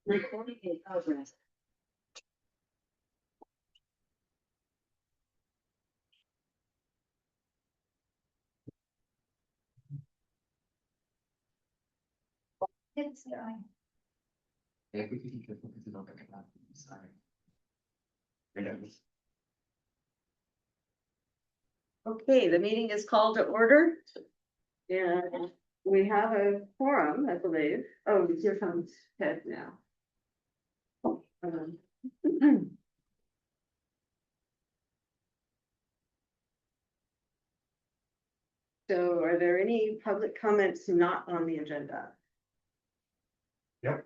Recording in progress. It's done. Okay, the meeting is called to order. And we have a quorum, I believe. Oh, here comes Ted now. So are there any public comments not on the agenda? Yep.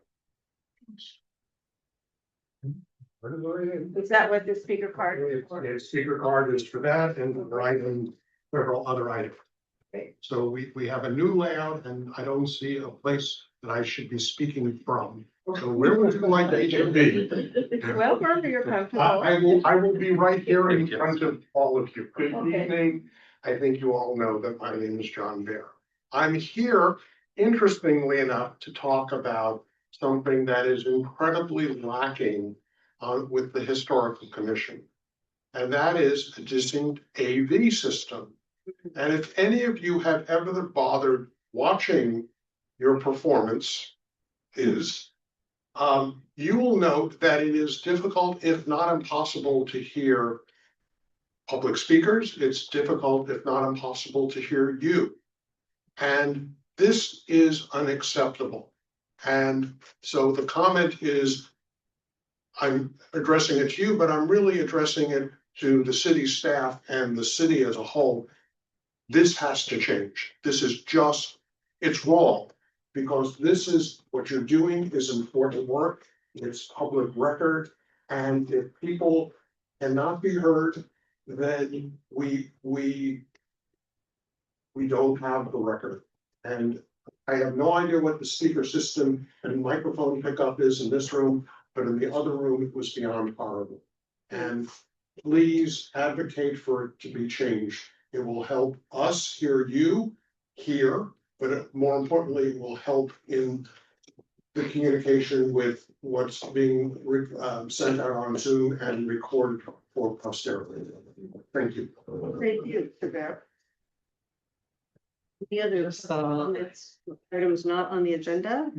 Is that what the speaker card is for? The speaker card is for that and several other items. Okay. So we have a new layout and I don't see a place that I should be speaking from. So where would you like me to be? Well, wherever you're comfortable. I will be right here in front of all of you. Good Okay. evening. I think you all know that my name is John Bear. I'm here, interestingly enough, to talk about something that is incredibly lacking with the Historical Commission. And that is a distinct AV system. And if any of you have ever bothered watching your performance you will note that it is difficult, if not impossible, to hear public speakers. It's difficult, if not impossible, to hear you. And this is unacceptable. And so the comment is, I'm addressing it to you, but I'm really addressing it to the city staff and the city as a whole. This has to change. This is just, it's wrong, because this is what you're doing is important work. It's public record. And if people cannot be heard, then we don't have the record. And I have no idea what the speaker system and microphone pickup is in this room, but in the other room, it was beyond horrible. And please advocate for it to be changed. It will help us hear you here, but more importantly, it will help in the communication with what's being sent out on Zoom and recorded for posterity. Thank you. Thank you, Mr. Bear. The other comments, items not on the agenda?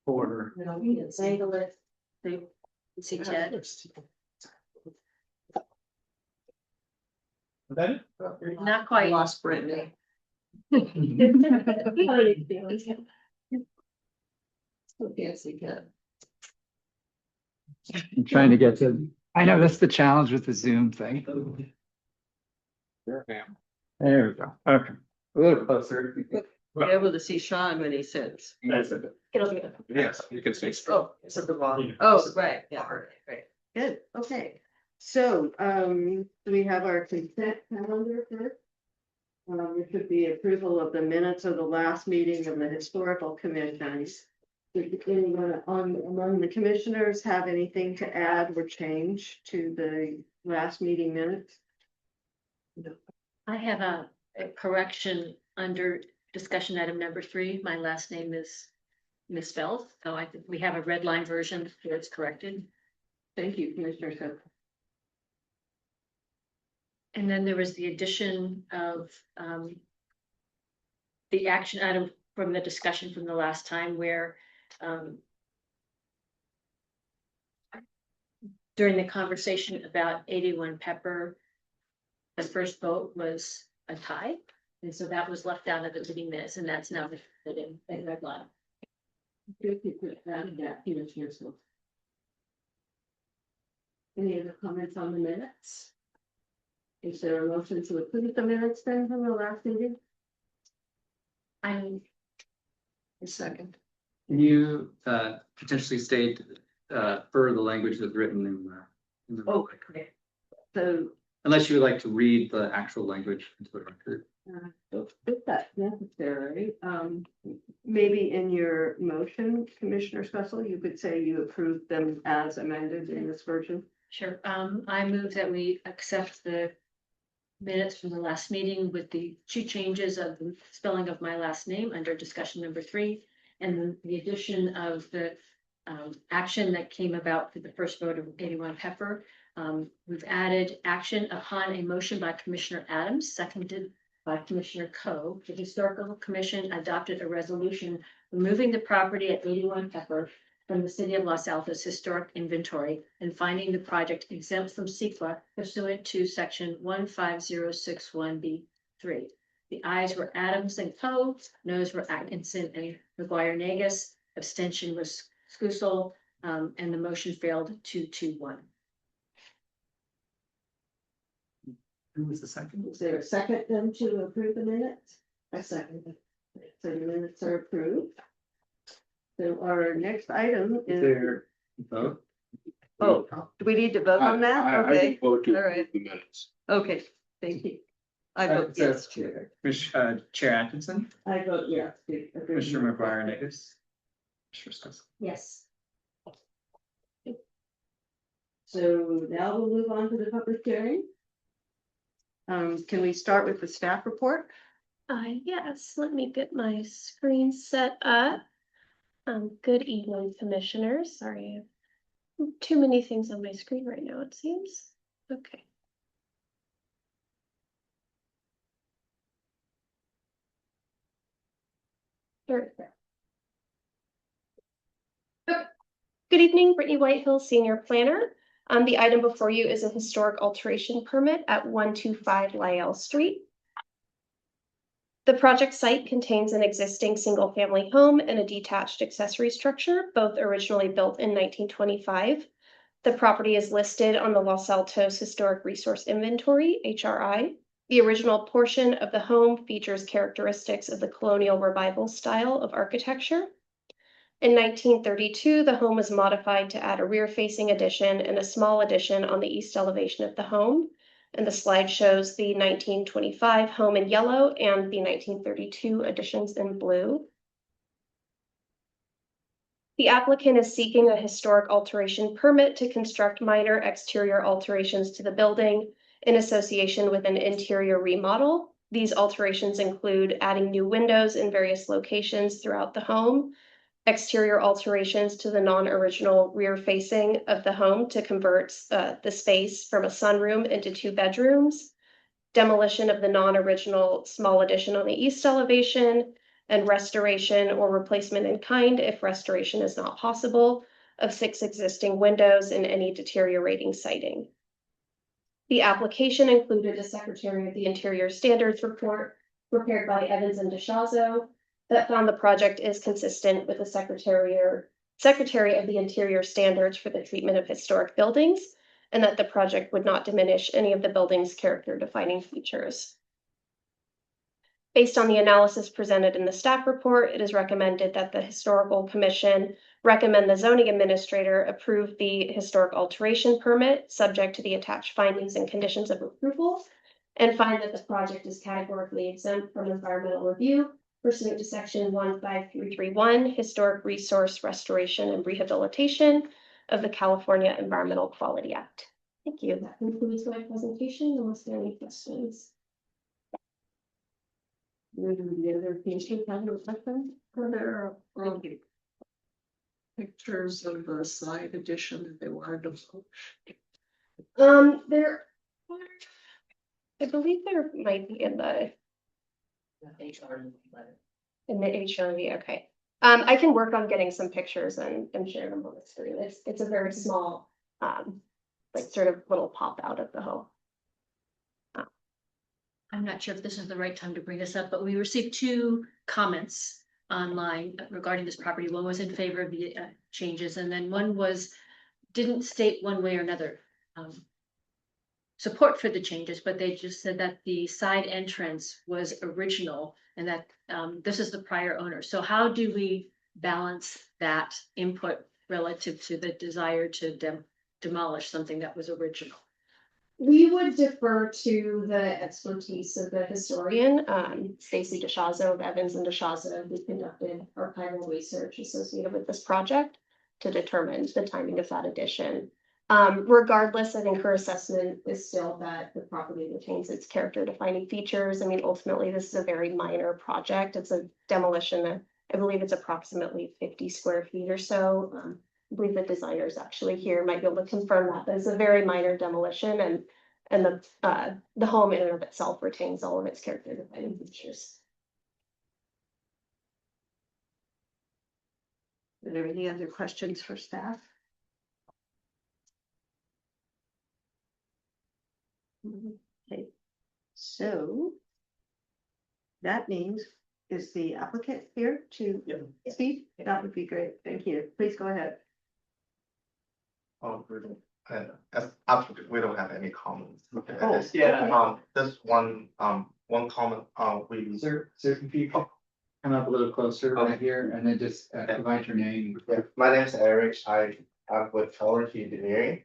Order. Angle it. See Ted? Not quite. Lost Brittany. Fancy cat. I'm trying to get to, I know that's the challenge with the Zoom thing. There we go. Okay. A little closer. Be able to see Sean when he sits. Yes, you can see. Oh, it's at the bottom. Oh, right, yeah, right. Good, okay. So, do we have our consent calendar first? It should be approval of the minutes of the last meeting of the Historical Commission. Did anyone among the commissioners have anything to add or change to the last meeting minutes? I have a correction under discussion item number 3. My last name is misspelled, so I think we have a red line version where it's corrected. Thank you, Commissioner Smith. And then there was the addition of the action item from the discussion from the last time where during the conversation about 81 Pepper, the first vote was a tie. And so that was left out of the meeting minutes, and that's now reflected in red line. Any other comments on the minutes? Is there a motion to approve the minutes then from the last meeting? I'm A second. Can you potentially state for the language that's written in the. Oh, okay. So, Unless you would like to read the actual language into the record. if that's necessary, maybe in your motion, Commissioner Special, you could say you approve them as amended in this version. sure. I move that we accept the minutes from the last meeting with the two changes of the spelling of my last name under discussion number 3, and then the addition of the action that came about for the first vote of 81 Pepper. We've added action upon a motion by Commissioner Adams, seconded by Commissioner Coe. The Historical Commission adopted a resolution removing the property at 81 Pepper from the City of Los Altos Historic Inventory and finding the project exempt from CEQA pursuant to section 15061B3. The ayes were Adams and Coe, noes were Atkinson and McGuire Nagus, abstention was Skusel, and the motion failed 2-1. Who was the second? Is there a second then to approve the minutes? I second it. So the minutes are approved. So our next item Is is, there a vote? Oh, do we need to vote on that? Okay, Vote to all right. approve the minutes. Okay, thank you. I vote yes, Chair. Chair Atkinson, I vote yes. to approve the Commissioner minutes. McGuire Nagus. Commissioner Scuss. Yes. So now we'll move on to the public hearing. Can we start with the staff report? Yes, let me get my screen set up. Good evening, commissioners. Sorry, I have too many things on my screen right now, it seems. Okay. There we go. Okay. Good evening, Brittany Whitehill, Senior Planner. The item before you is a historic alteration permit at 125 Lyell Street. The project site contains an existing single-family home and a detached accessory structure, both originally built in 1925. The property is listed on the Los Altos Historic Resource Inventory, HRI. The original portion of the home features characteristics of the colonial revival style of architecture. In 1932, the home was modified to add a rear-facing addition and a small addition on the east elevation of the home. And the slide shows the 1925 home in yellow and the 1932 additions in blue. The applicant is seeking a historic alteration permit to construct minor exterior alterations to the building in association with an interior remodel. These alterations include adding new windows in various locations throughout the home, exterior alterations to the non-original rear facing of the home to convert the space from a sunroom into 2 bedrooms, demolition of the non-original small addition on the east elevation, and restoration or replacement in kind, if restoration is not possible, of 6 existing windows in any deteriorating siding. The application included a Secretary of the Interior Standards report prepared by Evans and DeShazo that found the project is consistent with the Secretary of the Interior Standards for the treatment of historic buildings, and that the project would not diminish any of the building's character-defining features. Based on the analysis presented in the staff report, it is recommended that the Historical Commission recommend the zoning administrator approve the historic alteration permit subject to the attached findings and conditions of approval, and find that the project is categorically exempt from environmental review pursuant to section 15331, Historic Resource Restoration and Rehabilitation of the California Environmental Quality Act. Thank you. That concludes my presentation, unless there are any questions. Moving to the other patient, have a question? Are there pictures of the side addition that they wanted to post? There are, I believe there might be in the HRV, okay. I can work on getting some pictures and share them on the screen. It's a very small, like sort of little pop out of the home. I'm not sure if this is the right time to bring this up, but we received 2 comments online regarding this property. One was in favor of the changes, and then one didn't state one way or another support for the changes, but they just said that the side entrance was original and that this is the prior owner. So how do we balance that input relative to the desire to demolish something that was original? We would defer to the expertise of the historian, Stacy DeShazo of Evans and DeShazo, who conducted archival research associated with this project to determine the timing of that addition. Regardless, I think her assessment is still that the property retains its character defining features. I mean, ultimately, this is a very minor project. It's a demolition. I believe it's approximately 50 square feet or so. I believe the designers actually here might be able to confirm that, but it's a very minor demolition and the home in and of itself retains all of its character defining features. Are there any other questions for staff? Okay, so that means, is the applicant here to speak? That would be great. Thank you. Please go ahead. Oh, we don't, as applicant, we don't have any comments. Oh, yeah. Just one comment, we. Sir, if you could come up a little closer right here and then just provide your name. Yeah, my name is Eric, I'm with Technology Engineering.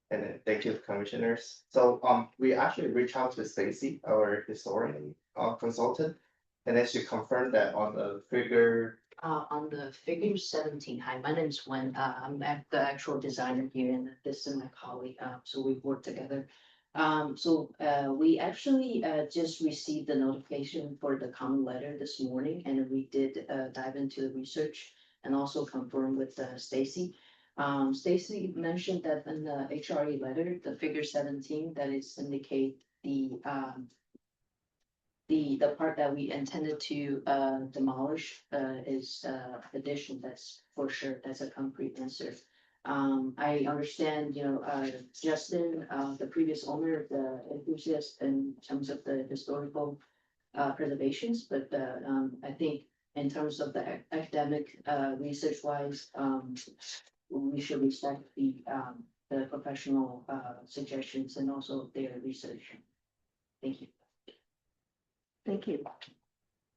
And then thank you, commissioners. So, we actually reached out to Stacy, our historian, consultant. And then she confirmed that on the figure. On the figure 17, hi, my name is Wen, I'm the actual designer here and this is my colleague, so we've worked together. We actually just received the notification for the common letter this morning and we did dive into the research and also confirm with Stacy. Stacy mentioned that in the HRE letter, the figure 17, that is indicate the part that we intended to demolish is addition, that's for sure, that's a concrete answer. I understand, Justin, the previous owner, the enthusiast in terms of the historical preservations, but I think in terms of the academic research wise, we should respect the professional suggestions and also their research. Thank you. Thank you.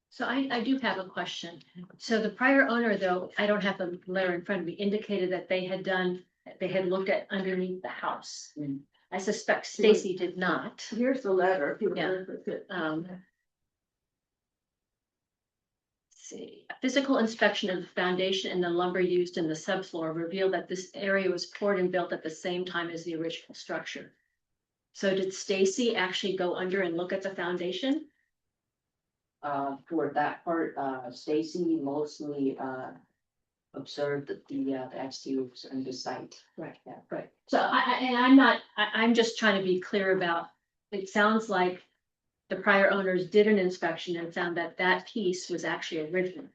So I do have a question. So the prior owner, though, I don't have the letter in front of me, indicated that they had looked at underneath the house. I suspect Stacy did not. Here's the letter. If you Yeah. want to look at, Let's see, a physical inspection of the foundation and the lumber used in the subfloor revealed that this area was poured and built at the same time as the original structure. So did Stacy actually go under and look at the foundation? For that part, Stacy mostly observed the exteriors and the site. Right. Yeah. Right. So I'm just trying to be clear about, it sounds like the prior owners did an inspection and found that that piece was actually original.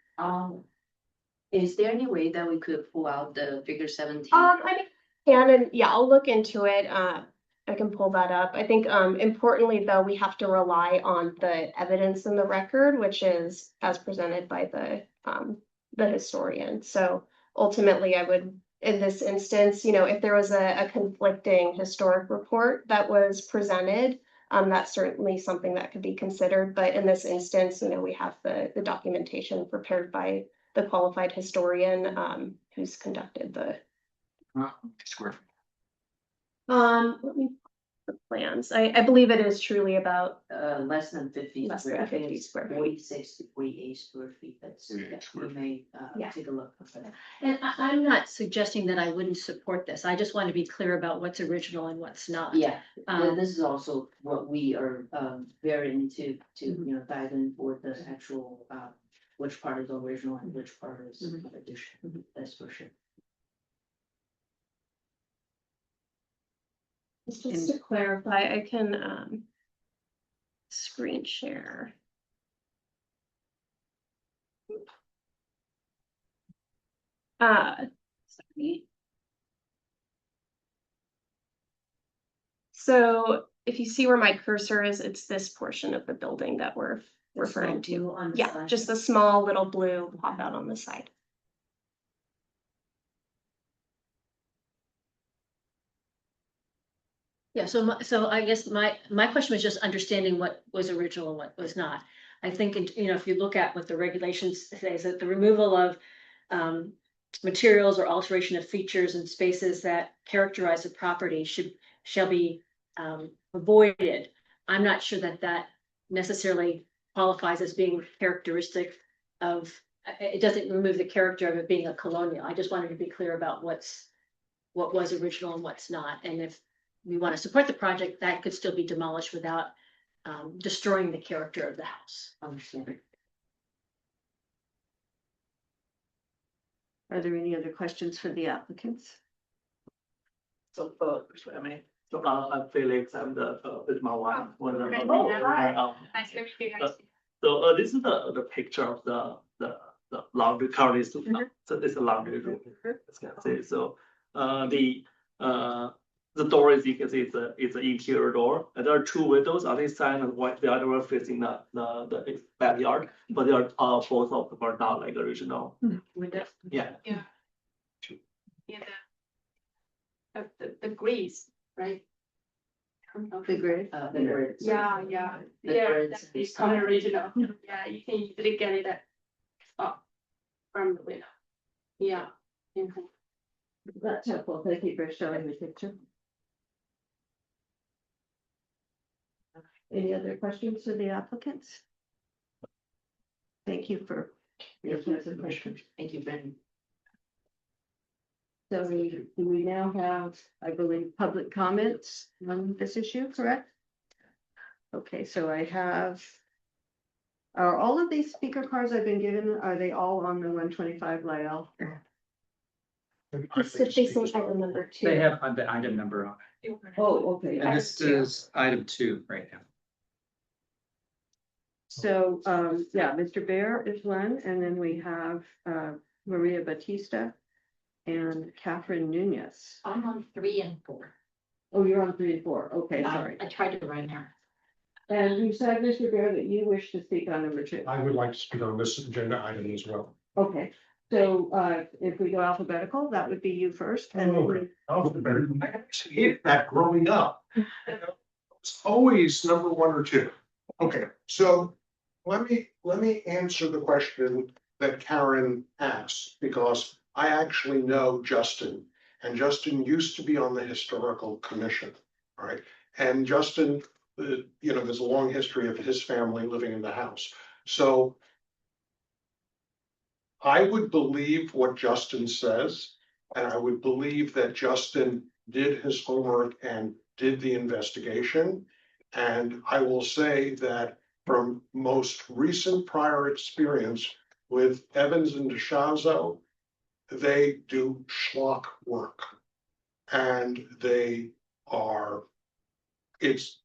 Is there any way that we could pull out the figure 17? I mean, and yeah, I'll look into it. I can pull that up. I think importantly, though, we have to rely on the evidence in the record, which is as presented by the historian. So ultimately, I would, in this instance, if there was a conflicting historic report that was presented, that's certainly something that could be considered. But in this instance, we have the documentation prepared by the qualified historian who's conducted the. Square. Let me the plans. I believe it is truly about Less than 50. Less square than feet. 50 square feet. 46 to 48 square feet, that's, Yeah, yeah, square you may Yeah. take a look. Okay. And I'm not suggesting that I wouldn't support this. I just want to be clear about what's original and what's not. Yeah, Um, this is also what we are very into to dive in for the actual which part is original and which part is addition. That's for sure. just to clarify, I can screen share. Sorry. So if you see where my cursor is, it's this portion of the building that we're referring to. Yeah, just the small little blue pop out on the side. Yeah, so I guess my question was just understanding what was original and what was not. I think, if you look at what the regulations say, is that the removal of materials or alteration of features and spaces that characterize a property shall be avoided. I'm not sure that necessarily qualifies as being characteristic of, it doesn't remove the character of it being a colonial. I just wanted to be clear about what's what was original and what's not, and if we want to support the project, that could still be demolished without destroying the character of the house. Understand. Are there any other questions for the applicants? So, I mean, so, I'm Felix, I'm the, with my wife. Nice to meet you guys. So, this is the picture of the laundry currently, so this is a laundry room, as you can see, so, the door, as you can see, it's an interior door, and there are two windows on this side, and one, the other one facing the backyard, but they are, both of them are not like original, yeah. The grease, right? The grid? The birds. Yeah. The birds. That's the original. Yeah, you can easily get it from the window. Yeah. That's helpful. Thank you for showing the picture. Any other questions for the applicants? Thank you for your presentation. Thank you, Brandon. So we now have, I believe, public comments on this issue, correct? Okay, so I have. Are all of these speaker cards I've been given, are they all on the 125 Lyell? It's facing item number 2. They have the item number on it. Oh, okay. And this is item 2 right now. So, yeah, Mr. Bear is one, and then we have Maria Batista and Catherine Nunez. I'm on 3 and 4. Oh, you're on 3 and 4. Okay, sorry. I tried to run there. And you said, Mr. Bear, that you wish to speak on number 2. I would like to speak on this agenda item as well. Okay, so if we go alphabetical, that would be you first. And then we- I actually hated that growing up. It's always number 1 or 2. Okay, so let me answer the question that Karen asked, because I actually know Justin, and Justin used to be on the historical commission, all right? And Justin, there's a long history of his family living in the house. So I would believe what Justin says, and I would believe that Justin did his homework and did the investigation. And I will say that from most recent prior experience with Evans and DeShazo, they do schlock work. And they are, it's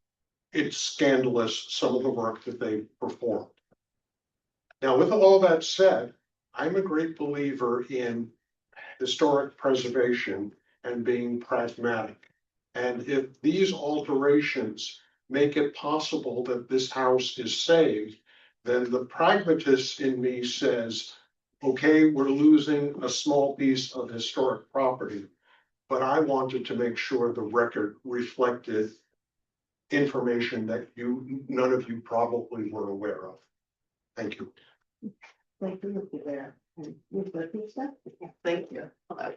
scandalous, some of the work that they performed. Now, with all that said, I'm a great believer in historic preservation and being pragmatic. And if these alterations make it possible that this house is saved, then the pragmatist in me says, okay, we're losing a small piece of historic property, but I wanted to make sure the record reflected information that none of you probably were aware of. Thank you. Thank you, Mr. Bear. And Ms. Batista? Thank you. Hello.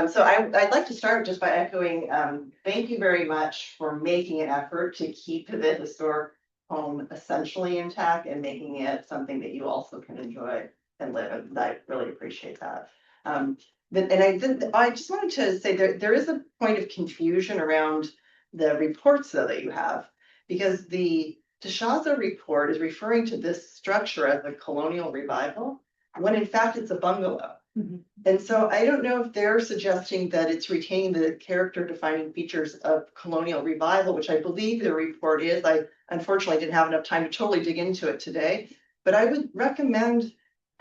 So I'd like to start just by echoing, thank you very much for making an effort to keep the historic home essentially intact and making it something that you also can enjoy and live. And I really appreciate that. I just wanted to say there is a point of confusion around the reports though that you have, because the DeShazo report is referring to this structure as a colonial revival, when in fact it's a bungalow. And so I don't know if they're suggesting that it's retaining the character defining features of colonial revival, which I believe the report is. I unfortunately didn't have enough time to totally dig into it today, but I would recommend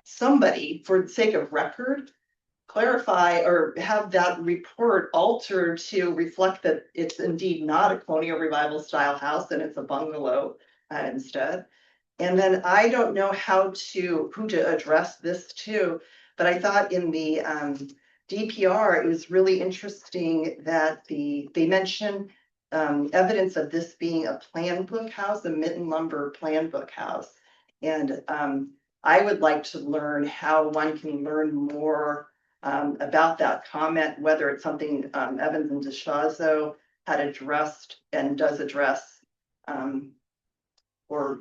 somebody, for the sake of record, clarify or have that report altered to reflect that it's indeed not a colonial revival style house and it's a bungalow instead. And then I don't know who to address this to, but I thought in the DPR, it was really interesting that they mentioned evidence of this being a plan book house, a Mitten Lumber plan book house. And I would like to learn how one can learn more about that comment, whether it's something Evans and DeShazo had addressed and does address, or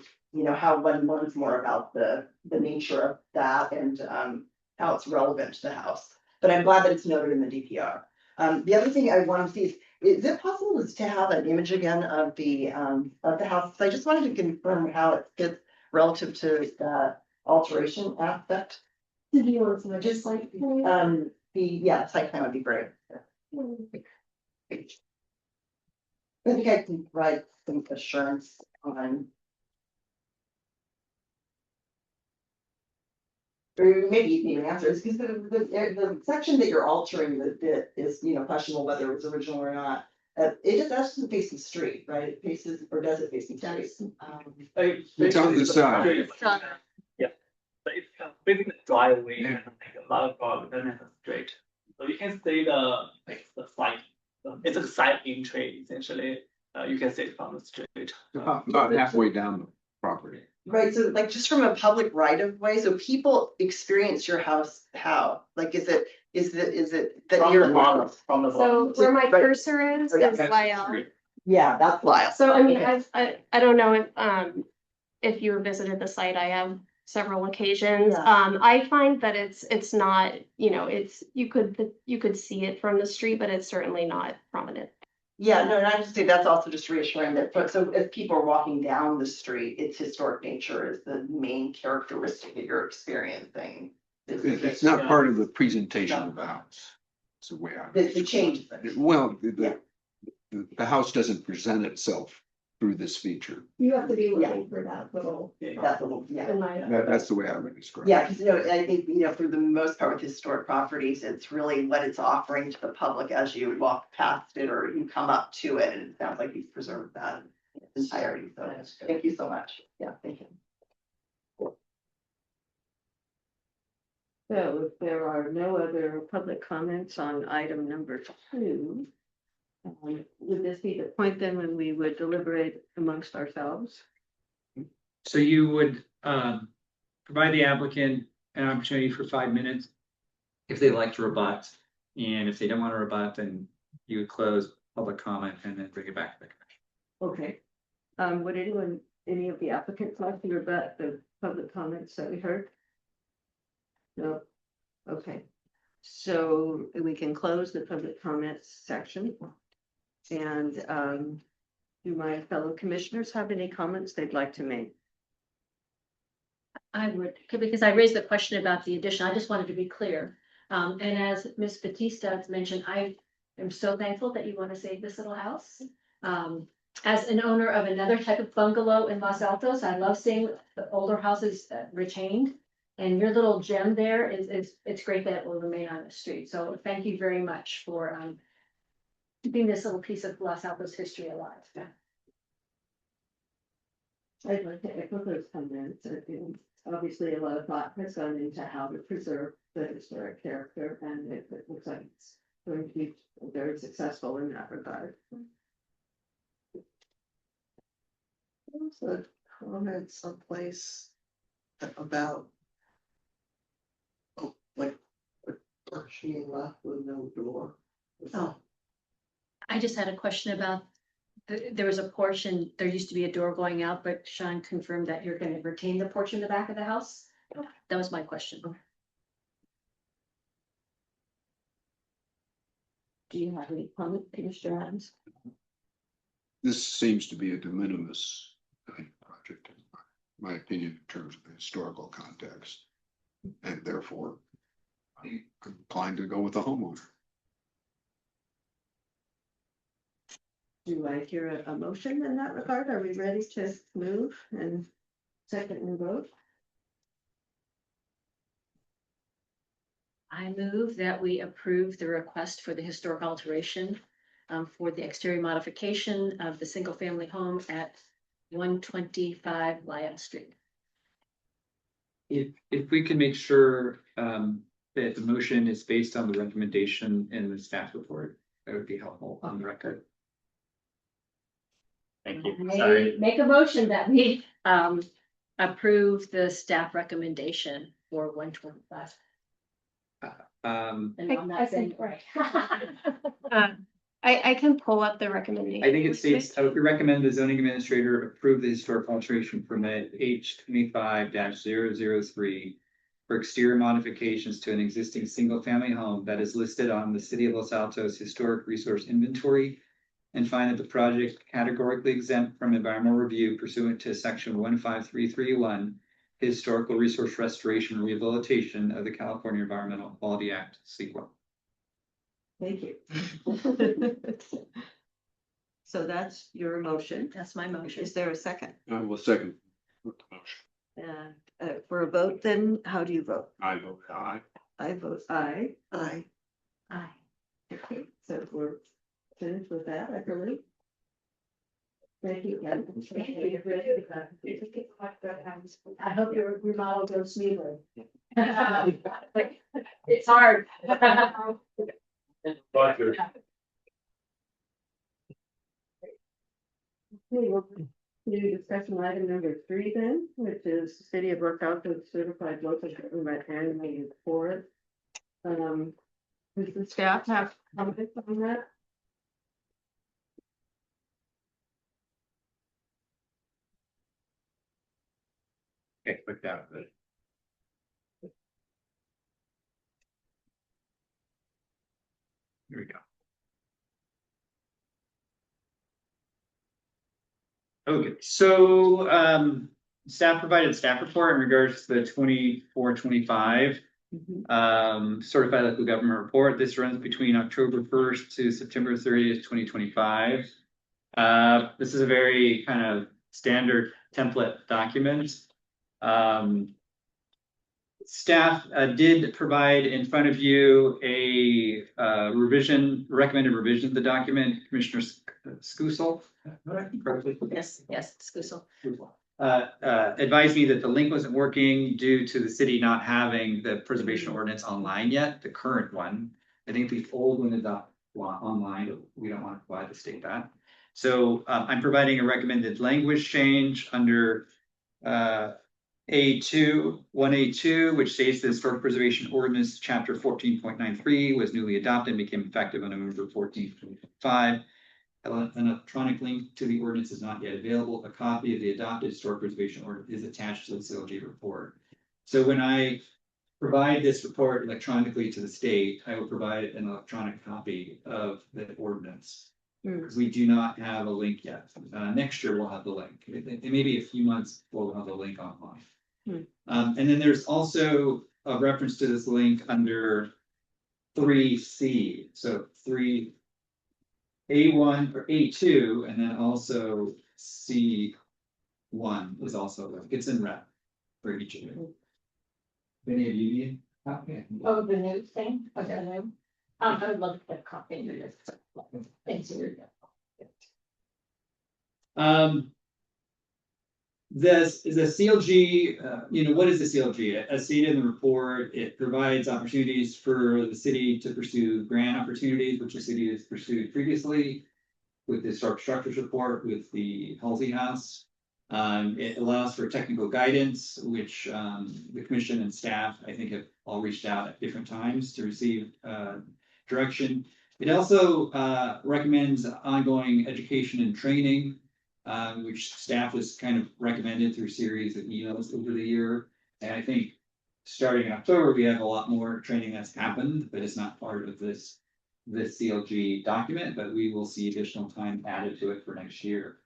how one learns more about the nature of that and how it's relevant to the house. But I'm glad that it's noted in the DPR. The other thing I want to see is it possible to have an image again of the house? I just wanted to confirm how it fits relative to the alteration aspect. Did you want to just like? Yeah, site plan would be great. I think I can provide some assurance on. Or maybe you can even answer this, because the section that you're altering that is, questionable whether it was original or not. It just doesn't face the street, right? It faces, or does it face the street? It's on the side. Yeah. So it's basically the driveway and like a lot of problem, doesn't have a straight. So you can see the side, it's a side entry essentially. You can see it from the street. About halfway down the property. Right, so like just from a public right of way, so people experience your house, how? Like, is it that From you're? the bottom, from the So bottom. where my Right. cursor is Yeah. Lyle. Yeah, that's Lyle. So I mean, Okay. I don't know if you visited the site, I have several occasions. Yeah. I find that it's not, you could see it from the street, but it's certainly not prominent. Yeah, no, and I just say that's also just reassuring that, but so as people are walking down the street, its historic nature is the main characteristic that you're experiencing. It's not part of the presentation of the house. It's the way I. The change. Well, Yeah. the house doesn't present itself through this feature. You have to be looking for that little. That's a little, yeah. That's the way I would describe it. Yeah, because I think, for the most part with historic properties, it's really what it's offering to the public as you walk past it or you come up to it, and it sounds like you've preserved that entirety, so thank you so much. Yeah, thank you. So if there are no other public comments on item number 2, would this be the point then when we would deliberate amongst ourselves? So you would provide the applicant an opportunity for 5 minutes if they'd like to rebut. And if they don't want to rebut, then you would close public comment and then bring it back to the commission. Okay. Would any of the applicants like to rebut the public comments that we heard? No. Okay. So we can close the public comments section. And do my fellow commissioners have any comments they'd like to make? I would, because I raised the question about the addition, I just wanted to be clear. And as Ms. Batista mentioned, I am so thankful that you want to save this little house. As an owner of another type of bungalow in Los Altos, I love seeing the older houses retained. And your little gem there it's great that it will remain on the street. So thank you very much for keeping this little piece of Los Altos history alive. I'd like to echo those comments. Obviously, a lot of thought has gone into how to preserve the historic character, and it looks like it's going to be very successful in that regard. There's a comment someplace about. Like, she left with no door. Oh. I just had a question about, there was a porch and there used to be a door going out, but Sean confirmed that you're gonna retain the porch in the back of the house? That was my question. Do you have any comment, Commissioner Adams? This seems to be a de minimis project, in my opinion, in terms of the historical context. And therefore, I'm inclined to go with the homeowner. Do I hear a motion in that regard? Are we ready to move and second and vote? I move that we approve the request for the historic alteration for the exterior modification of the single-family home at 125 Lyon Street. If we can make sure that the motion is based on the recommendation in the staff report, that would be helpful on the record. Thank you. Sorry. Make a motion that we approve the staff recommendation for 125. And I'm not saying it right. I can pull up the recommendation. I think it states, we recommend the zoning administrator approve the historic alteration permit H 25-003 for exterior modifications to an existing single-family home that is listed on the City of Los Altos Historic Resource Inventory, and find that the project categorically exempt from environmental review pursuant to section 15331, Historical Resource Restoration and Rehabilitation of the California Environmental Quality Act, sequel. Thank you. So that's your motion. That's my motion. Is there a second? I will second the motion. For a vote, then how do you vote? I vote aye. I vote aye. Aye. Aye. Okay, so we're finished with that, I believe. Thank you. Ken. I hope your remodel goes smoothly. It's hard. Okay, we'll do discussion item number 3 then, which is City of Los Altos Certified Local Government Annual Report. Does the staff have comments on that? Okay, click that. Here we go. Okay, so staff provided staff report in regards to the 24-25 certified local government report. This runs between October 1st to September 30th, 2025. This is a very kind of standard template document. Staff did provide in front of you a recommended revision of the document. Commissioner Skusel, Yes, Skusel. advised me that the link wasn't working due to the city not having the preservation ordinance online yet, the current one. I think the old one is not online, but we don't want to provide the state that. So I'm providing a recommended language change under A2, 1A2, which states the Historic Preservation Ordinance, Chapter 14.93 was newly adopted and became effective on November 14th, 2025. An electronic link to the ordinance is not yet available. A copy of the adopted Historic Preservation Ordinance is attached to the CLG report. So when I provide this report electronically to the state, I will provide an electronic copy of the ordinance. Because we do not have a link yet. Next year we'll have the link. It may be a few months before we'll have the link online. And then there's also a reference to this link under 3C. So 3A1 or A2, and then also C1 is also a link. It's in red for each of you. Any of you need a copy? Oh, the new thing, okay. I would love to get a copy of this. Thanks. This is a CLG, what is the CLG? As stated in the report, it provides opportunities for the city to pursue grant opportunities, which the city has pursued previously with the Historic Structures report, with the Halsey House. It allows for technical guidance, which the commission and staff, I think, have all reached out at different times to receive direction. It also recommends ongoing education and training, which staff has kind of recommended through a series of emails over the year. And I think starting in October, we have a lot more training that's happened, but it's not part of this CLG document, but we will see additional time added to it for next year.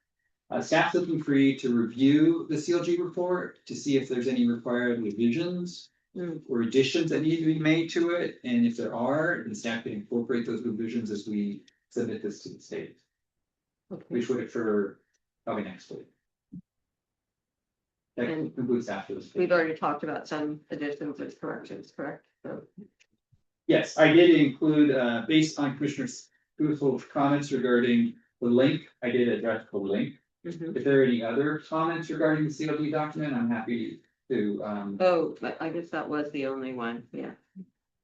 Staff's looking for you to review the CLG report to see if there's any required revisions or additions that need to be made to it. And if there are, then staff can incorporate those revisions as we submit this to the state, which would occur probably next week. That concludes after this. We've already talked about some additions and corrections, correct? So, yes, I did include, based on Commissioner Skusel's comments regarding the link, I did address the link. If there are any other comments regarding the CLG document, I'm happy to. oh, I guess that was the only one, yeah.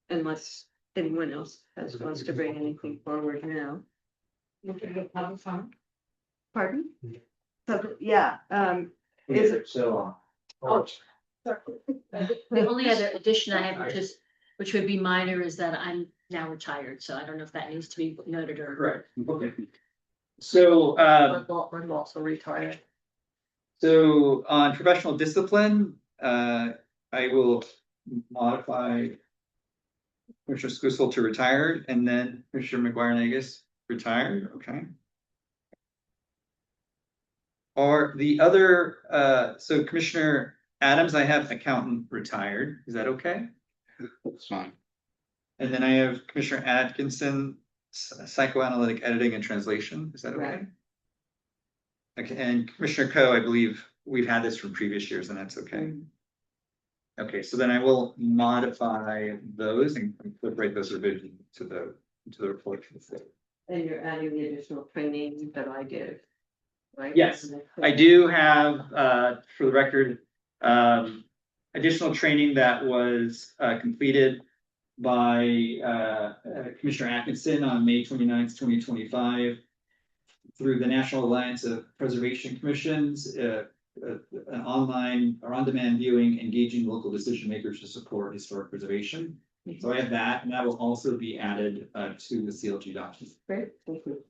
Unless anyone else wants to bring anything forward now. Pardon? So, yeah, is it? So, Oh, the only other addition I have, which would be minor, is that I'm now retired, so I don't know if that needs to be noted or. Correct. Okay. So, I'm also retired. so on professional discipline, I will modify Commissioner Scussel to retired and then Commissioner McGuire Nagus retired, okay? Or the other, so Commissioner Adams, I have accountant retired, is that okay? That's fine. And then I have Commissioner Atkinson, psychoanalytic editing and translation, is that okay? Right. Okay, and Commissioner Coe, I believe we've had this from previous years and that's okay. Okay, so then I will modify those and incorporate those revisions to the report. And you're adding the additional training that I did, right? Yes, I do have, for the record, additional training that was completed by Commissioner Atkinson on May 29th, 2025 through the National Alliance of Preservation Commissions, an online or on-demand viewing, engaging local decision makers to support historic preservation. So I have that, and that will also be added to the CLG document. Great, thank you.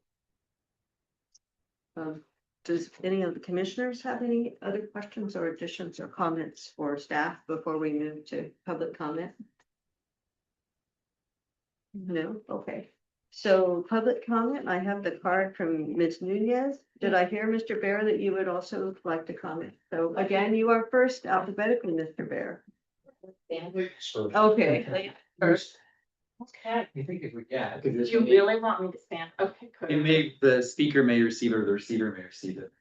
Does any of the commissioners have any other questions or additions or comments for staff before we move to public comment? No, okay. So public comment, I have the card from Ms. Nunez. Did I hear, Mr. Bear, that you would also like to comment? So again, you are first alphabetically, Mr. Bear. Okay, first. Okay. I think if we, yeah. Do you really want me to stand? Okay, It good. may, the speaker may receive it or the receiver may receive it.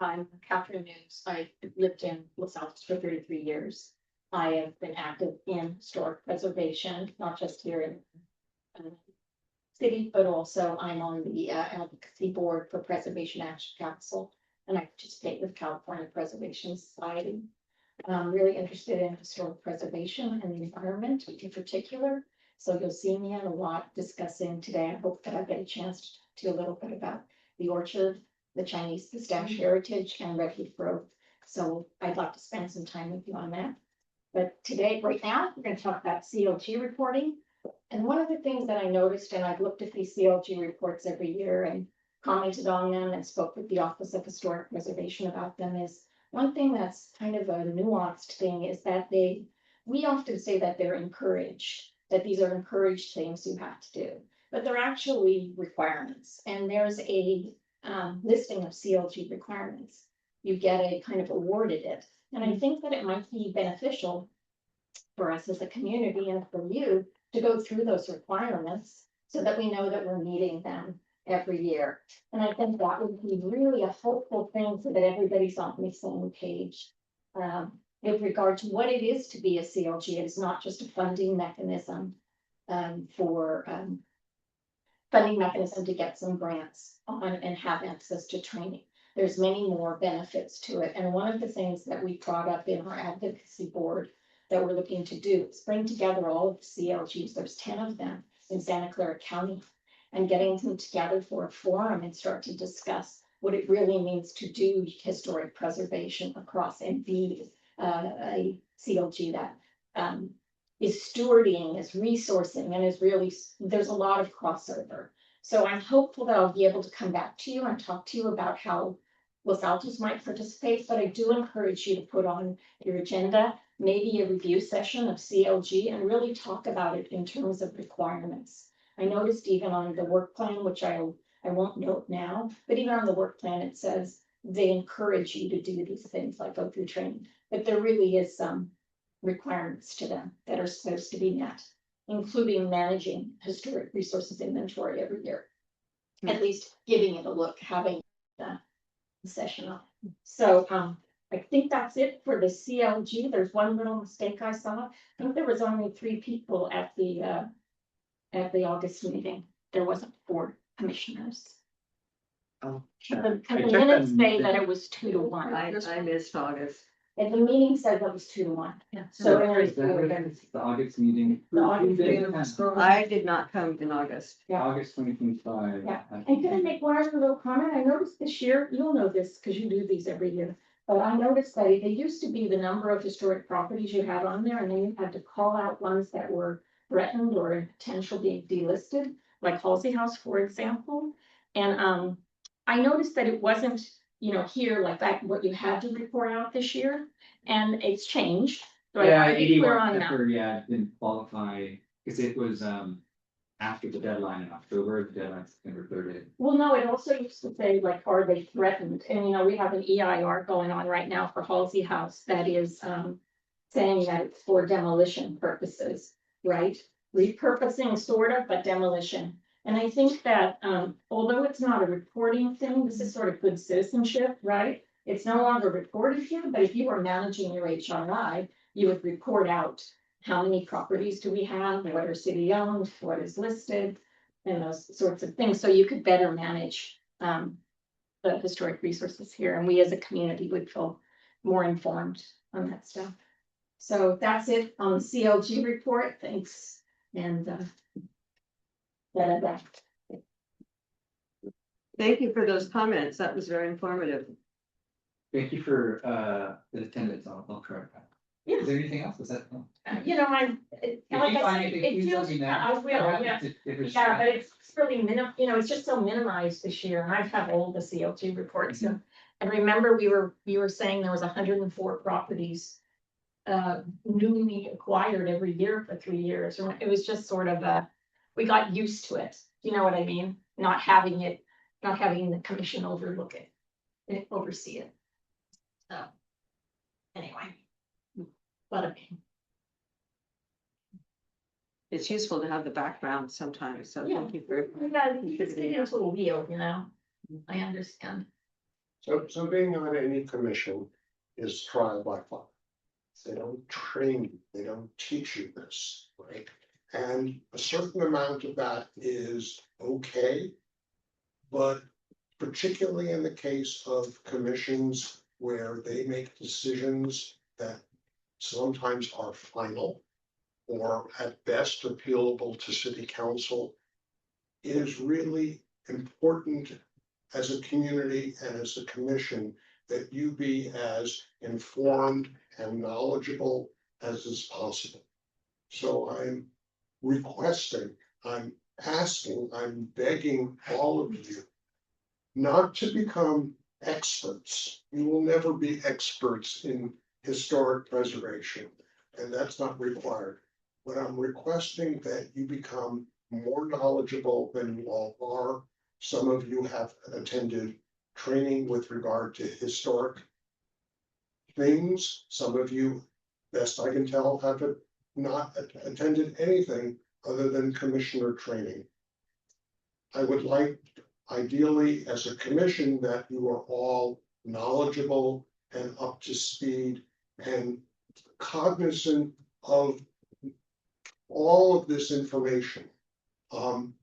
I'm Catherine News. I lived in Los Altos for 33 years. I have been active in historic preservation, not just here in city, but also I'm on the advocacy board for Preservation Action Council, and I participate with California Preservation Society. I'm really interested in historic preservation and the environment in particular. So you'll see me a lot discussing today. I hope that I get a chance to talk to you a little bit about the orchard, the Chinese pistache heritage, and redwood growth. So I'd like to spend some time with you on that. But today, right now, we're going to talk about CLG reporting. And one of the things that I noticed, and I've looked at these CLG reports every year and commented on them and spoke with the Office of Historic Preservation about them, is one thing that's kind of a nuanced thing is that we often say that they're encouraged, that these are encouraged things you have to do, but they're actually requirements. And there's a listing of CLG requirements. You get a kind of awarded it. And I think that it might be beneficial for us as a community and for you to go through those requirements so that we know that we're meeting them every year. And I think that would be really a hopeful thing so that everybody's on the same page. With regard to what it is to be a CLG, it's not just a funding mechanism to get some grants on and have access to training. There's many more benefits to it. And one of the things that we brought up in our advocacy board that we're looking to do is bring together all of the CLGs. There's 10 of them in Santa Clara County, and getting them together for a forum and start to discuss what it really means to do historic preservation across and be a CLG that is stewarding, is resourcing, and is really, there's a lot of crossover. So I'm hopeful that I'll be able to come back to you and talk to you about how Los Altos might participate, but I do encourage you to put on your agenda, maybe a review session of CLG and really talk about it in terms of requirements. I noticed even on the work plan, which I won't note now, but even on the work plan, it says they encourage you to do these things like go through training, but there really is some requirements to them that are supposed to be met, including managing historic resources inventory every year. At least giving it a look, having the session on. So I think that's it for the CLG. There's one little mistake I saw. I think there was only 3 people at the August meeting. There wasn't 4 commissioners. Oh, The I checked minutes on say the- that it was 2 to 1. I missed August. And the meeting said that was 2 to 1. So it was The August meeting. The August meeting. I did not come in August. August 2025. Yeah. And can I make one other little comment? I noticed this year, you'll know this because you do these every year. But I noticed that they used to be the number of historic properties you had on there, and then you had to call out ones that were threatened or in potential being delisted, like Halsey House, for example. And I noticed that it wasn't, here like that, what you had to report out this year. And it's changed. So Yeah, I think eighty-one we're on that. Pepper, yeah, didn't qualify, because it was, after the deadline in October, the deadline's September 30th. Well, no, it also used to say like, are they threatened? And you know, we have an EIR going on right now for Halsey House that is saying that it's for demolition purposes, right? Repurposing sort of, but demolition. And I think that although it's not a reporting thing, this is sort of good citizenship, right? It's no longer reported here, but if you were managing your HRI, you would report out how many properties do we have, what are city owned, what is listed, and those sorts of things, so you could better manage the historic resources here, and we as a community would feel more informed on that stuff. So that's it on the CLG report, thanks, and Thank you for those comments. That was very informative. Thank you for the attendance, I'll correct that. Yeah. Is there anything else? Was that? you know, like If I you find said, anything, it please let feels, me know. I will, yeah. Yeah, but it's really you know, it's just so minimized this year, and I've had all the CLG reports, and remember, we were saying there was 104 properties. Newly acquired every year for 3 years, or it was just sort of we got used to it, you know what I mean? Not having the commission overlook it, and oversee it. So, anyway. But It's useful to have the background sometimes, so Yeah. thank you for. it's getting a little wheel, you know, I understand. So being on any commission is trial by fire. They don't train you, they don't teach you this, right? And a certain amount of that is okay. But particularly in the case of commissions where they make decisions that sometimes are final or at best appealable to city council, it is really important as a community and as a commission that you be as informed and knowledgeable as is possible. So I'm requesting, I'm asking, I'm begging all of you not to become experts. You will never be experts in historic preservation, and that's not required. But I'm requesting that you become more knowledgeable than you all are. Some of you have attended training with regard to historic things. Some of you, best I can tell, have not attended anything other than commissioner training. I would like, ideally, as a commission, that you are all knowledgeable and up to speed and cognizant of all of this information.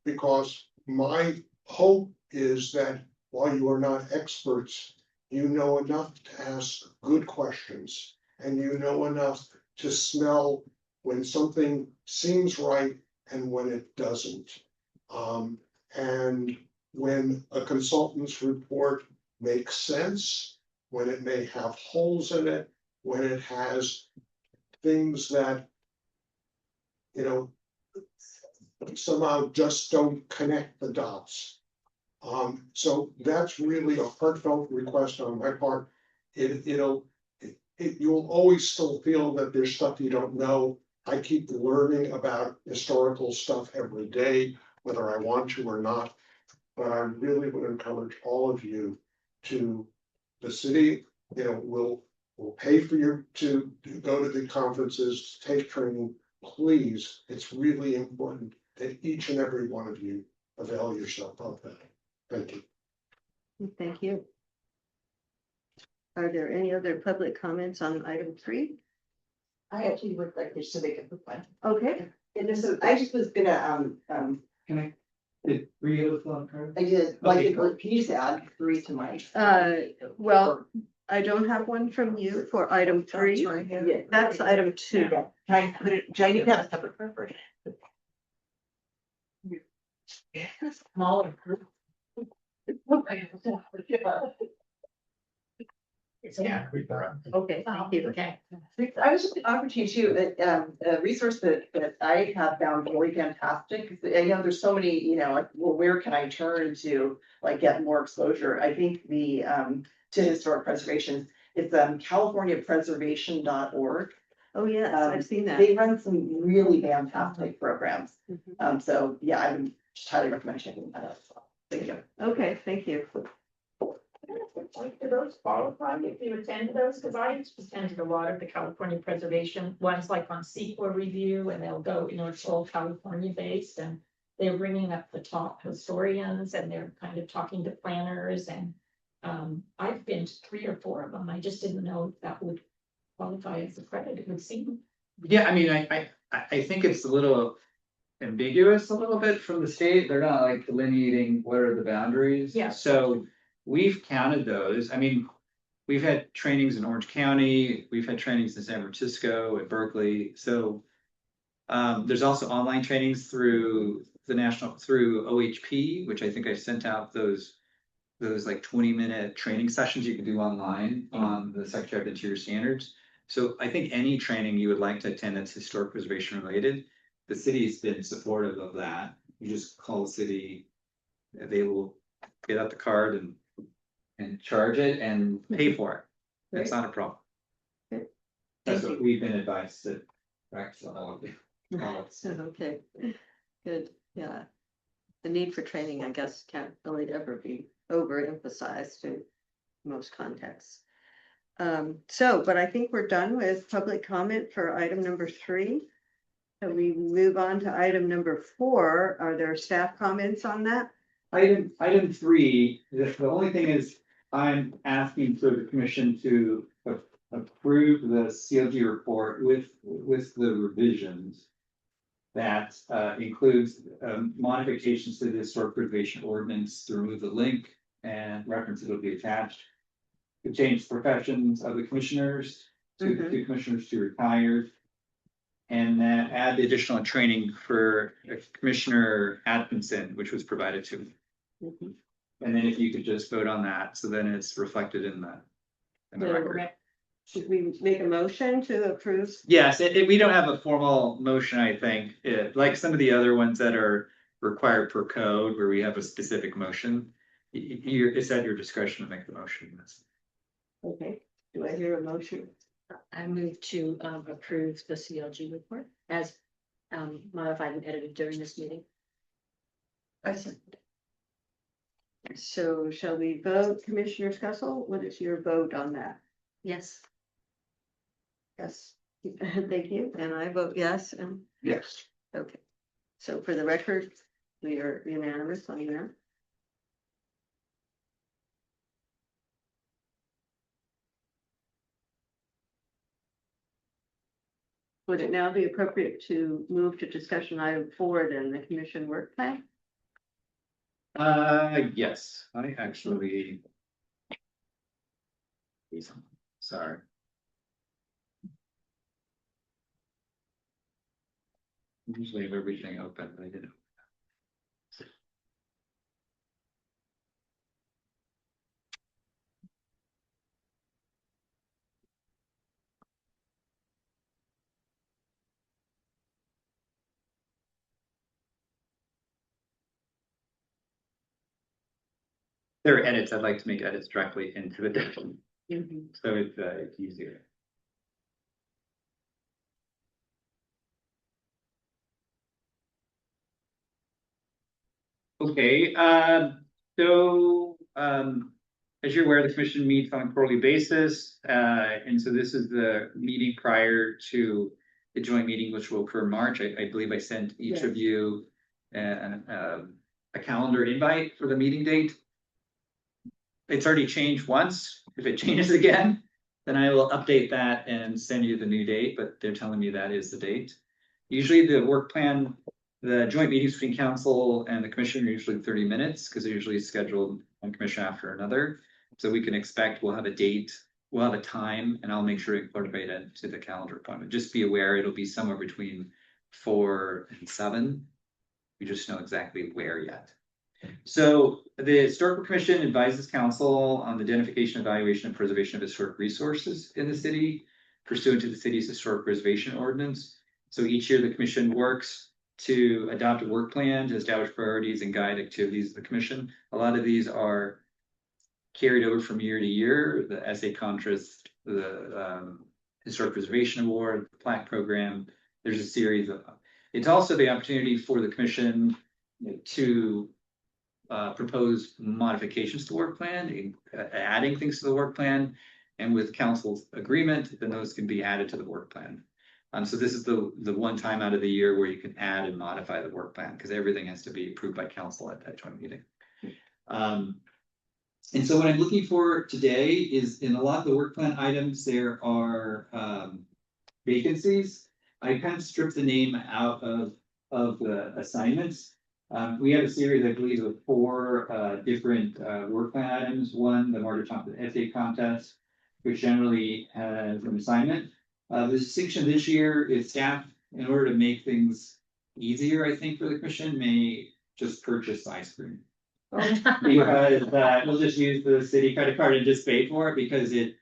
Because my hope is that while you are not experts, you know enough to ask good questions, and you know enough to smell when something seems right and when it doesn't. And when a consultant's report makes sense, when it may have holes in it, when it has things that, you know, somehow just don't connect the dots. So that's really a heartfelt request on my part. You'll always still feel that there's stuff you don't know. I keep learning about historical stuff every day, whether I want to or not. But I really would encourage all of you to, the city, will pay for you to go to the conferences, to take training. Please, it's really important that each and every one of you avail yourself of that. Thank you. Thank you. Are there any other public comments on item 3? I actually would like to make a quick one. Okay. And this is, I just was gonna, Were you able to fill out a card? I did, like, Okay, cool. can you just add 3 to mine? Well, I don't have one from you for item 3. Yeah. That's item 2. Can I put it, do I need to have a separate preference? Smaller group. Yeah. Okay, thank you. Okay. I was just offering to you too, that a resource that I have found really fantastic. I know there's so many, like, well, where can I turn to like get more exposure? I think the to historic preservation, it's californiapreservation.org. Oh, yes, I've seen that. They run some really fantastic programs. Mhm. So yeah, I would just highly recommend checking that out as well. Thank you. Okay, thank you. Do those qualify if you attend those? Because I attended a lot of the California preservation ones, like on CEQA review, and they'll go, it's all California based, and they're bringing up the top historians, and they're kind of talking to planners, and I've been to 3 or 4 of them. I just didn't know if that would qualify as a credit. It would seem. Yeah, I mean, I think it's a little ambiguous a little bit from the state. They're not like delineating what are the boundaries. Yeah. So we've counted those. I mean, we've had trainings in Orange County, we've had trainings in San Francisco, at Berkeley. So there's also online trainings through through OHP, which I think I sent out those like 20-minute training sessions you can do online on the Secretary of Interior standards. So I think any training you would like to attend that's historic preservation related, the city's been supportive of that. You just call the city, they will get out the card and charge it and pay for it. It's not a problem. Good. That's Thank what you. we've been advised to practice on all of it. Okay, good, yeah. The need for training, I guess, can't really ever be overemphasized in most contexts. But I think we're done with public comment for item number 3. Can we move on to item number 4? Are there staff comments on that? Item 3, the only thing is, I'm asking for the commission to approve the CLG report with the revisions. That includes modifications to the historic preservation ordinance to remove the link and references will be attached. To change professions of the commissioners to the 2 commissioners to retired. And then add the additional training for Commissioner Atkinson, which was provided to me. And then if you could just vote on that, so then it's reflected in the record. Should we make a motion to approve? Yes, we don't have a formal motion, I think, like some of the other ones that are required per code where we have a specific motion. It's at your discretion to make the motion. Okay, do I hear a motion? I move to approve the CLG report as modified and edited during this meeting. I see. So shall we vote, Commissioner Scussel? What is your vote on that? Yes. Yes, thank you, and I vote yes, and Yes. okay. So for the record, we are unanimous on that. Would it now be appropriate to move to discussion item 4 then, the commission work plan? Yes, I actually. Sorry. Usually have everything open, but I didn't. There are edits, I'd like to make edits directly into the document, so it's easier. Okay, as you're aware, the commission meets on a quarterly basis, and so this is the meeting prior to the joint meeting, which will occur in March. I believe I sent each of you a calendar invite for the meeting date. It's already changed once. If it changes again, then I will update that and send you the new date, but they're telling me that is the date. Usually the work plan, the joint meetings between council and the commission are usually 30 minutes because they're usually scheduled one commission after another. So we can expect we'll have a date, we'll have a time, and I'll make sure to incorporate it to the calendar appointment. Just be aware it'll be somewhere between 4 and 7. We just know exactly where yet. So the Historical Commission advises council on the identification, evaluation, and preservation of historic resources in the city pursuant to the city's historic preservation ordinance. So each year the commission works to adopt a work plan to establish priorities and guide activities of the commission. A lot of these are carried over from year to year. The essay contrast, the Historic Preservation Award, the plaque program. There's a series of them. It's also the opportunity for the commission to propose modifications to work plan, adding things to the work plan. And with council's agreement, then those can be added to the work plan. So this is the one time out of the year where you can add and modify the work plan, because everything has to be approved by council at that joint meeting. And so what I'm looking for today is in a lot of the work plan items, there are vacancies. I kind of stripped the name out of the assignments. We have a series, I believe, of 4 different work plan items. One, the Margaret Thompson essay contest, which generally has an assignment. The distinction this year is staff, in order to make things easier, I think, for the commission, may just purchase ice cream. Because we'll just use the city credit card and just pay for it, because it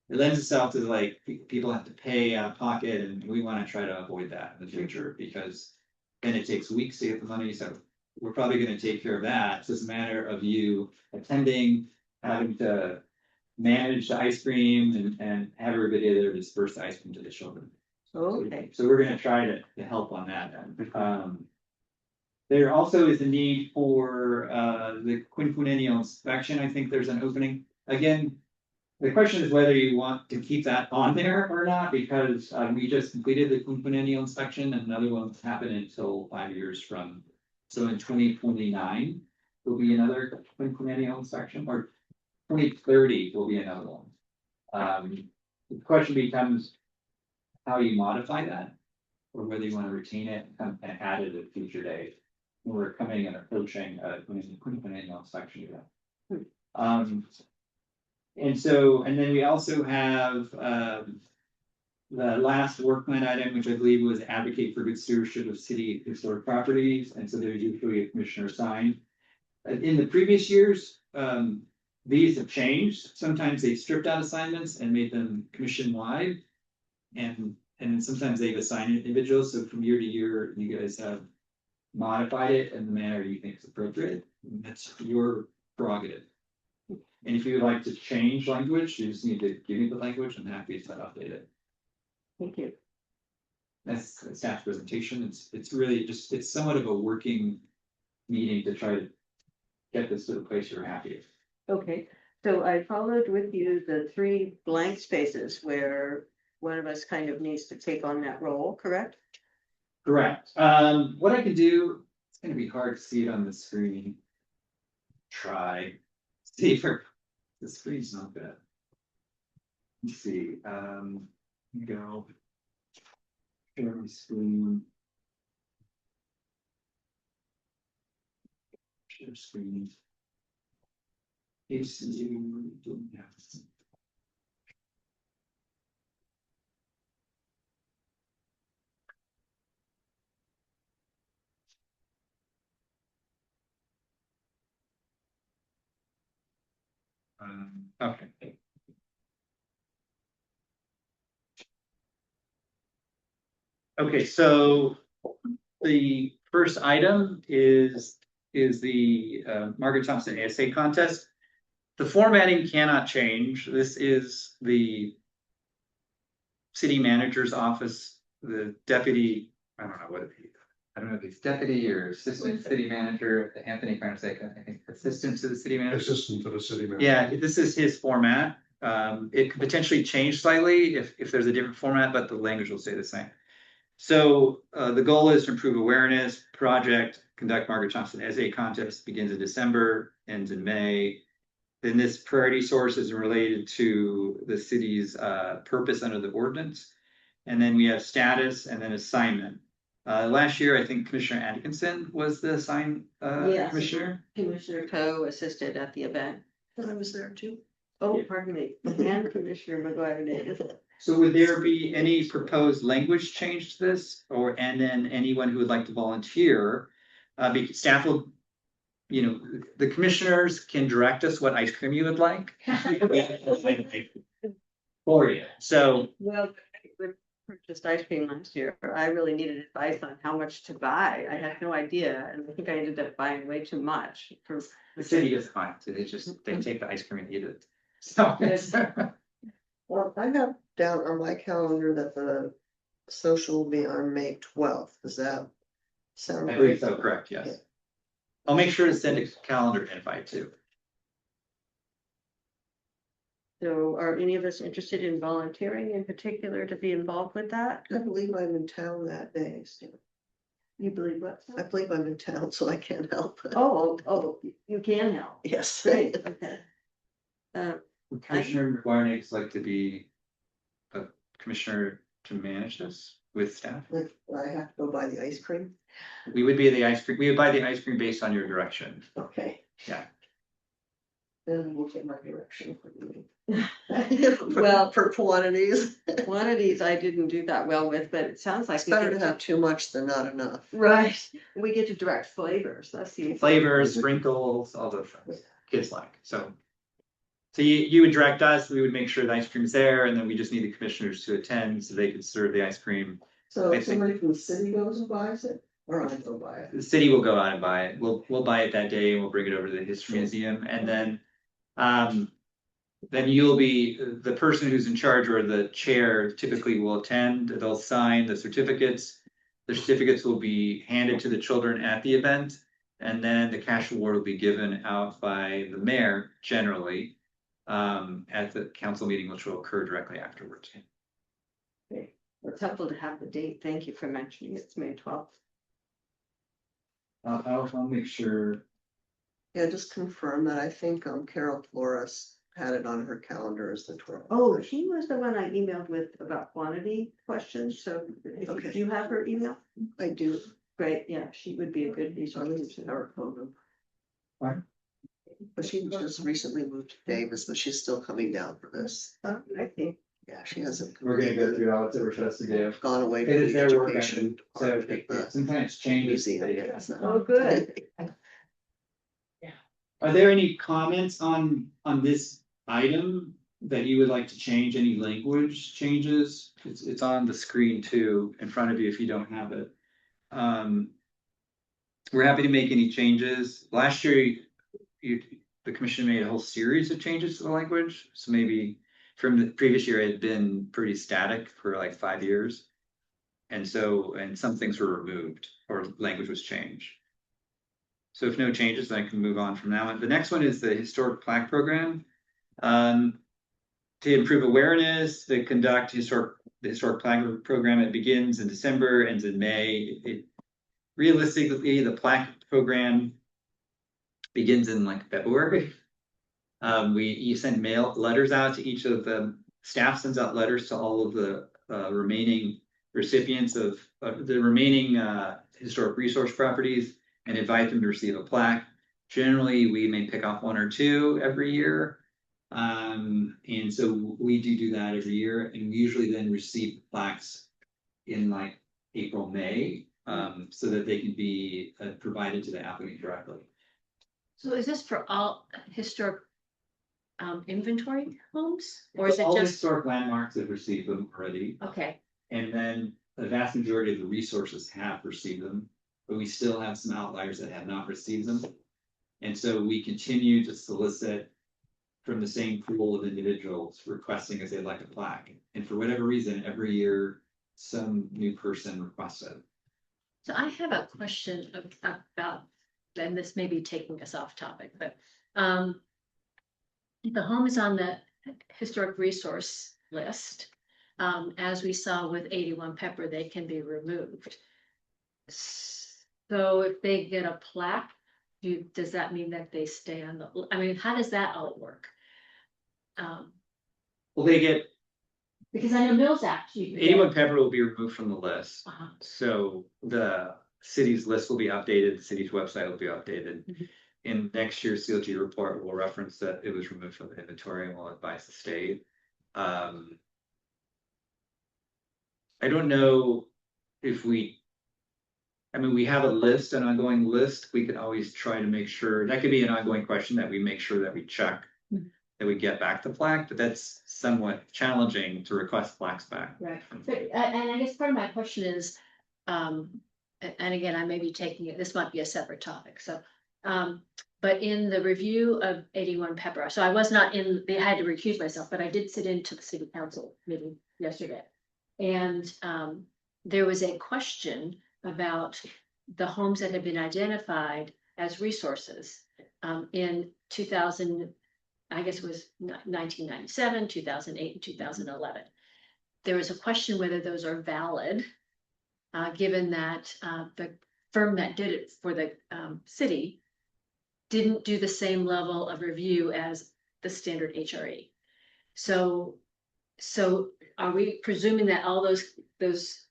lends itself to like people have to pay out of pocket, and we want to try to avoid that in the future, because then it takes weeks to get the money. So we're probably going to take care of that. It's just a matter of you attending, having to manage the ice cream and have everybody there disperse the ice cream to the children. Okay. So we're going to try to help on that. There also is a need for the quinquennial inspection. I think there's an opening. Again, the question is whether you want to keep that on there or not, because we just completed the quinquennial inspection, and another one won't happen until 5 years from. So in 2029 will be another quinquennial inspection, or 2030 will be another one. The question becomes how you modify that, or whether you want to retain it and add it at a future date. We're coming and approaching quinquennial inspection again. And then we also have the last work plan item, which I believe was advocate for good stewardship of city historic properties. And so there's usually a commissioner assigned. In the previous years, these have changed. Sometimes they stripped out assignments and made them commission wide. And then sometimes they've assigned individuals. So from year to year, you guys have modified it in the manner you think is appropriate. That's your prerogative. And if you would like to change language, you just need to give me the language. I'm happy to update it. Thank you. That's the staff presentation. It's really just, it's somewhat of a working meeting to try to get this to the place you're happy. Okay, so I followed with you the 3 blank spaces where one of us kind of needs to take on that role, correct? Correct. What I can do, it's going to be hard to see it on the screen. Try. See if the screen's not good. Let's see. Go. Share my screen. Share screen. ACU. Yeah. Okay. Okay, so the first item is the Margaret Thompson essay contest. The formatting cannot change. This is the city manager's office, the deputy, I don't know what it is. I don't know if he's deputy or assistant city manager, Anthony Francisca, I think assistant to the city manager. Assistant to the city manager. Yeah, this is his format. It could potentially change slightly if there's a different format, but the language will stay the same. So the goal is to improve awareness. Project conduct Margaret Thompson essay contest begins in December, ends in May. Then this priority source is related to the city's purpose under the ordinance. And then we have status and then assignment. Last year, I think Commissioner Atkinson was the assigned Yes. commissioner. Commissioner Coe assisted at the event. I was there too. Oh, Yeah. pardon me, and Commissioner McGuire did. So would there be any proposed language change to this, and then anyone who would like to volunteer? Because staff will, the commissioners can direct us what ice cream you would like. For you, so. Well, we purchased ice cream last year. I really needed advice on how much to buy. I had no idea, and I think I ended up buying way too much for. The city is fine, so they take the ice cream and eat it. So. Well, I have down on my calendar that the social will be on May 12th. Does that sound? I believe right? so, correct, yes. I'll make sure to send a calendar invite too. So are any of us interested in volunteering in particular to be involved with that? I believe I'm in town that day, so You believe what? I believe I'm in town, so I can't help. Oh, you can help. Yes. Great, okay. Would Commissioner Warnick's like to be a commissioner to manage this with staff? If I have to go buy the ice cream. We would be the ice cream, we would buy the ice cream based on your direction. Okay. Yeah. Then we'll get my direction for you. Well, For quantities. quantities I didn't do that well with, but it sounds like. It's we better get to have too much than not enough. Right, we get to direct flavors, that's the. Flavors, sprinkles, all those things kids like, so. So you would direct us, we would make sure the ice cream's there, and then we just need the commissioners to attend so they could serve the ice cream. So I if think- somebody from the city goes and buys it, or I go buy it. The city will go out and buy it. We'll buy it that day and we'll bring it over to the history museum and then you'll be, the person who's in charge or the chair typically will attend, they'll sign the certificates. The certificates will be handed to the children at the event. And then the cash award will be given out by the mayor generally at the council meeting, which will occur directly afterwards. It's helpful to have the date, thank you for mentioning it's May 12th. I'll make sure. Yeah, just confirm that. I think Carol Flores had it on her calendar as the 12th. Oh, she was the one I emailed with about quantity questions, so Okay. do you have her email? I do. Great, yeah, she would be a good So I need resource. to have her phone number. Fine. But she just recently moved to Davis, but she's still coming down for this. Oh, I think. Yeah, she hasn't. We're gonna go through all that's ever for us to do. Gone away. It from is the their work, education so department, but sometimes changes. museum, yes. Oh, good. Are there any comments on this item that you would like to change, any language changes? It's on the screen too, in front of you if you don't have it. We're happy to make any changes. Last year, the commission made a whole series of changes to the language, so maybe from the previous year, it had been pretty static for like 5 years. And some things were removed or language was changed. So if no changes, then I can move on from now on. The next one is the historic plaque program. To improve awareness, to conduct the historic plaque program, it begins in December, ends in May. Realistically, the plaque program begins in like February. You send letters out to each of the staff sends out letters to all of the remaining recipients of the remaining historic resource properties and invite them to receive a plaque. Generally, we may pick off 1 or 2 every year. And so we do that every year, and we usually then receive plaques in like April, May, so that they can be provided to the applicant directly. So is this for all historic inventory homes, or is it All just, historic landmarks have received them already, okay, and then the vast majority of the resources have received them, but we still have some outliers that have not received them. And so we continue to solicit from the same pool of individuals requesting if they'd like a plaque. And for whatever reason, every year, some new person requests it. so I have a question about, and this may be taking us off topic, but if the home is on the historic resource list, as we saw with 81 Pepper, they can be removed. So if they get a plaque, does that mean that they stay on the, I mean, how does that all work? Well, they get, Because I know Mills Act. 81 Pepper will be removed from the list. Uh-huh. So the city's list will be updated, the city's website will be updated. Mhm. In next year's CLG report, we'll reference that it was removed from the inventory and we'll advise the state. I don't know if we have a list, an ongoing list. We could always try to make sure, that could be an ongoing question that we make sure that we check. Mhm. That we get back the plaque, but that's somewhat challenging to request plaques back. Right, and I guess part of my question is, and again, I may be taking it, this might be a separate topic, so. But in the review of 81 Pepper, so I was not in, I had to recuse myself, but I did sit into the city council meeting yesterday. And there was a question about the homes that had been identified as resources in 2000, I guess it was 1997, 2008, and 2011. There was a question whether those are valid, given that the firm that did it for the city didn't do the same level of review as the standard HRE. So are we presuming that all those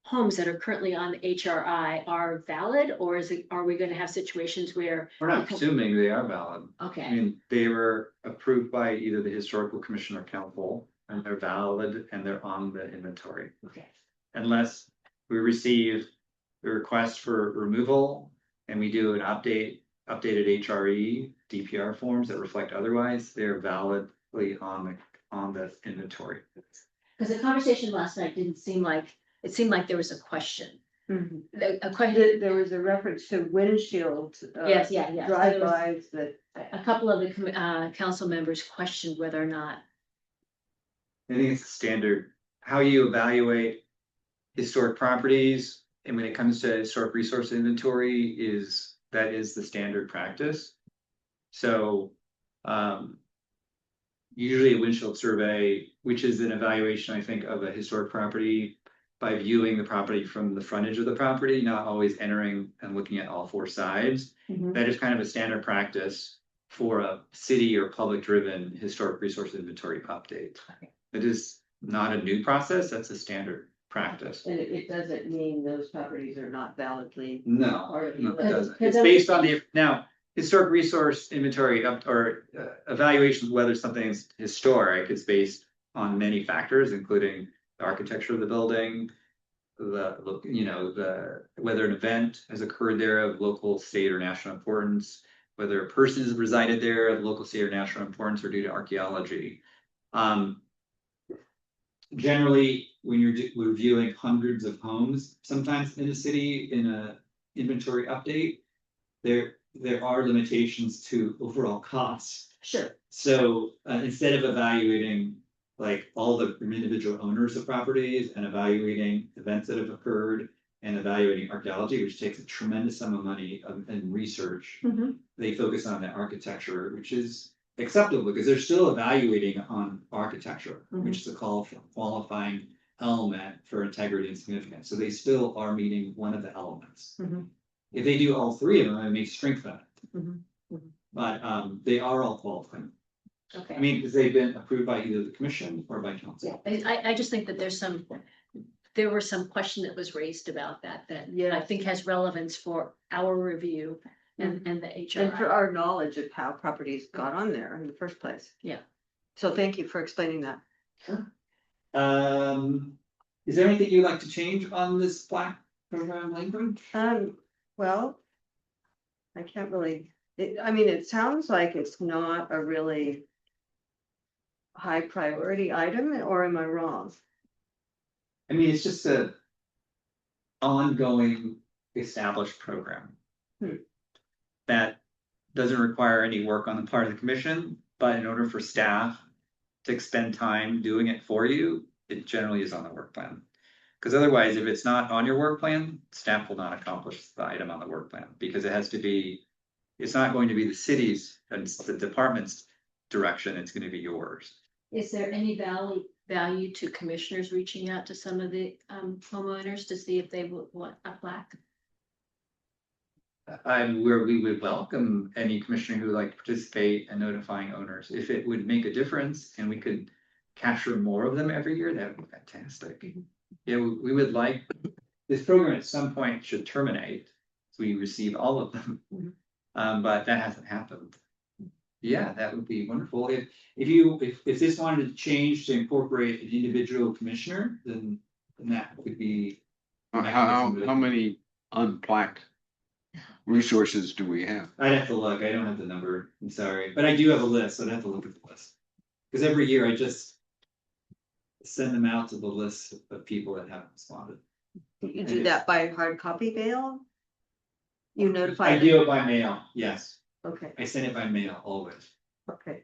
homes that are currently on the HRI are valid, or are we gonna have situations where? We're not assuming they are valid. I Okay, mean, they were approved by either the historical commission or council, and they're valid and they're on the inventory. okay, Unless we receive the request for removal and we do an updated HRE DPR forms that reflect otherwise, they're validly on the inventory. because the conversation last night didn't seem like, it seemed like there was a question. Mhm. A question, There was a reference to windshield. Yes, yeah. So there was- Drive-bys that, a couple of the council members questioned whether or not. I think it's a standard, how you evaluate historic properties, and when it comes to historic resource inventory that is the standard practice. So, usually a windshield survey, which is an evaluation, I think, of a historic property by viewing the property from the frontage of the property, not always entering and looking at all four sides. Mhm. That is kind of a standard practice for a city or public driven historic resource inventory update. It is not a new process, that's a standard practice. and it doesn't mean those properties are not validly. No, Or- no, it Because- doesn't. because It's based on now, historic resource inventory evaluation of whether something is historic is based on many factors, including the architecture of the building, whether an event has occurred there of local, state, or national importance, whether a person has resided there of local, state, or national importance, or due to archaeology. Generally, when you're reviewing hundreds of homes, sometimes in a city, in a inventory update, there are limitations to overall costs. Sure. So instead of evaluating like all the individual owners of properties and evaluating events that have occurred and evaluating archaeology, which takes a tremendous sum of money and research, Mhm. they focus on the architecture, which is acceptable because they're still evaluating on architecture, which is a qualifying element for integrity and significance. So they still are meeting one of the elements. Mhm. If they do all three of them, it may strengthen it. Mhm. Mhm. But they are all qualifying. Okay. I mean, because they've been approved by either the commission or by council. Yeah, I just think that there were some question that was raised about that I think has relevance for our review and the And for HR. our knowledge of how properties got on there in the first place. Yeah. So thank you for explaining that. Is there anything you'd like to change on this plaque program language? Well, I can't really, I mean, it sounds like it's not a really high priority item, or am I wrong? I mean, it's just a ongoing established program. Hmm. That doesn't require any work on the part of the commission, but in order for staff to spend time doing it for you, it generally is on the work plan. Because otherwise, if it's not on your work plan, staff will not accomplish the item on the work plan, because it has to be, it's not going to be the city's and the department's direction, it's going to be yours. Is there any value to commissioners reaching out to some of the homeowners to see if they would want a plaque? Where we would welcome any commissioner who would like to participate in notifying owners. If it would make a difference and we could capture more of them every year, that would be fantastic. Yeah, we would like, this program at some point should terminate, so we receive all of them. But that hasn't happened. Yeah, that would be wonderful. If this wanted to change to incorporate an individual commissioner, then that would be. How many unplaqued resources do we have? I'd have to look, I don't have the number, I'm sorry, but I do have a list, so I'd have to look at the list. Because every year I just send them out to the list of people that haven't responded. You do that by hard copy mail? You notify. I do it by mail, yes. Okay, I send it by mail always. okay.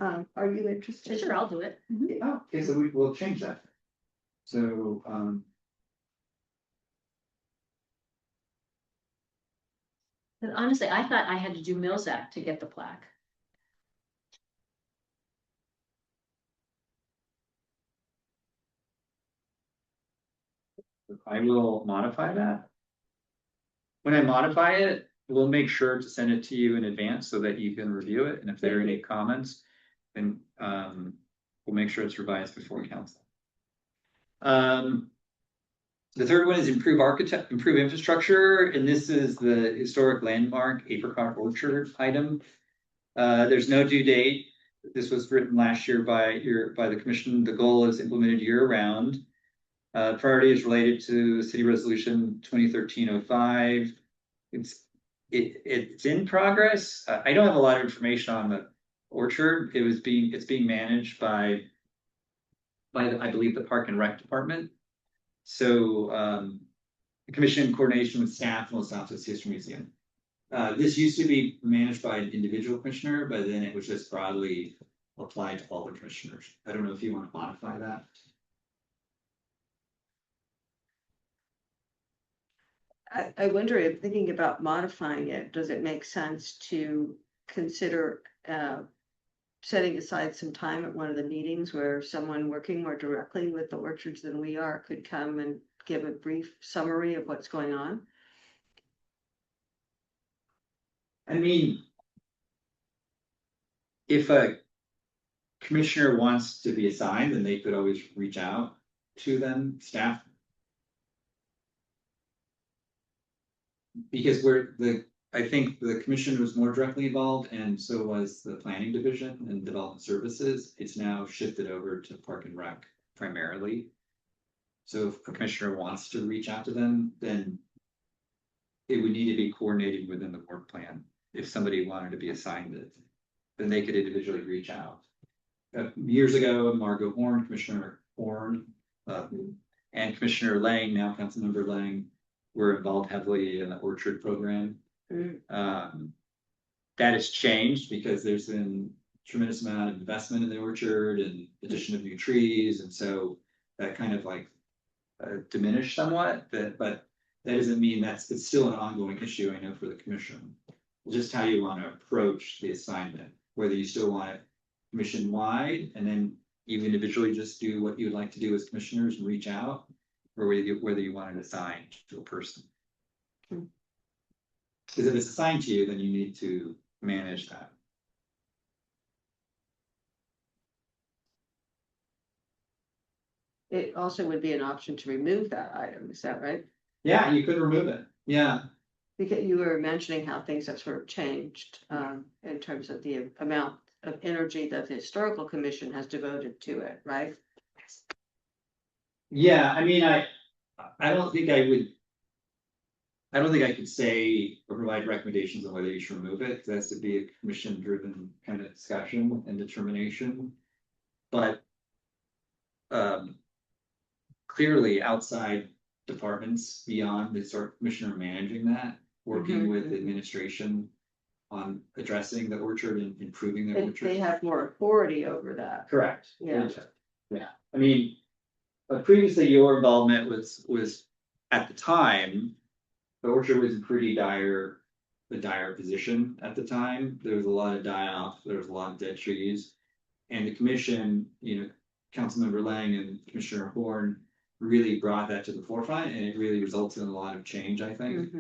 Are you interested? Sure, I'll do it. Mhm. Oh, okay, so we will change that. So, But honestly, I thought I had to do Mills Act to get the plaque. I will modify that. When I modify it, we'll make sure to send it to you in advance so that you can review it, and if there are any comments, then we'll make sure it's revised before council. The third one is improve infrastructure, and this is the historic landmark Apricot Orchard item. There's no due date. This was written last year by the commission. The goal is implemented year round. Priority is related to City Resolution 2013-05. It's in progress. I don't have a lot of information on the orchard. It's being managed by I believe the Park and Rec Department. So the commission in coordination with staff and Los Altos History Museum. This used to be managed by an individual commissioner, but then it was just broadly applied to all the commissioners. I don't know if you want to modify that. I wonder if thinking about modifying it, does it make sense to consider setting aside some time at one of the meetings where someone working more directly with the orchards than we are could come and give a brief summary of what's going on? I mean, if a commissioner wants to be assigned, then they could always reach out to them, staff. Because I think the commission was more directly involved, and so was the planning division and development services. It's now shifted over to Park and Rec primarily. So if a commissioner wants to reach out to them, then it would need to be coordinated within the work plan. If somebody wanted to be assigned it, then they could individually reach out. Years ago, Margot Horn, Commissioner Horn, and Commissioner Lang, now Councilmember Lang, were involved heavily in the orchard program. That has changed because there's been tremendous amount of investment in the orchard and addition of new trees, and so that kind of like diminished somewhat. But that doesn't mean it's still an ongoing issue. I know for the commission, just how you want to approach the assignment, whether you still want it commission wide, and then you individually just do what you'd like to do as commissioners and reach out, or whether you want it assigned to a person. Because if it's assigned to you, then you need to manage that. It also would be an option to remove that item, is that right? Yeah, you could remove it. Yeah. Because you were mentioning how things have sort of changed in terms of the amount of energy that the historical commission has devoted to it, right? Yeah, I mean, I don't think I could say or provide recommendations on whether you should remove it. That has to be a commission driven kind of discussion and determination. But clearly outside departments beyond the historic commissioner managing that, working with the administration on addressing the orchard and improving the orchard. They have more authority over that. Correct. Yeah. Yeah, I mean, but previously your involvement was at the time, the orchard was in pretty dire position at the time. There was a lot of die-off, there was a lot of dead trees. And the commission, Councilmember Lang and Commissioner Horn really brought that to the forefront, and it really resulted in a lot of change, I think.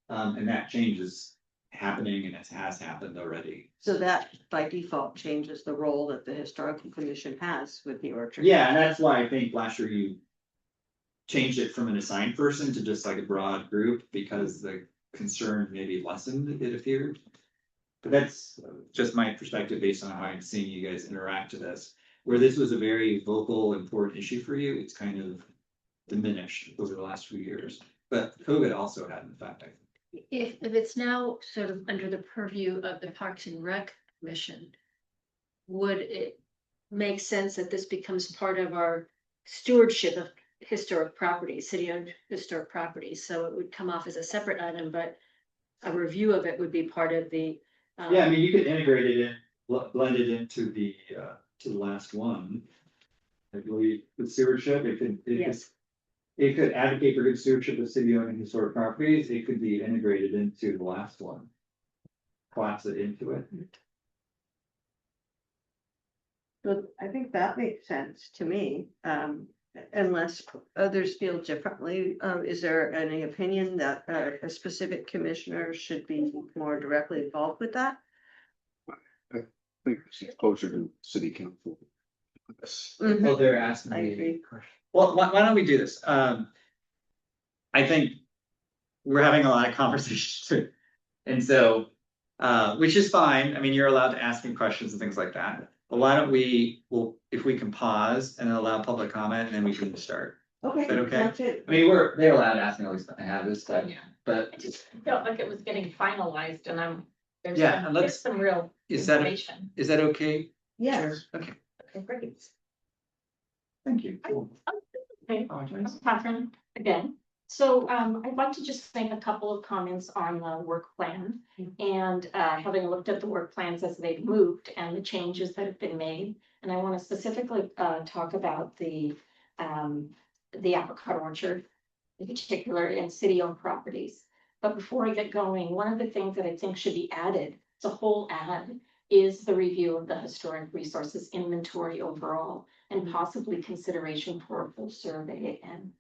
And that change is happening, and it has happened already. So that by default changes the role that the historical commission has with the orchard. Yeah, and that's why I think last year you changed it from an assigned person to just like a broad group, because the concern maybe lessened, it appeared. But that's just my perspective based on how I'm seeing you guys interact to this. Where this was a very vocal, important issue for you, it's kind of diminished over the last few years. But COVID also had an effect, I think. If it's now sort of under the purview of the Parks and Rec Commission, would it make sense that this becomes part of our stewardship of historic properties, city-owned historic properties? So it would come off as a separate item, but a review of it would be part of the. Yeah, I mean, you could integrate it in, blend it into to the last one. I believe with stewardship, Yes. it could advocate for good stewardship of city owned and historic properties, it could be integrated into the last one. Collapse it into it. But I think that makes sense to me, unless others feel differently. Is there any opinion that a specific commissioner should be more directly involved with that? I think it's closer to city council. Well, they're asking I me. agree. Well, why don't we do this? I think we're having a lot of conversations too. And so, which is fine. I mean, you're allowed to ask me questions and things like that. But why don't if we can pause and allow public comment and then we can start. Okay. Is that okay? That's it. I mean, they're allowed to ask me all these, I have this stuff, I but just felt like it was getting finalized and there's Yeah, some, and let's- there's some real is that, information. is that okay? Yes. Okay, Okay, great. thank you. Okay, Apologize. Catherine, again. So I'd like to just make a couple of comments on the work plan. And having looked at the work plans as they've moved and the changes that have been made. And I want to specifically talk about the apricot orchard, in particular in city-owned properties. But before I get going, one of the things that I think should be added, it's a whole add, is the review of the historic resources inventory overall, and possibly consideration for a full survey. And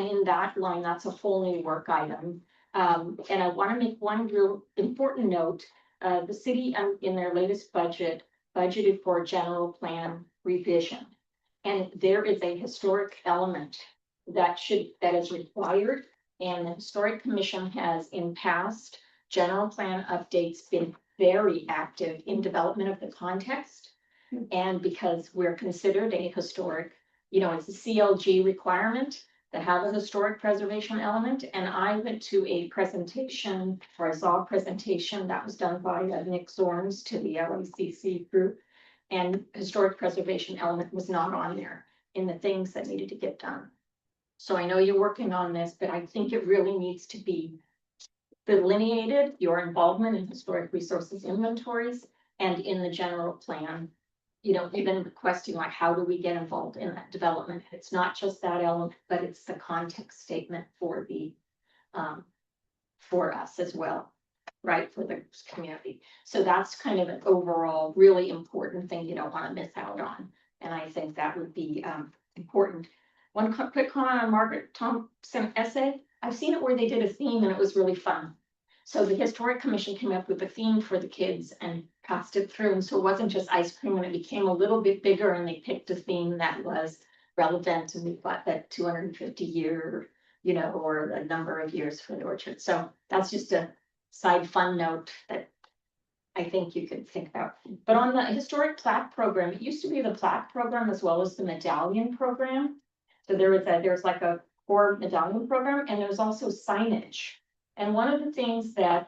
in that line, that's a whole new work item. And I want to make one real important note. The city in their latest budget budgeted for a general plan revision. And there is a historic element that is required. And the Historic Commission has in past general plan updates been very active in development of the context. And because we're considered a historic, it's a CLG requirement to have a historic preservation element. And I went to a presentation, or I saw a presentation that was done by Nick Zorns to the LACC group. And historic preservation element was not on there in the things that needed to get done. So I know you're working on this, but I think it really needs to be delineated, your involvement in historic resources inventories and in the general plan. Even requesting like, how do we get involved in that development? It's not just that element, but it's the context statement for for us as well, right, for the community. So that's kind of an overall really important thing you don't want to miss out on. And I think that would be important. One quick comment on Margaret Thompson essay. I've seen it where they did a theme and it was really fun. So the Historic Commission came up with a theme for the kids and passed it through. And so it wasn't just ice cream, and it became a little bit bigger, and they picked a theme that was relevant. And we got that 250 year, or a number of years for the orchard. So that's just a side fun note that I think you could think about. But on the historic plaque program, it used to be the plaque program as well as the medallion program. So there's like a core medallion program, and there's also signage. And one of the things that,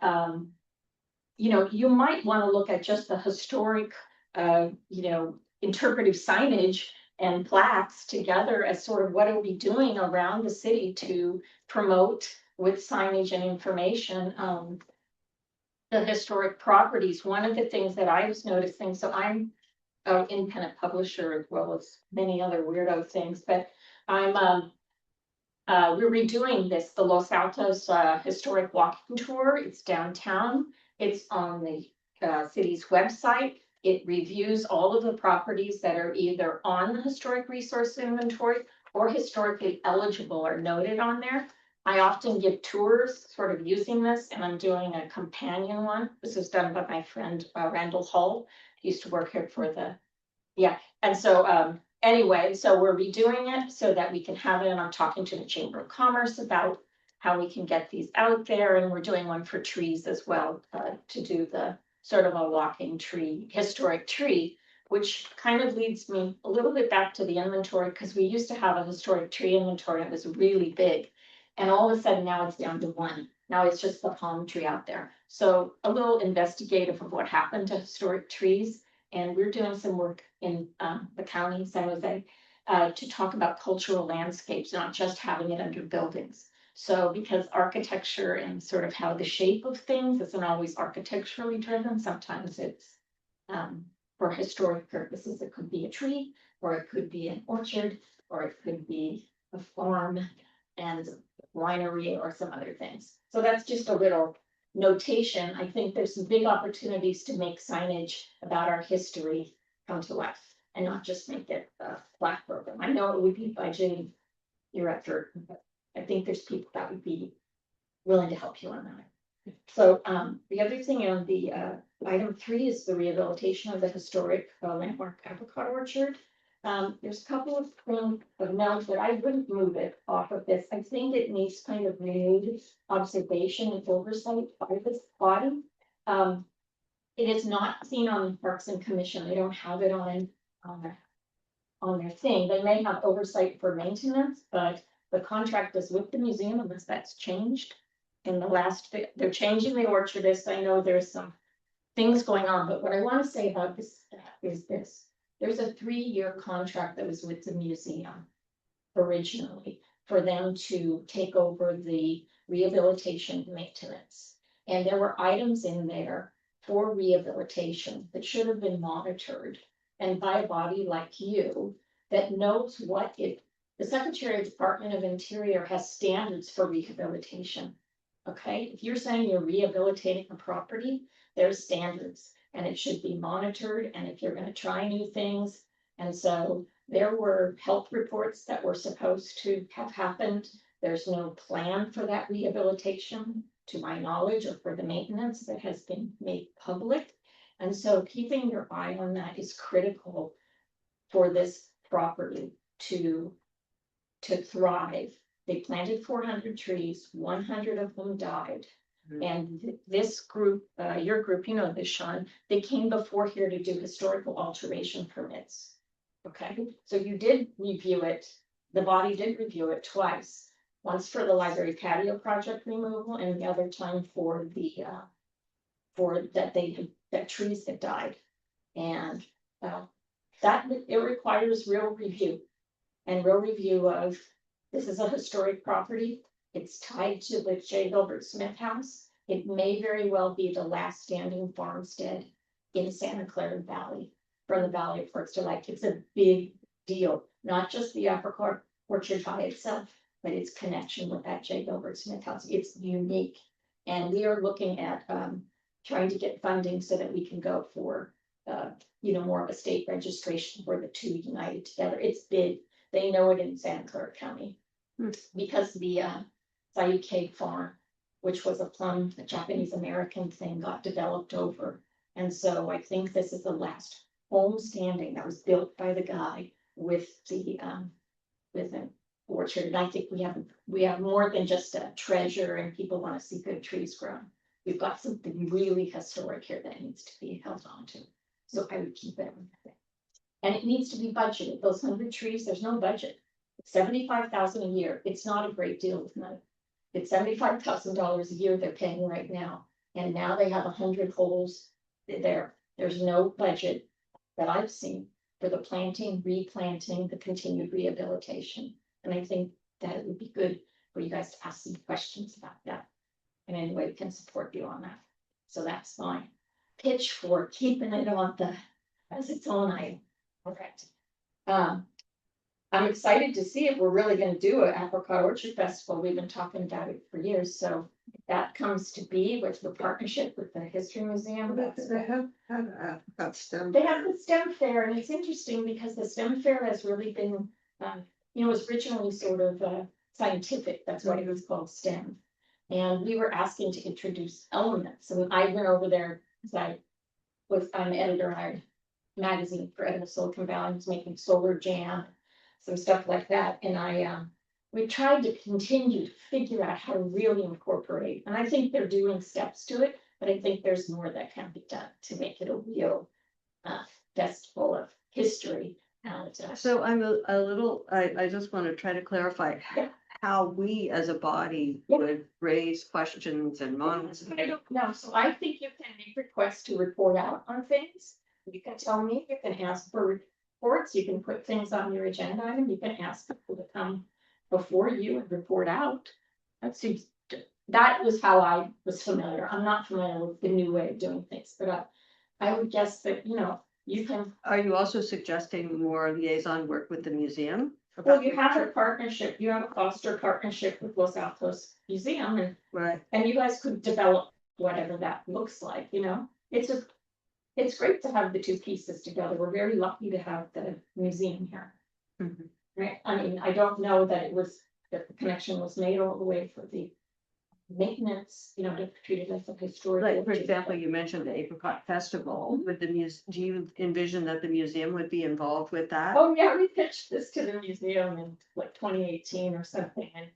you might want to look at just the historic, interpretive signage and plaques together as sort of what are we doing around the city to promote with signage and information, the historic properties. One of the things that I was noticing, so I'm an independent publisher as well as many other weirdo things, but we're redoing the Los Altos historic walking tour. It's downtown. It's on the city's website. It reviews all of the properties that are either on the historic resource inventory or historically eligible or noted on there. I often give tours sort of using this, and I'm doing a companion one. This is done by my friend Randall Hull. He used to work here for and so anyway, so we're redoing it so that we can have it, and I'm talking to the Chamber of Commerce about how we can get these out there, and we're doing one for trees as well, to do the sort of a walking tree, historic tree, which kind of leads me a little bit back to the inventory, because we used to have a historic tree inventory. It was really big, and all of a sudden now it's down to one. Now it's just the palm tree out there. So a little investigative of what happened to historic trees. And we're doing some work in the county, San Jose, to talk about cultural landscapes, not just having it under buildings. So because architecture and sort of how the shape of things isn't always architecturally driven, sometimes it's for historic purposes, it could be a tree, or it could be an orchard, or it could be a farm and winery or some other things. So that's just a little notation. I think there's some big opportunities to make signage about our history come to life and not just make it a plaque program. I know it would be budgeting your effort, but I think there's people that would be willing to help you on that. So the other thing on the item 3 is the rehabilitation of the historic landmark apricot orchard. There's a couple of things of note, but I wouldn't move it off of this. I think it needs kind of renewed observation and oversight by this body. It is not seen on the Parks and Commission. They don't have it on their thing. They may have oversight for maintenance, but the contract is with the museum unless that's changed. In the last, they're changing the orchardist. I know there's some things going on, but what I want to say about this is this. There's a 3-year contract that was with the museum originally for them to take over the rehabilitation maintenance. And there were items in there for rehabilitation that should have been monitored and by a body like you that knows what it, the Secretary of Department of Interior has standards for rehabilitation. Okay, if you're saying you're rehabilitating a property, there's standards and it should be monitored. And if you're going to try new things, and so there were health reports that were supposed to have happened. There's no plan for that rehabilitation, to my knowledge, or for the maintenance that has been made public. And so keeping your eye on that is critical for this property to thrive. They planted 400 trees, 100 of them died. And this group, your group, you know this, Sean, they came before here to do historical alteration permits. Okay, so you did review it, the body did review it twice. Once for the library patio project removal and the other time for the, that trees had died. And that it requires real review. And real review of, this is a historic property. It's tied to the J. Gilbert Smith House. It may very well be the last standing farmstead in Santa Clara Valley, from the Valley of Forks Delight. It's a big deal, not just the apricot orchard by itself, but its connection with that J. Gilbert Smith House. It's unique. And we are looking at trying to get funding so that we can go for, more of a state registration where the two united together. It's big. They know it in Santa Clara County because the Sayuke farm, which was a Japanese American thing, got developed over. And so I think this is the last home standing that was built by the guy with an orchard. And I think we have more than just a treasure and people want to see good trees grow. We've got something really historic here that needs to be held on to. So I would keep it. And it needs to be budgeted. Those 100 trees, there's no budget. $75,000 a year. It's not a great deal of money. It's $75,000 a year they're paying right now. And now they have 100 holes there. There's no budget that I've seen for the planting, replanting, the continued rehabilitation. And I think that it would be good for you guys to ask some questions about that. And anyway, we can support you on that. So that's fine. Pitch for keeping it on as its own item. Correct. I'm excited to see if we're really going to do an apricot orchard festival. We've been talking about it for years. So if that comes to be with the partnership with the History Museum. They have apricot STEM. They have the STEM fair, and it's interesting because the STEM fair has really been, it was originally sort of scientific. That's why it was called STEM. And we were asking to introduce elements. So I went over there because I'm an editor in our magazine for Edna Silicon Valley. I was making solar jam, some stuff like that. And we tried to continue to figure out how to really incorporate. And I think they're doing steps to it, but I think there's more that can be done to make it a real festival of history. And So I'm a little, I just want to try to clarify how we as a body would raise questions and monitor. I don't know. So I think you can make requests to report out on things. You can tell me, you can ask for reports, you can put things on your agenda item, you can ask people to come before you and report out. That was how I was familiar. I'm not familiar with the new way of doing things, but I would guess that, you know, you can, Are you also suggesting more liaison work with the museum? well, you have a partnership, you have a foster partnership with Los Altos Museum and Right. you guys could develop whatever that looks like, you know? It's great to have the two pieces together. We're very lucky to have the museum here. Mhm. Right, I mean, I don't know that that the connection was made all the way for the maintenance, you know, to treat it as a historic. Like, for example, you mentioned the Apricot Festival with the do you envision that the museum would be involved with that? Oh, yeah, we pitched this to the museum in like 2018 or something, and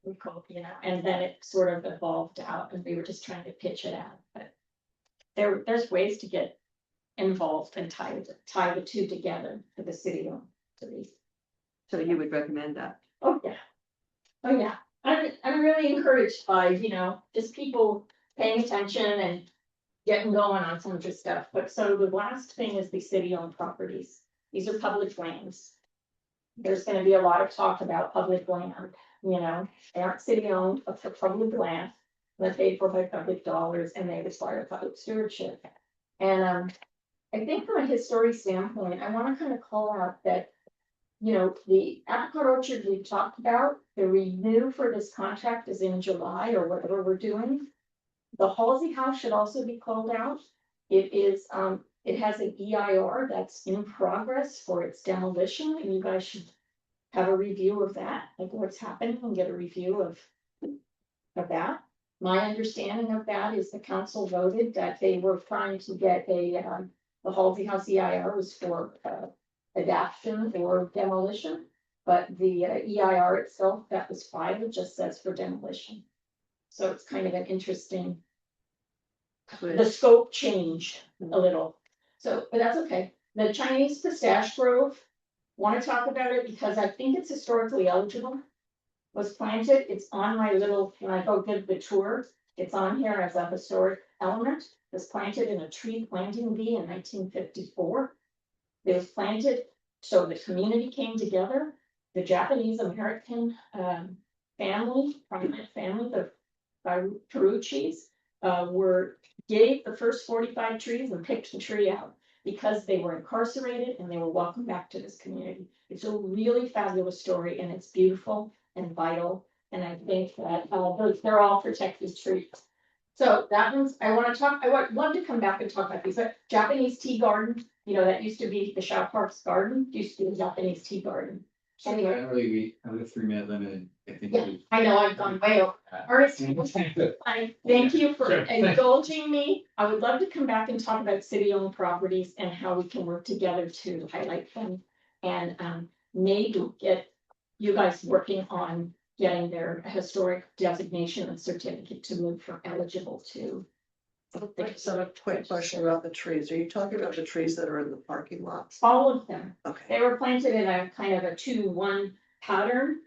we called, you know, and then it sort of evolved out, and we were just trying to pitch it out, but there's ways to get involved and tie the two together for the city to these. So you would recommend that? Oh, yeah. Oh, yeah. I'm really encouraged by, you know, just people paying attention and getting going on some of this stuff. But so the last thing is the city-owned properties. These are public lands. There's gonna be a lot of talk about public land, you know, they aren't city-owned, but they're public land. They're paid for by public dollars and they require public stewardship. And I think from a history standpoint, I wanna kind of call out that, you know, the Apricot Orchard we talked about, the renew for this contract is in July or whatever we're doing. The Halsey House should also be called out. It is, it has an EIR that's in progress for its demolition, and you guys should have a review of that, like what's happening, and get a review of that. My understanding of that is the council voted that they were trying to get the Halsey House EIR was for adaptation or demolition, but the EIR itself that was filed just says for demolition. So it's kind of an interesting, the scope changed a little. So, but that's okay. The Chinese Pistache Grove, want to talk about it because I think it's historically eligible. Was planted, it's on my little, when I go give the tour, it's on here as a historic element. It was planted in a tree planting bee in 1954. It was planted, so the community came together, the Japanese American family, prominent family, the Taruchis, gave the first 45 trees and picked the tree out because they were incarcerated and they were welcomed back to this community. It's a really fabulous story and it's beautiful and vital. And I think that they're all protected trees. So that one's, I would love to come back and talk about these, but Japanese tea garden, you know, that used to be the Shaw Park's garden, used to be the Japanese tea garden. Anyway, Apparently we have a 3-minute limit. I think. yeah, I know I've gone way over. Ernest, I thank you for indulging me. I would love to come back and talk about city-owned properties and how we can work together to highlight them. And maybe get you guys working on getting their historic designation and certificate to move from eligible to. So a quick question about the trees. Are you talking about the trees that are in the parking lots? All of them. Okay. They were planted in a kind of a 2-1 pattern.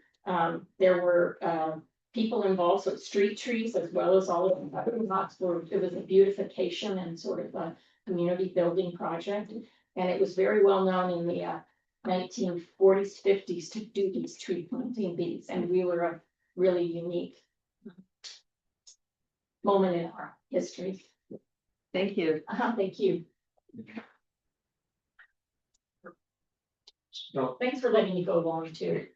There were people involved, so street trees as well as all of the parking lots were, it was a beautification and sort of a community building project. And it was very well known in the 1940s, 50s to do these tree planting bees. And we were a really unique moment in our history. Thank you. Thank you. So Thanks for letting me go long too.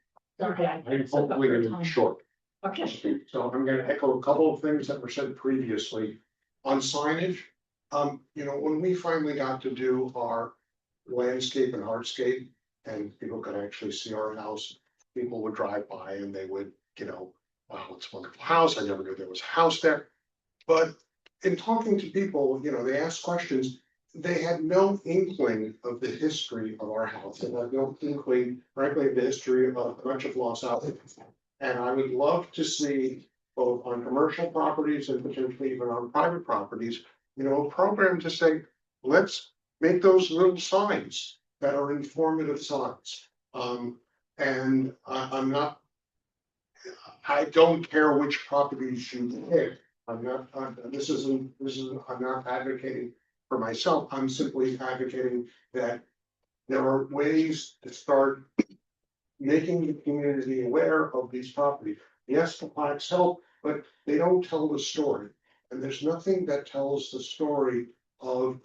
Sorry, I'm hopefully going to be short. Okay. So I'm going to echo a couple of things that were said previously on signage. You know, when we finally got to do our landscape and hardscape and people could actually see our house, people would drive by and they would, you know, wow, it's a wonderful house. I never knew there was a house there. But in talking to people, you know, they asked questions. They had no inkling of the history of our house. They had no inkling, frankly, of the history of much of Los Altos. And I would love to see both on commercial properties and potentially even on private properties, you know, a program to say, let's make those little signs that are informative signs. And I'm not, I don't care which properties you pick. I'm not, I'm not advocating for myself. I'm simply advocating that there are ways to start making the community aware of these properties. Yes, the plaques help, but they don't tell the story. And there's nothing that tells the story of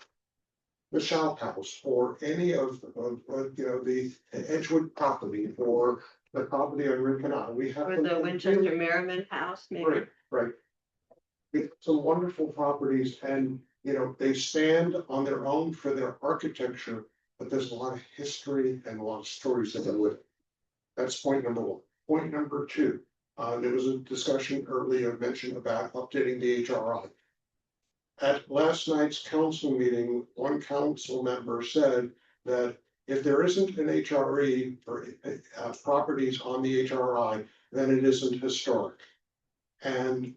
the South House or any of, you know, the Edgewood property or the property on Route Canal. We have. Or the Winchester Merriman House, maybe. Right, right. It's some wonderful properties and, you know, they stand on their own for their architecture, but there's a lot of history and a lot of stories that go with it. That's point number one. Point number two, there was a discussion earlier mentioned about updating the HRI. At last night's council meeting, one council member said that if there isn't an HRE for properties on the HRI, then it isn't historic. And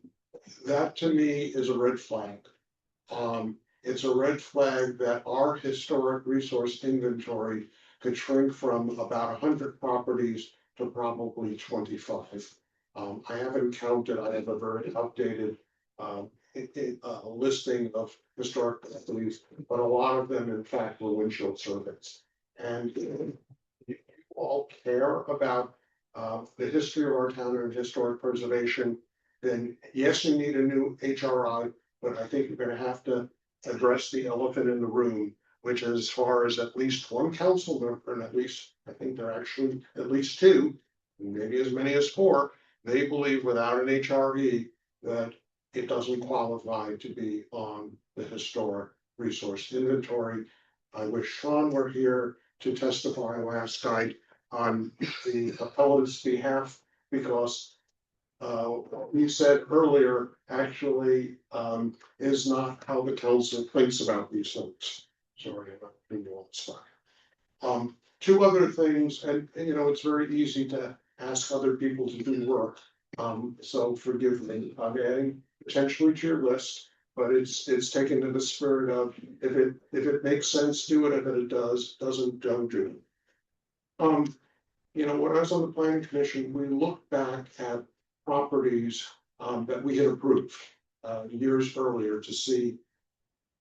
that to me is a red flag. It's a red flag that our historic resource inventory could shrink from about 100 properties to probably 25. I haven't counted, I have a very updated listing of historic properties, but a lot of them in fact were windshield surveys. And if you all care about the history of our town and historic preservation, then yes, you need a new HRI, but I think you're gonna have to address the elephant in the room, which as far as at least one council member, and at least, I think there are actually at least two, maybe as many as four, they believe without an HRE that it doesn't qualify to be on the historic resource inventory. I wish Sean were here to testify last night on the appellant's behalf, because what we said earlier actually is not how the council thinks about these things. Sorry, I'm not being on the spot. Two other things, and you know, it's very easy to ask other people to do work. So forgive me, I'm adding potentially to your list, but it's taken to the spirit of if it makes sense, do it. If it doesn't, don't do it. You know, when I was on the planning commission, we looked back at properties that we had approved years earlier to see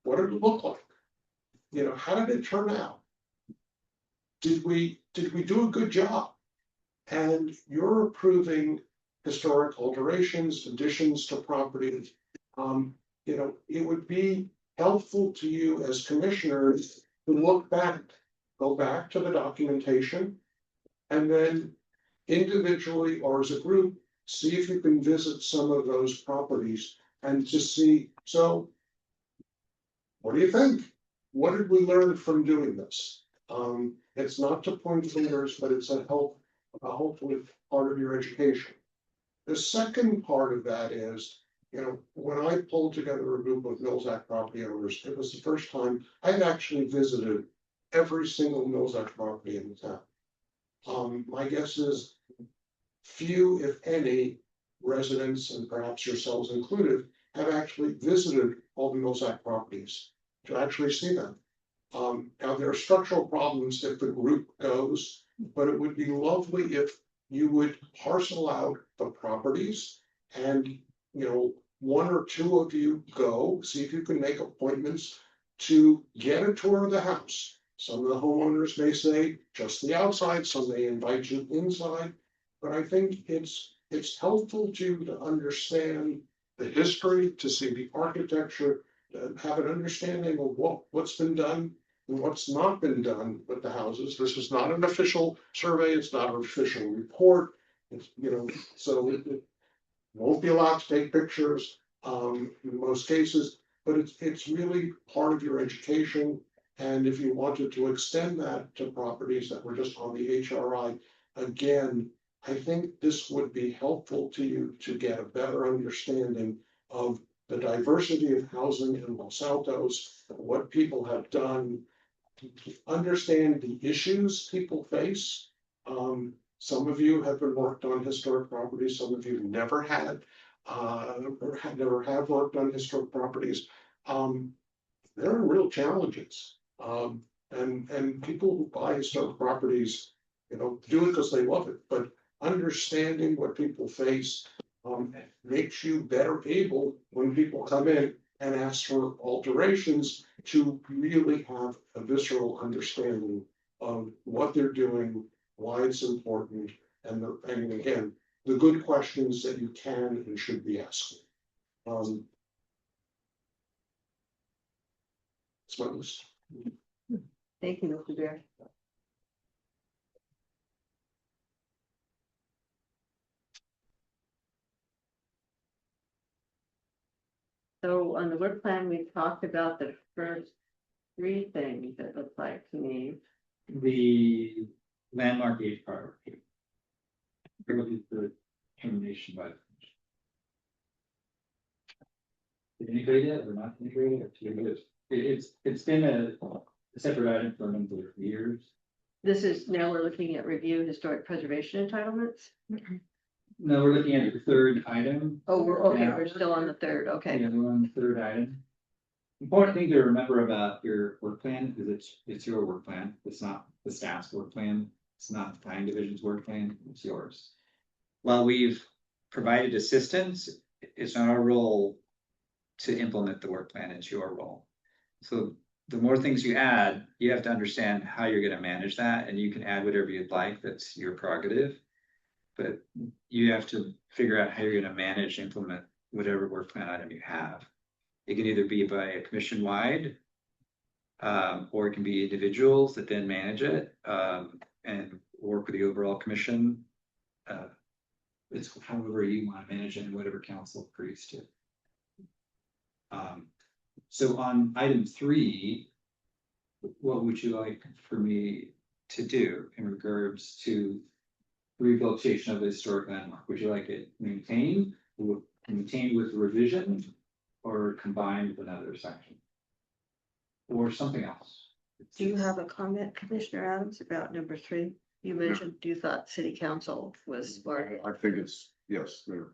what did it look like. You know, how did it turn out? Did we do a good job? And you're approving historic alterations, additions to property. You know, it would be helpful to you as commissioners to look back, go back to the documentation, and then individually or as a group, see if you can visit some of those properties and to see, so what do you think? What did we learn from doing this? It's not to point fingers, but it's a hopefully part of your education. The second part of that is, you know, when I pulled together a group of Mills Act property owners, it was the first time I'd actually visited every single Mills Act property in the town. My guess is few, if any, residents, and perhaps yourselves included, have actually visited all the Mills Act properties to actually see them. Now there are structural problems if the group goes, but it would be lovely if you would parcel out the properties and, you know, one or two of you go, see if you can make appointments to get a tour of the house. Some of the homeowners may say just the outside, some may invite you inside, but I think it's helpful to understand the history, to see the architecture, to have an understanding of what's been done and what's not been done with the houses. This is not an official survey, it's not an official report. It's, you know, so it won't be allowed to take pictures in most cases, but it's really part of your education. And if you wanted to extend that to properties that were just on the HRI, again, I think this would be helpful to you to get a better understanding of the diversity of housing in Los Altos, what people have done, understand the issues people face. Some of you have been worked on historic properties, some of you never had, or never have worked on historic properties. There are real challenges. And people who buy historic properties, you know, do it because they love it, but understanding what people face makes you better able when people come in and ask for alterations to really have a visceral understanding of what they're doing, why it's important, and again, the good questions that you can and should be asking. That's my list. Thank you, Mr. Bear. So on the work plan, we talked about the first three things that look like to me. The landmark age priority. We're looking for termination by. Did anybody yet or not anybody or two? It's been a separate item for a number of years. This is, now we're looking at review historic preservation entitlements. No, we're looking at the third item. Oh, we're Yeah. we're still on the third, okay. Yeah, we're on the third item. Important thing to remember about your work plan is it's your work plan. It's not the staff's work plan. It's not the planning division's work plan. It's yours. While we've provided assistance, it's not our role to implement the work plan. It's your role. So the more things you add, you have to understand how you're going to manage that, and you can add whatever you'd like. That's your prerogative. But you have to figure out how you're going to manage, implement whatever work plan item you have. It can either be by a commission wide, or it can be individuals that then manage it, and work with the overall commission. It's however you want to manage it and whatever council agrees to. So on item 3, what would you like for me to do in regards to rehabilitation of the historic landmark? Would you like it maintained with revision, or combined with another section? Or something else? Do you have a comment, Commissioner Adams, about number 3? You mentioned you thought city council was part I think it's, yes, there.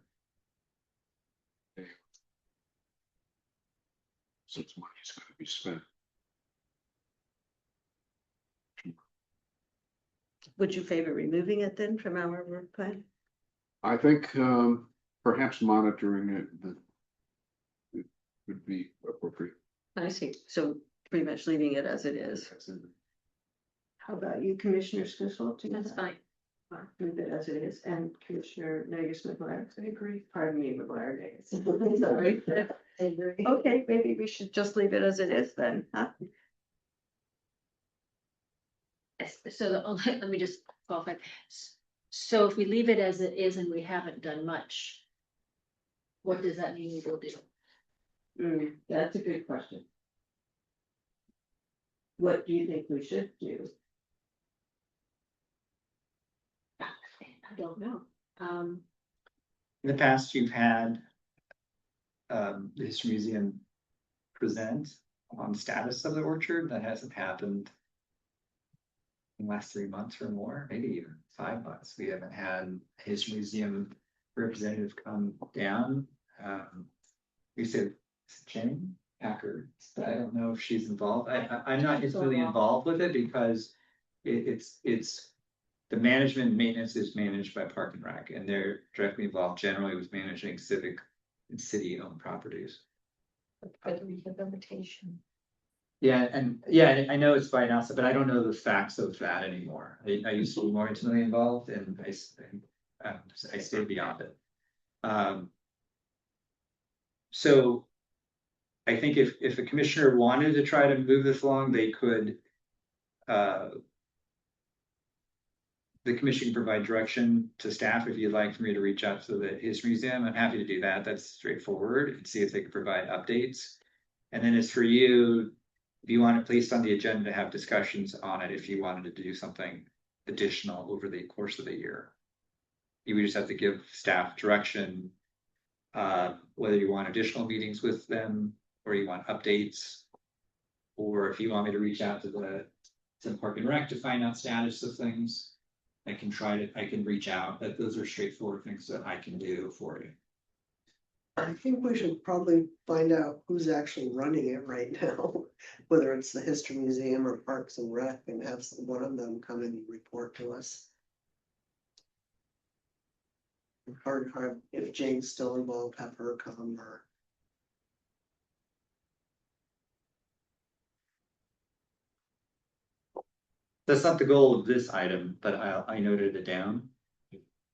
Since money's gonna be spent. Would you favor removing it then from our work plan? I think perhaps monitoring it would be appropriate. I see. So pretty much leaving it as it is. How about you, Commissioner Scissel? That's fine. Leave it as it is, and Commissioner Nagus McGuire. I agree. Pardon me, McGuire Nagus. Sorry. I agree. Okay, maybe we should just leave it as it is then, huh? So let me just qualify. So if we leave it as it is and we haven't done much, what does that mean we will do? That's a good question. What do you think we should do? I don't know. In the past, you've had the History Museum present on status of the orchard. That hasn't happened in the last 3 months or more, maybe even 5 months. We haven't had a History Museum representative come down. We said Jane Packard, but I don't know if she's involved. I'm not really involved with it because it's the management and maintenance is managed by Park and Rec, and they're directly involved generally with managing civic and city-owned properties. For the rehabilitation. Yeah, and yeah, I know it's by NASA, but I don't know the facts of that anymore. I used to be more intimately involved, and I stayed beyond it. So I think if a commissioner wanted to try to move this along, they could. The commission can provide direction to staff if you'd like for me to reach out to the History Museum. I'm happy to do that. That's straightforward, and see if they can provide updates. And then it's for you, if you want it placed on the agenda to have discussions on it, if you wanted to do something additional over the course of the year. You would just have to give staff direction, whether you want additional meetings with them, or you want updates. Or if you want me to reach out to Park and Rec to find out status of things. I can reach out. Those are straightforward things that I can do for you. I think we should probably find out who's actually running it right now, whether it's the History Museum or Parks and Rec, and have one of them come and report to us. Hard, if Jane's still involved, have her come, or. That's not the goal of this item, but I noted it down.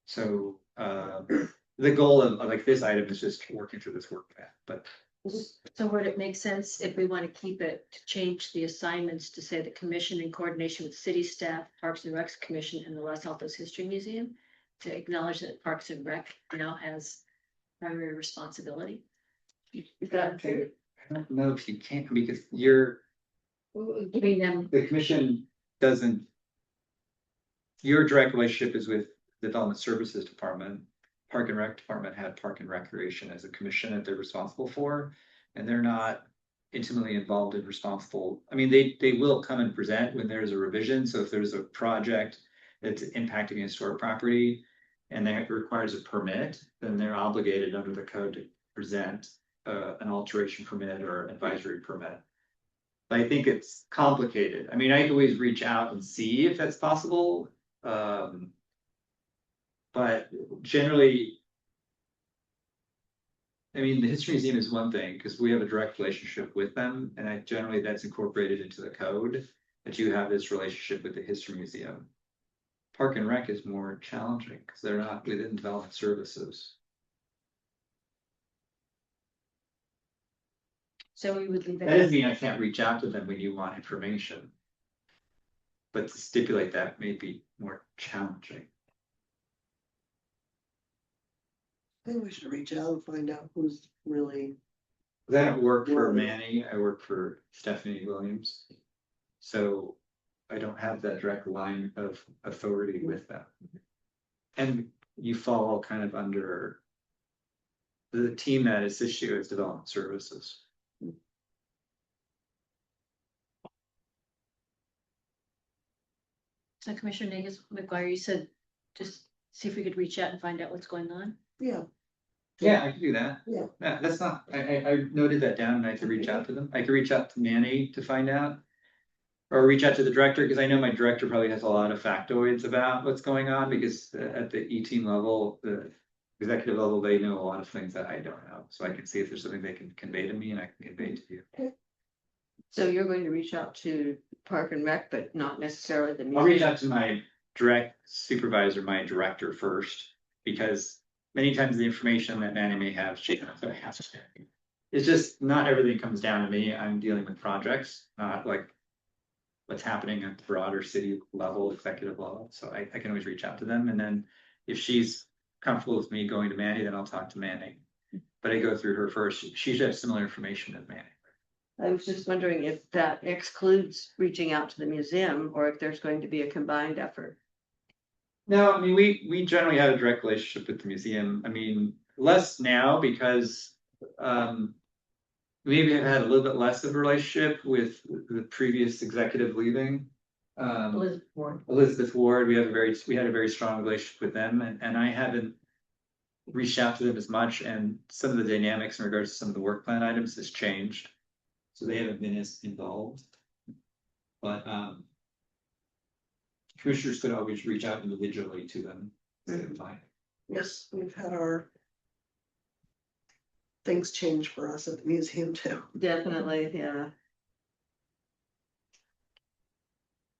So The goal of like this item is just working through this work path, but So would it make sense if we want to keep it, to change the assignments to say the commission in coordination with city staff, Parks and Recs Commission and the Los Altos History Museum? To acknowledge that Parks and Rec now has primary responsibility? Is that okay? I don't know if you can, because you're, Giving them, the commission doesn't. Your direct relationship is with the Development Services Department. Park and Rec Department had Park and Recreation as a commission that they're responsible for, and they're not intimately involved and responsible. I mean, they will come and present when there's a revision, so if there's a project that's impacting a historic property and that requires a permit, then they're obligated under the code to present an alteration permit or advisory permit. But I think it's complicated. I mean, I can always reach out and see if that's possible. But generally, I mean, the History Museum is one thing because we have a direct relationship with them, and generally that's incorporated into the code that you have this relationship with the History Museum. Park and Rec is more challenging because they're not within Development Services. so we would leave That doesn't it. mean I can't reach out to them when you want information. But to stipulate that may be more challenging. I think we should reach out and find out who's really, I don't work for Right. Manny, I work for Stephanie Williams. So I don't have that direct line of authority with them. And you fall kind of under the team that is issue is Development Services. So Commissioner Nagus, McGuire, you said just see if we could reach out and find out what's going on. yeah, Yeah, I can do that. Yeah. That's not, I noted that down and I could reach out to them. I could reach out to Manny to find out. Or reach out to the director, because I know my director probably has a lot of factoids about what's going on, because at the E-team level, the executive level, they know a lot of things that I don't know. So I can see if there's something they can convey to me and I can convey to you. So you're going to reach out to Park and Rec, but not necessarily the I'll reach museum? out to my direct supervisor, my director first, because many times the information that Manny may have, she doesn't have. It's just not everything comes down to me. I'm dealing with projects, not like what's happening at the broader city level, executive level. So I can always reach out to them. And then if she's comfortable with me going to Manny, then I'll talk to Manny. But I go through her first. She should have similar information as Manny. I was just wondering if that excludes reaching out to the museum or if there's going to be a combined effort. No, I mean, we generally have a direct relationship with the museum. I mean, less now because maybe have had a little bit less of a relationship with the previous executive leaving. Elizabeth Ward, we had a very strong relationship with them, and I haven't reached out to them as much, and some of the dynamics in regards to some of the work plan items has changed. So they haven't been as involved. But commissioners could always reach out individually to them. yes, we've had our things change for us at the museum too. Definitely, yeah.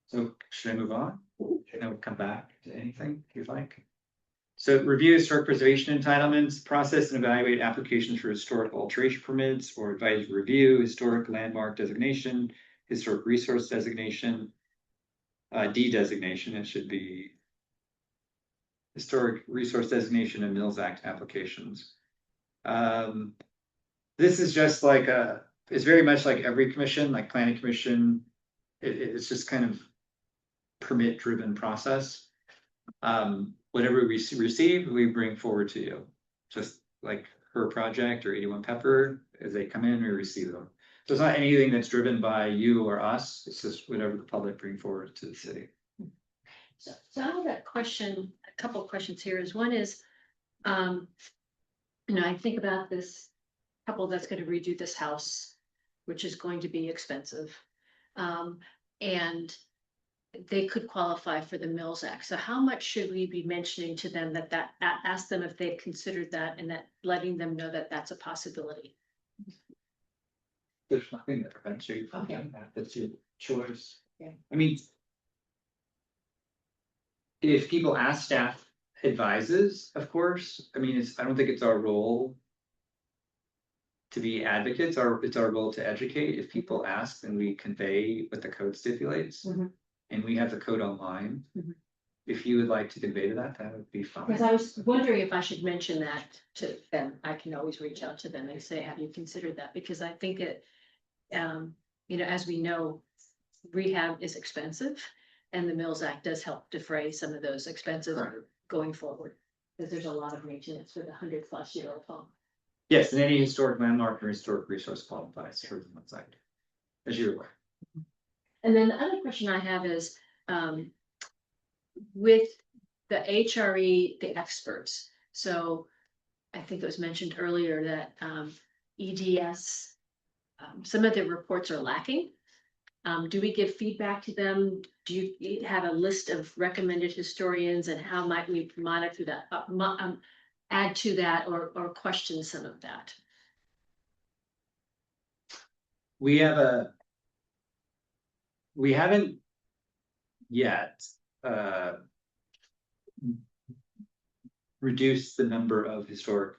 So should I move on? And then we'll come back to anything you'd like. So review historic preservation entitlements, process and evaluate applications for historic alteration permits or advisory review, historic landmark designation, historic resource designation. D designation, it should be historic resource designation and Mills Act applications. This is just like it's very much like every commission, like planning commission. It's just kind of permit driven process. Whatever we receive, we bring forward to you. Just like her project or 81 Pepper, as they come in, we receive them. So it's not anything that's driven by you or us. It's just whatever the public bring forward to the city. So I have a question, a couple of questions here is one is, I think about this couple that's going to redo this house, which is going to be expensive. And they could qualify for the Mills Act. So how much should we be mentioning to them that ask them if they've considered that and that letting them know that that's a possibility? There's nothing that prevents you from doing that. That's your choice. Yeah. I mean, if people ask staff advises, of course. I mean, I don't think it's our role to be advocates, it's our role to educate. If people ask, then we convey what the code stipulates. Mhm. And we have the code online. Mhm. If you would like to convey that would be Because fine. I was wondering if I should mention that to them. I can always reach out to them and say, have you considered that? Because I think it, as we know, rehab is expensive. And the Mills Act does help defray some of those expenses going forward. Because there's a lot of maintenance with a 100+ year-old home. Yes, and any historic landmark or historic resource qualifies for the website, as you're aware. And then the other question I have is, with the HRE, the experts, so I think it was mentioned earlier that EDS, some of their reports are lacking. Do we give feedback to them? Do you have a list of recommended historians, and how might we monitor that, add to that, or question some of that? We haven't yet reduced the number of historic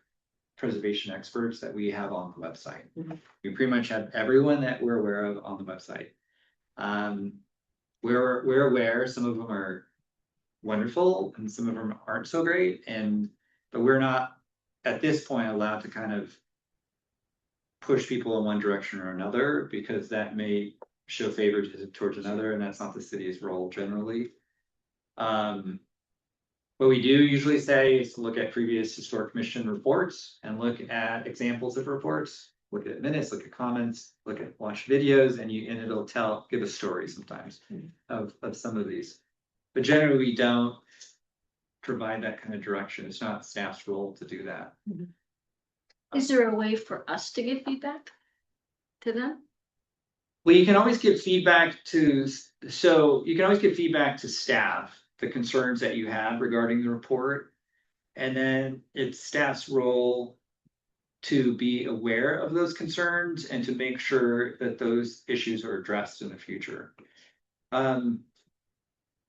preservation experts that we have on the website. Mhm. We pretty much have everyone that we're aware of on the website. We're aware some of them are wonderful and some of them aren't so great, but we're not at this point allowed to kind of push people in one direction or another, because that may show favoritism towards another, and that's not the city's role generally. What we do usually say is to look at previous historic commission reports and look at examples of reports, look at minutes, look at comments, watch videos, and it'll give a story sometimes of some of these. But generally, we don't provide that kind of direction. It's not staff's role to do that. Is there a way for us to give feedback to them? Well, you can always give feedback to staff, the concerns that you have regarding the report. And then it's staff's role to be aware of those concerns and to make sure that those issues are addressed in the future.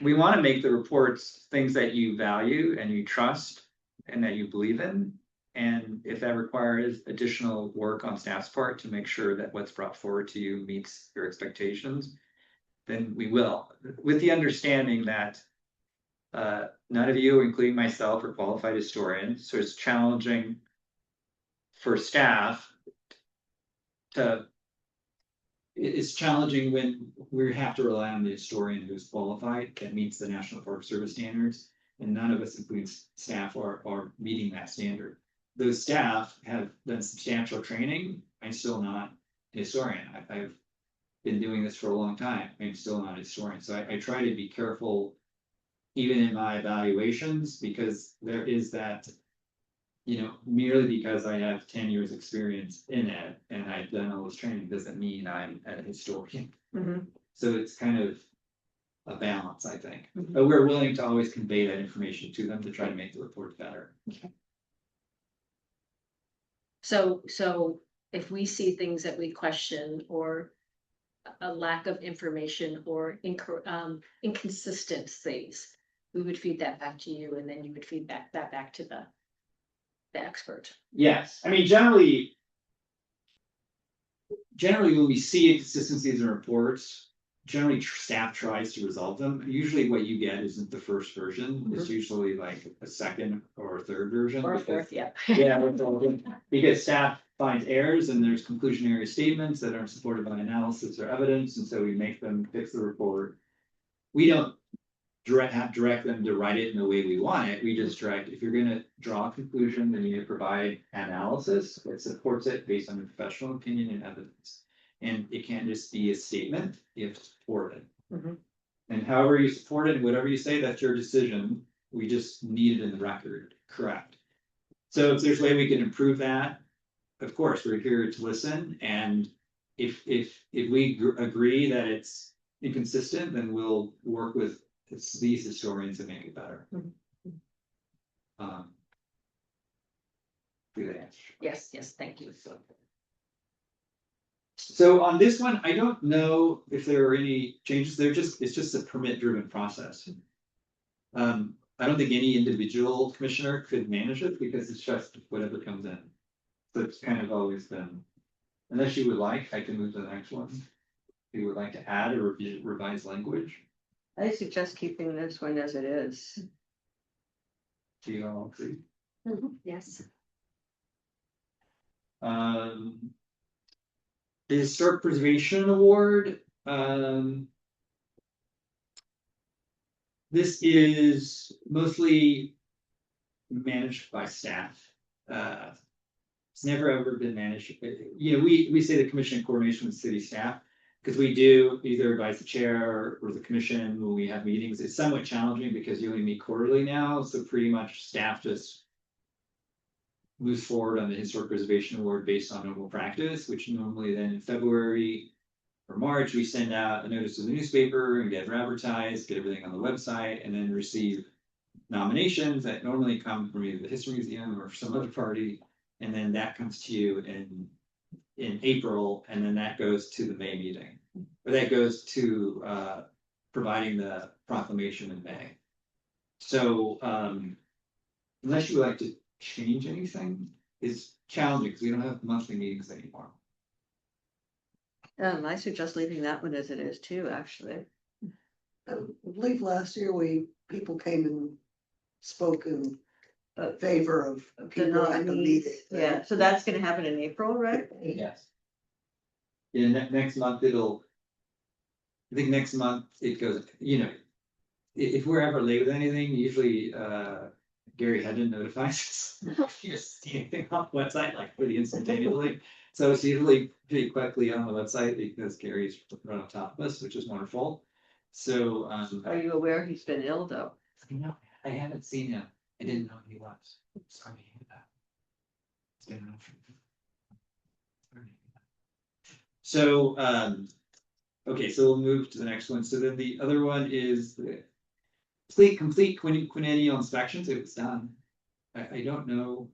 We want to make the reports things that you value and you trust and that you believe in. And if that requires additional work on staff's part to make sure that what's brought forward to you meets your expectations, then we will, with the understanding that none of you, including myself, are qualified historians. So it's challenging for staff it's challenging when we have to rely on the historian who's qualified, that meets the National Park Service standards, and none of us, including staff, are meeting that standard. Those staff have done substantial training. I'm still not a historian. I've been doing this for a long time. I'm still not a historian. So I try to be careful even in my evaluations, because there is that, merely because I have 10 years experience in it and I've done all this training doesn't mean I'm a historian. Mhm. So it's kind of a balance, I think. But we're willing to always convey that information to them to try to make the report better. So if we see things that we question, or a lack of information, or inconsistencies, we would feed that back to you, and then you would feed that back to the expert. Yes, I mean, generally when we see inconsistencies in reports, generally staff tries to resolve them. Usually what you get isn't the first version, it's usually like a second or a third version. Or a fourth, yeah. Yeah, because staff finds errors and there's conclusionary statements that aren't supported by analysis or evidence, and so we make them fix the report. We don't direct them to write it in the way we want it. We just direct, if you're going to draw a conclusion, then you need to provide analysis that supports it based on professional opinion and evidence. And it can't just be a statement, you have to support it. And however you support it, whatever you say, that's your decision. We just need it in the record, correct? So if there's a way we can improve that, of course, we're here to listen. And if we agree that it's inconsistent, then we'll work with these historians to make it better. Do that. Yes, thank you. So on this one, I don't know if there are any changes. It's just a permit driven process. I don't think any individual commissioner could manage it because it's just whatever comes in. So it's kind of always been, unless you would like, I can move to the next one. If you would like to add or revise language, I suggest keeping this one as it is. do you all agree? Yes. The Historic Preservation Award, this is mostly managed by staff. It's never ever been managed, you know, we say the commission in coordination with city staff. Because we do either advise the chair or the commission when we have meetings. It's somewhat challenging because you only meet quarterly now, so pretty much staff just moves forward on the Historic Preservation Award based on normal practice, which normally then in February or March, we send out a notice to the newspaper and get it advertised, get everything on the website, and then receive nominations that normally come from either the History Museum or some other party. And then that comes to you in April, and then that goes to the May meeting. Or that goes to providing the proclamation in May. So unless you would like to change anything, it's challenging because we don't have monthly meetings anymore. I suggest leaving that one as it is too, actually. I believe last year people came and spoke in favor of The people at the nominees, meeting. yeah, so that's gonna happen in April, right? Yes. Yeah, next month I think next month it goes, you know, if we're ever late with anything, usually Gary Hedden notifies us. If you see anything on the website, like pretty instantaneously. So it's usually pretty quickly on the website because Gary's right on top of us, which is wonderful. So Are you aware he's been ill though? no, I haven't seen him. I didn't know he was. Sorry to hear that. It's been rough. Sorry to hear that. So okay, so we'll move to the next one. So then the other one is the complete quinennial inspections. It was done. I don't know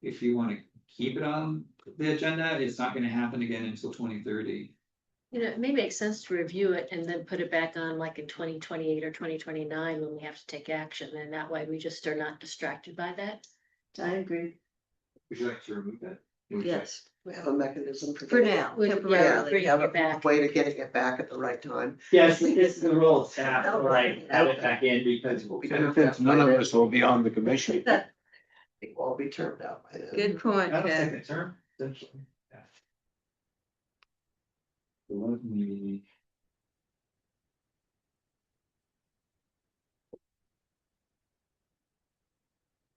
if you want to keep it on the agenda. It's not going to happen again until 2030. You know, it may make sense to review it and then put it back on like in 2028 or 2029 when we have to take action, and that way we just are not distracted by that. I agree. Would you like to remove that? Yes, We have a mechanism for now, We- Yeah, temporarily. we have Bring a it back. way to getting it back at the right time. Yes, this is the role of staff, right? Add it back in because Benefits, none of us will be on the commission. That it will all be turned out by then. Good point, That was Ken. second term, essentially. Yeah. So let me-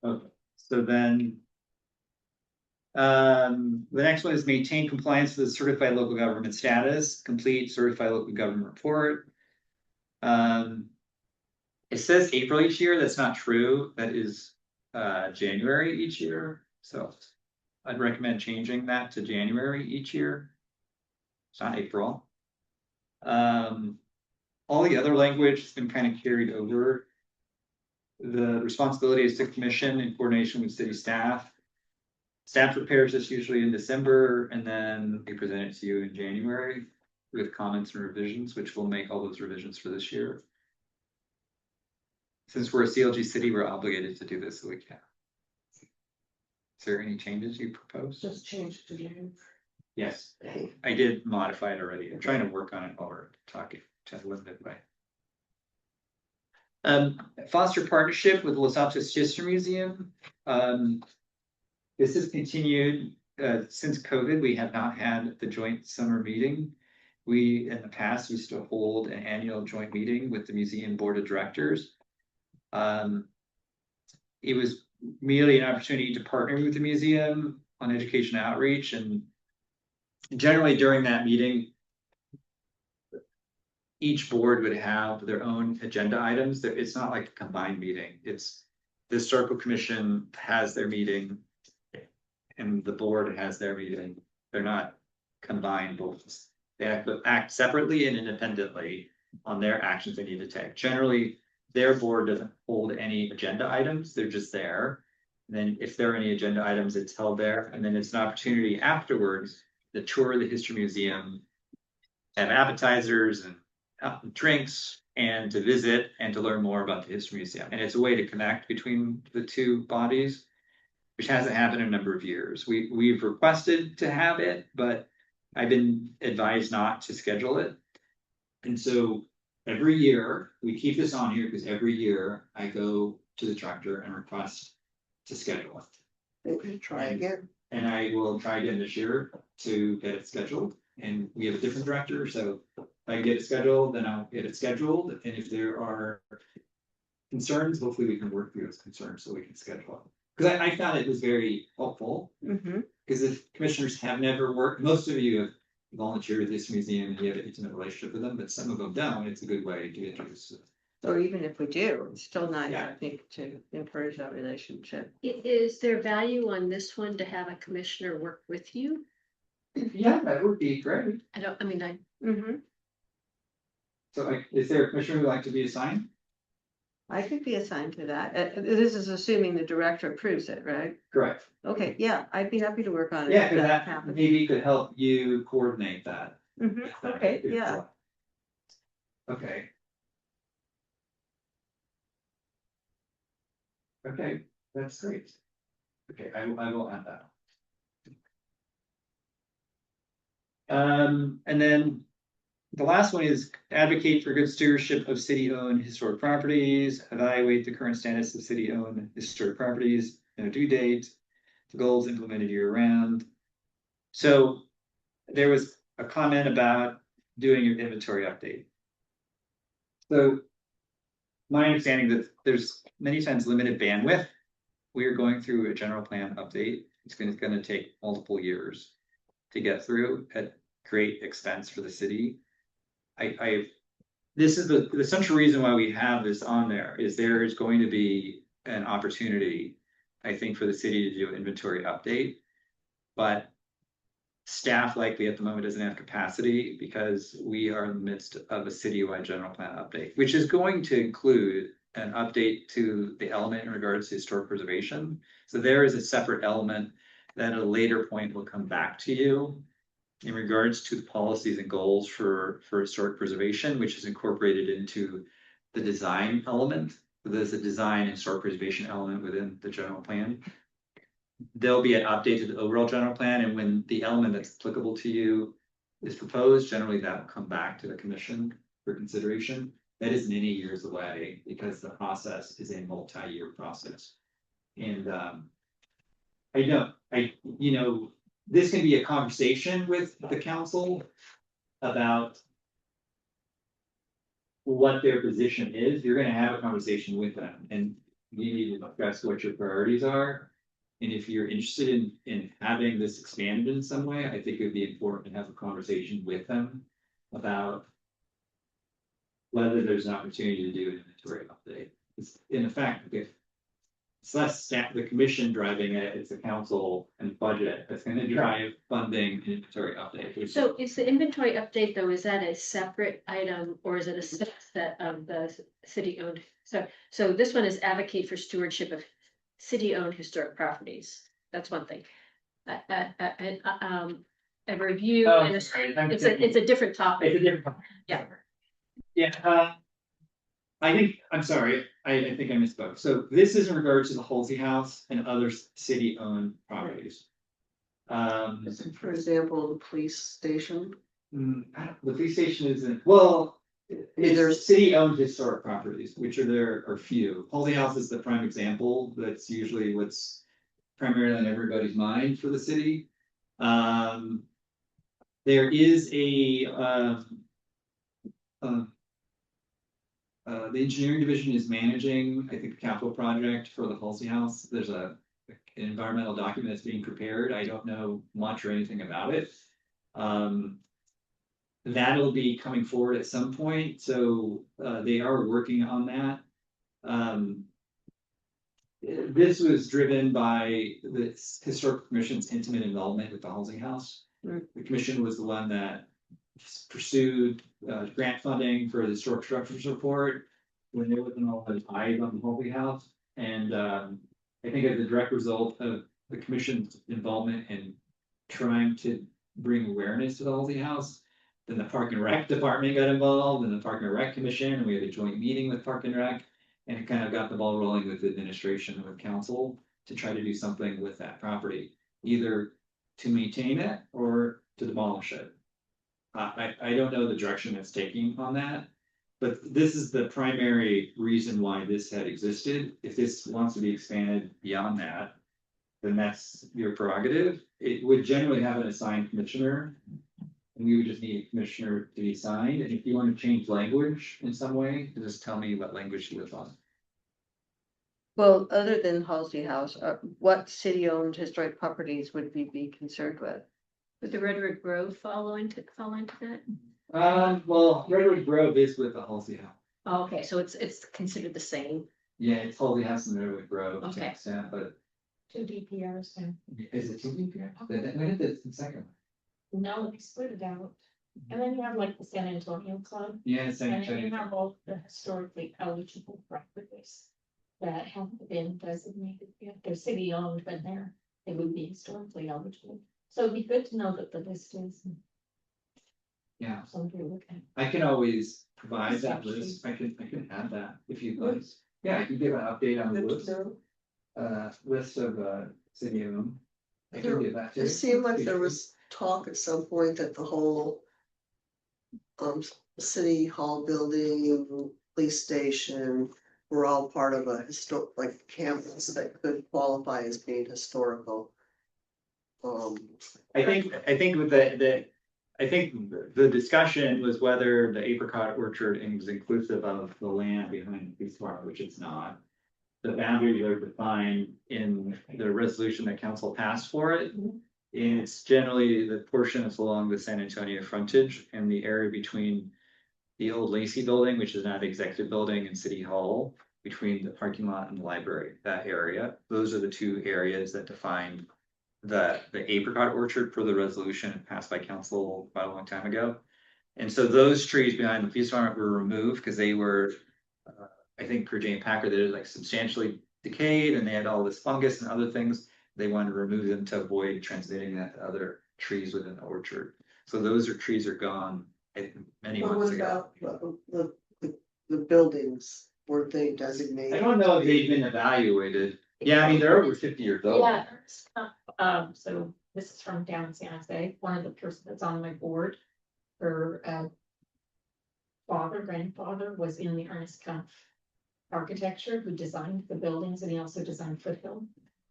Okay, so then. The next one is maintain compliance with certified local government status, complete certified local government report. It says April each year, that's not true, that is January each year, so. I'd recommend changing that to January each year. It's not April. All the other language has been kind of carried over. The responsibility is to commission in coordination with city staff. Staff prepares this usually in December, and then we present it to you in January with comments and revisions, which will make all those revisions for this year. Since we're a CLG city, we're obligated to do this, so we can. Is there any changes you propose? Just change it to January. Yes, I did modify it already. I'm trying to work on it while we're talking to a limited way. Foster partnership with the Los Altos History Museum. This has continued since COVID. We have not had the joint summer meeting. In the past, we used to hold an annual joint meeting with the museum board of directors. It was merely an opportunity to partner with the museum on education outreach, and generally during that meeting, each board would have their own agenda items. It's not like a combined meeting. It's the historical commission has their meeting and the board has their meeting. They're not combined both. They have to act separately and independently on their actions they need to take. Generally, their board doesn't hold any agenda items. They're just there. And then if there are any agenda items, it's held there. And then it's an opportunity afterwards to tour the history museum, have appetizers and drinks and to visit and to learn more about the history museum. And it's a way to connect between the two bodies, which hasn't happened in a number of years. We've requested to have it, but I've been advised not to schedule it. And so every year, we keep this on here because every year I go to the director and request to schedule it. Maybe try again. And I will try again this year to get it scheduled. And we have a different director, so if I get it scheduled, then I'll get it scheduled. And if there are concerns, hopefully we can work through those concerns so we can schedule it. Because I found it was very helpful. Because the commissioners have never worked, most of you have volunteered at this museum and you have an intimate relationship with them, but some of them don't. It's a good way to get introduced to them. Or even if we do, it's still nice, Yeah. I think, to encourage that relationship. Is there value on this one to have a commissioner work with you? Yeah, that would be great. So is there a commissioner who would like to be assigned? I could be assigned to that. This is assuming the director approves it, right? Correct. Okay, yeah, I'd be happy to work on it. Yeah, if because that happens. maybe could help you coordinate that. Okay, yeah. Okay. Okay, that's great. Okay, I will add that. And then the last one is advocate for good stewardship of city-owned historic properties, evaluate the current status of city-owned historic properties, no due date, the goals implemented year-round. So there was a comment about doing your inventory update. So my understanding that there's many times limited bandwidth. We are going through a general plan update. It's going to take multiple years to get through at great expense for the city. This is the central reason why we have this on there is there is going to be an opportunity, I think, for the city to do an inventory update. But staff likely at the moment doesn't have capacity because we are in the midst of a citywide general plan update, which is going to include an update to the element in regards to historic preservation. So there is a separate element that at a later point will come back to you in regards to the policies and goals for historic preservation, which is incorporated into the design element. There's a design and historic preservation element within the general plan. There'll be an update to the overall general plan, and when the element that's applicable to you is proposed, generally that will come back to the commission for consideration. That is many years away because the process is a multi-year process. And this can be a conversation with the council about what their position is. You're gonna have a conversation with them and you need to discuss what your priorities are. And if you're interested in having this expanded in some way, I think it would be important to have a conversation with them about whether there's an opportunity to do an inventory update. It's, in effect, if it's less staff, the commission driving it, it's the council and budget that's going to drive funding and inventory update. So is the inventory update though, is that a separate item or is it a set of the city-owned? So this one is advocate for stewardship of city-owned historic properties. That's one thing. A review, Oh, and sorry, it's a different topic. It's a different topic. Yeah. Yeah, I think, I'm sorry, I think I misspoke. So this is in regards to the Halsey House and other city-owned properties. For example, the police station. The police station isn't, well, it's city-owned historic properties, which are few. Halsey House is the prime example. That's usually what's primarily on everybody's mind for the city. There is the engineering division is managing, I think, the capital project for the Halsey House. There's an environmental document that's being prepared. I don't know much or anything about it. That'll be coming forward at some point, so they are working on that. This was driven by the Historic Commission's intimate involvement with the Halsey House. The commission was the one that pursued grant funding for the historic structures report when there wasn't all those eyes on the Halsey House. And I think as a direct result of the commission's involvement in trying to bring awareness to the Halsey House, Then the Park and Rec department got involved, and the Park and Rec Commission, and we had a joint meeting with Park and Rec. And it kind of got the ball rolling with the administration and with council to try to do something with that property, either to maintain it or to demolish it. I don't know the direction it's taking on that. But this is the primary reason why this had existed. If this wants to be expanded beyond that, then that's your prerogative. It would generally have an assigned commissioner. And we would just need a commissioner to be assigned. And if you want to change language in some way, just tell me what language you would want. Well, other than Halsey House, what city-owned historic properties would we be concerned with? Would the Redwood Grove fall into that? Well, Redwood Grove is with the Halsey House. Oh, okay, so it's considered the same. Yeah, it's Halsey House and Redwood Grove to an Okay. extent, but 2 DPRs and is it two DPR? When did the second one? no, we split it out. And then you have like the San Antonio Club. Yeah, it's And saying. then you have all the historically eligible properties that haven't been designated yet. They're city owned, but they would be historically eligible. So it'd be good to know that the list is. Yeah, Somebody look at. I can always provide that list. I can add that if you'd like. Yeah, I can give an update on the list. List of city of them. I can give that to you. It seemed like there was talk at some point that the whole. City hall building, police station were all part of a like campus that could qualify as being historical. I think with I think the discussion was whether the apricot orchard is inclusive of the land behind the police department, which it's not. The boundaries are defined in the resolution that council passed for it. And it's generally the portion that's along the San Antonio frontage and the area between the old Lacey building, which is now the executive building, and City Hall, between the parking lot and the library, that area. Those are the two areas that define the apricot orchard for the resolution passed by council about a long time ago. And so those trees behind the police department were removed because they were, I think per Jane Packer, they're like substantially decayed and they had all this fungus and other things. They wanted to remove them to avoid transmitting that to other trees within the orchard. So those trees are gone many But months what ago. about the buildings, weren't they designated? I don't know if they've been evaluated. Yeah, I mean, they're over 50 years old. Yeah, so this is from down in San Jose, one of the person that's on my board. Her grandfather was in the Ernest Kumpf architecture, who designed the buildings, and he also designed Foothill.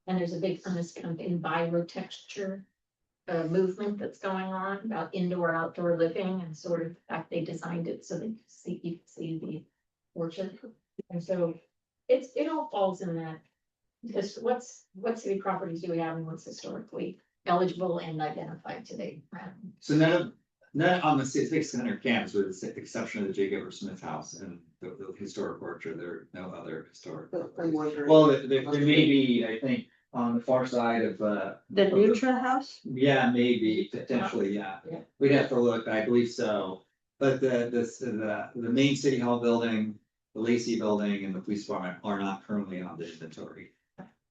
And there's a big Ernest Kumpf envirotexture movement that's going on about indoor outdoor living, and sort of the fact they designed it so that you can see the orchard. And so it all falls in that. Because what city properties do we have and what's historically eligible and identified today? So none on the Civic Center campus, with the exception of the J. Gibbs Smith House and the historic orchard, there are no other historic. I'm wondering. Well, there may be, I think, on the far side of The Nutra House? Yeah, maybe, potentially, yeah. Yeah. We'd have to look, I believe so. But the main city hall building, the Lacey building and the police department are not currently on the inventory.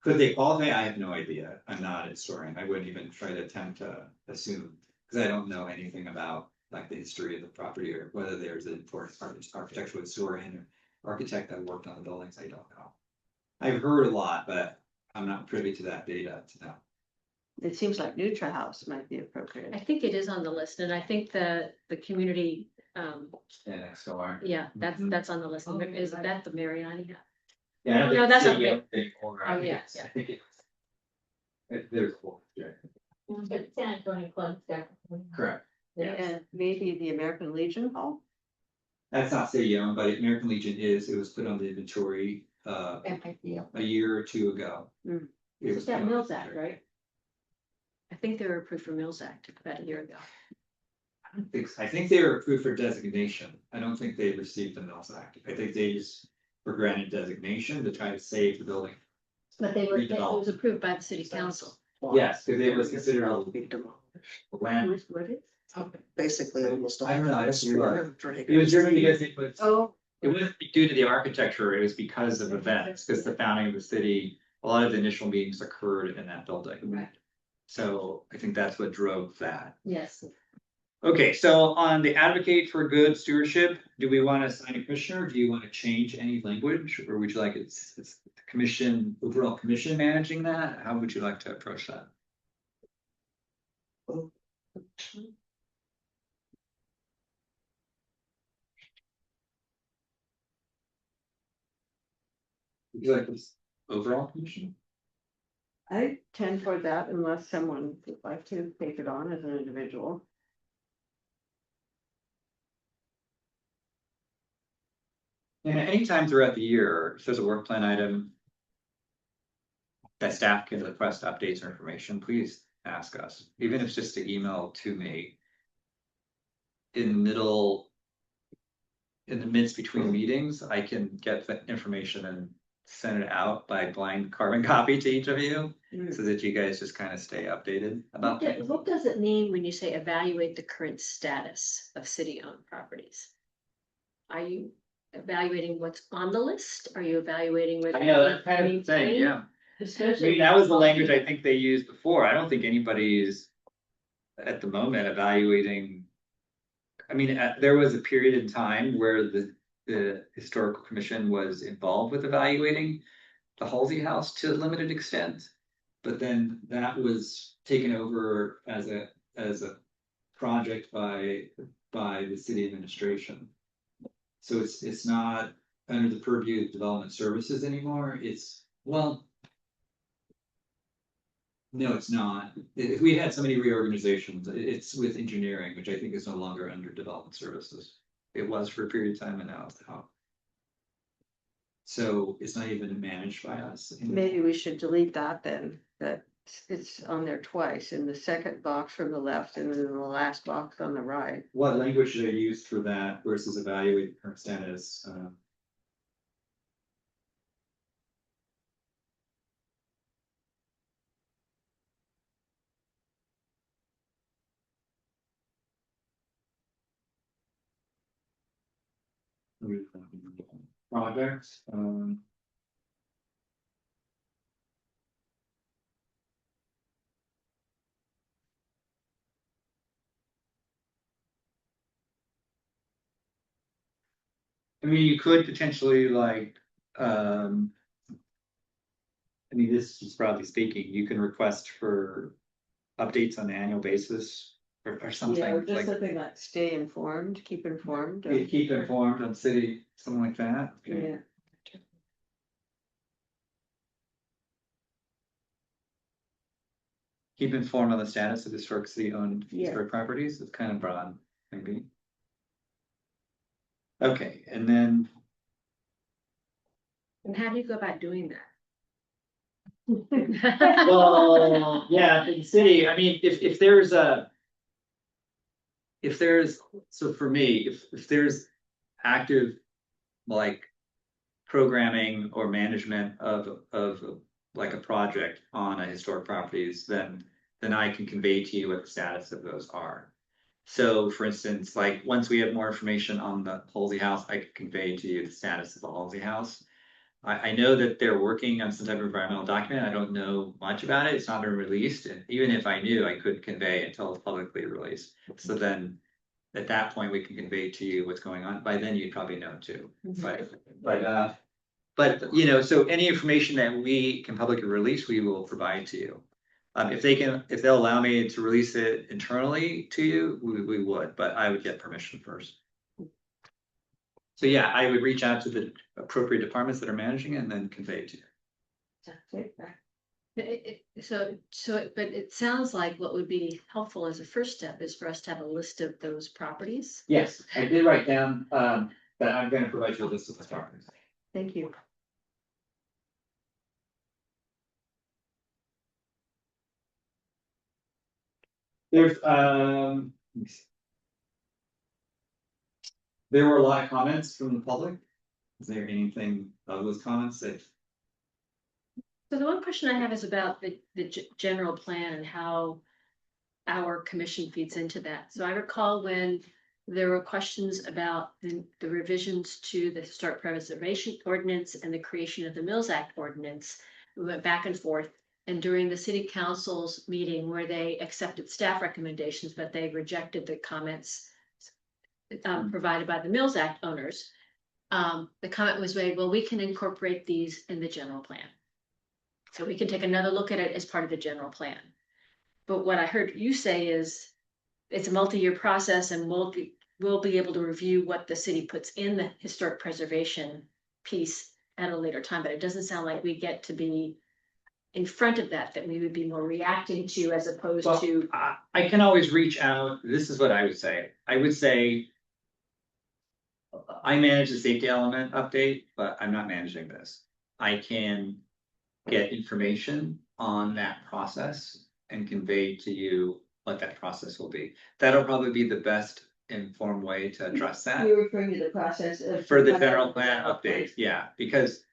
Could they qualify? I have no idea. I'm not a historian. I wouldn't even try to attempt to assume, because I don't know anything about like the history of the property or whether there's an important architectural historian or architect that worked on the buildings. I don't know. I've heard a lot, but I'm not privy to that data to know. It seems like Nutra House might be appropriate. I think it is on the list, and I think the community, Yeah, next door. yeah, that's on the list. Is that the Mariani? Yeah, I don't No, think that's it's not a big. thing, or I Oh, think yeah, it's- yeah. I think there's four, yeah, But San Antonio Club, definitely. correct. Yes. And maybe the American Legion Hall? That's not city owned, but American Legion it was put on the inventory That might be. a year or two ago. Hmm. It was It's that put on the Mills Act, inventory. right? I think they were approved for Mills Act about a year ago. I think they were approved for designation. I don't think they received the Mills Act. I think they just were granted designation to try to save the building. But they It was approved by the city council. Yes, because it was considered a Be demolished. land. What is? Basically, almost. I don't know, that's right. Drake. It was driven because it was. Oh, It wasn't due to the architecture, it was because of events, because the founding of the city, a lot of the initial meetings occurred in that building. Right. So I think that's what drove that. Yes. Okay, so on the advocate for good stewardship, do we want to assign a commissioner? Do you want to change any language? Or would you like it's the commission, overall commission managing that? How would you like to approach that? Would you like this overall commission? I tend toward that unless someone would like to take it on as an individual. And anytime throughout the year, if there's a work plan item that staff can request updates or information, please ask us, even if it's just to email to me. In the midst between meetings, I can get the information and send it out by blind carbon copy to each of you, so that you guys just kind of stay updated about things. What does it mean when you say evaluate the current status of city-owned properties? Are you evaluating what's on the list? Are you evaluating whether? I know that kind of thing, yeah. I mean, that was the language I think they used before. I don't think anybody's at the moment evaluating. I mean, there was a period in time where the historical commission was involved with evaluating the Halsey House to a limited extent. But then that was taken over as a project by the city administration. So it's not under the purview of development services anymore. No, it's not. We had so many reorganizations. It's with engineering, which I think is no longer under development services. It was for a period of time and now it's out. So it's not even managed by us. Maybe we should delete that then, that it's on there twice, in the second box from the left and then in the last box on the right. What language should I use for that versus evaluate current status? Projects. I mean, you could potentially like, I mean, this is broadly speaking, you can request for updates on an annual basis or something. Yeah, or just like something like stay informed, keep informed. keep informed on city, something like that. Okay. Yeah. Keep informed on the status of historic city owned Yeah. historic properties. It's kind of broad, maybe. Okay, and then And how do you go about doing that? well, yeah, in the city, I mean, if there's so for me, if there's active like programming or management of like a project on a historic properties, then I can convey to you what the status of those are. So for instance, like once we have more information on the Halsey House, I could convey to you the status of the Halsey House. I know that they're working on some type of environmental document. I don't know much about it. It's not been released. And even if I knew, I couldn't convey until it's publicly released. So then at that point, we can convey to you what's going on. By then, you'd probably know too. But you know, so any information that we can publicly release, we will provide to you. If they'll allow me to release it internally to you, we would, but I would get permission first. So yeah, I would reach out to the appropriate departments that are managing it and then convey it to you. But it sounds like what would be helpful as a first step is for us to have a list of those properties. Yes, I did write down that I'm going to provide you a list of those properties. Thank you. There's let me see. There were a lot of comments from the public. Is there anything of those comments that? So the one question I have is about the general plan and how our commission feeds into that. So I recall when there were questions about the revisions to the Historic Preservation Ordinance and the creation of the Mills Act ordinance. We went back and forth, And during the city council's meeting where they accepted staff recommendations, but they rejected the comments provided by the Mills Act owners, the comment was made, well, we can incorporate these in the general plan. So we can take another look at it as part of the general plan. But what I heard you say is it's a multi-year process and we'll be able to review what the city puts in the historic preservation piece at a later time, but it doesn't sound like we get to be in front of that we would be more reacting to as opposed Well, to. I can always reach out. This is what I would say. I would say I manage the safety element update, but I'm not managing this. I can get information on that process and convey to you what that process will be. That'll probably be the best informed way to address that. You're referring to the process of. For the general plan update, yeah, because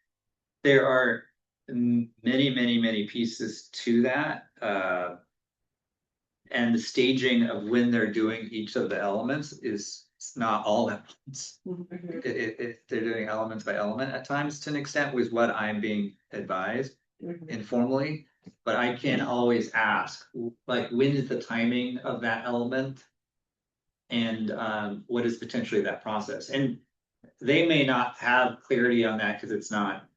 there are many pieces to that. And the staging of when they're doing each of the elements is not all at once. They're doing elements by element at times to an extent was what I'm being advised informally. But I can always ask, like, when is the timing of that element? And what is potentially that process? And they may not have clarity on that because it's not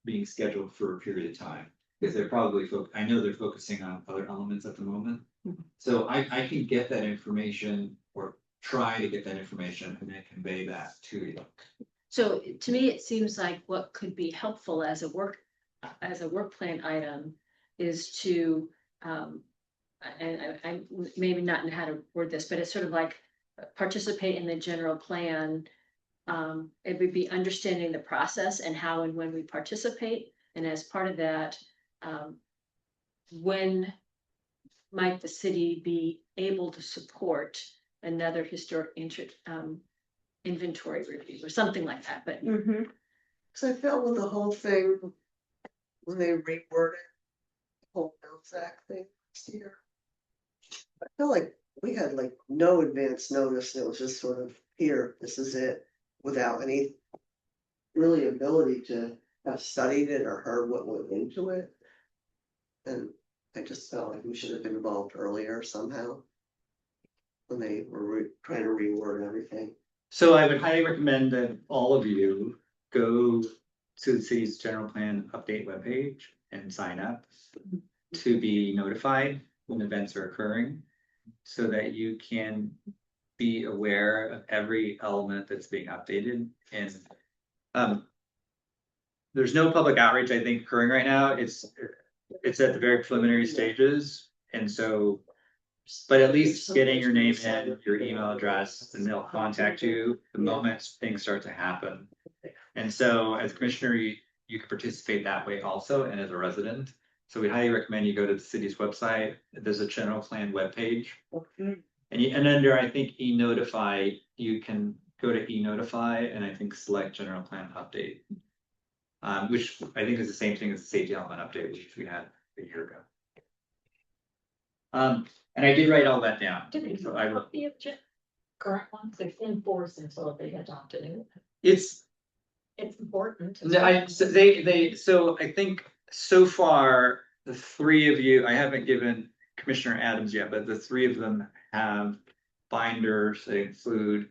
being scheduled for a period of time. Because they're probably, I know they're focusing on other elements at the moment. So I can get that information or try to get that information and then convey that to you. So to me, it seems like what could be helpful as a work plan item is to, and I maybe not know how to word this, but it's sort of like participate in the general plan. It would be understanding the process and how and when we participate. And as part of that, when might the city be able to support another historic inventory review or something like that, but. So I felt with the whole thing, when they reworded the whole Mills Act thing this year, I feel like we had like no advance notice. It was just sort of, here, this is it, without any really ability to have studied it or heard what went into it. And I just felt like we should have been involved earlier somehow when they were trying to reword everything. So I would highly recommend that all of you go to the city's general plan update webpage and sign up to be notified when events are occurring so that you can be aware of every element that's being updated. And there's no public outreach, I think, occurring right now. It's at the very preliminary stages. And so, but at least getting your name in, your email address, and they'll contact you the moment things start to happen. And so as commissioner, you can participate that way also, and as a resident. So we highly recommend you go to the city's website. There's a general plan webpage. And under, I think, e-notify, you can go to e-notify and I think select general plan update. Which I think is the same thing as the safety element update, which we had a year ago. And I did write all that down. So I will. The current ones, it's in force until they adopted it. It's important. So I think so far, the three of you, I haven't given Commissioner Adams yet, but the three of them have binders that include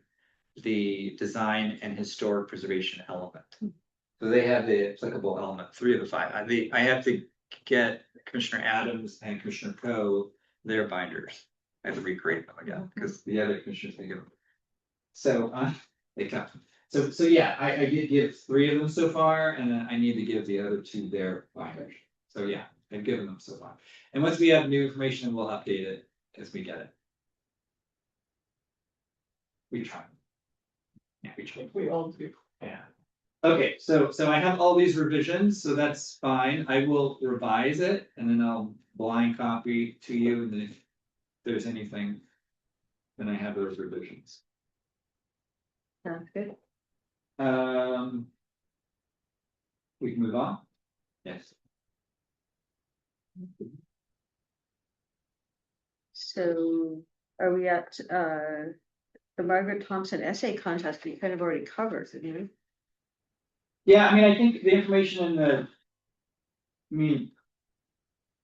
the design and historic preservation element. So they have the applicable element, 3 of the 5. I have to get Commissioner Adams and Commissioner Coe their binders. I have to recreate them again because the other commissioners they give them. So they come. So yeah, I did give 3 of them so far, and then I need to give the other 2 their binders. So yeah, I've given them so far. And once we have new information, we'll update it as we get it. We try. Yeah, we try. We all do. Yeah. Okay, so I have all these revisions, so that's fine. I will revise it and then I'll blind copy to you. And then if there's anything, then I have those revisions. Sounds good. We can move on. Yes. So are we at the Margaret Thompson essay contest? We kind of already covered, you know? Yeah, I mean, I think the information in the,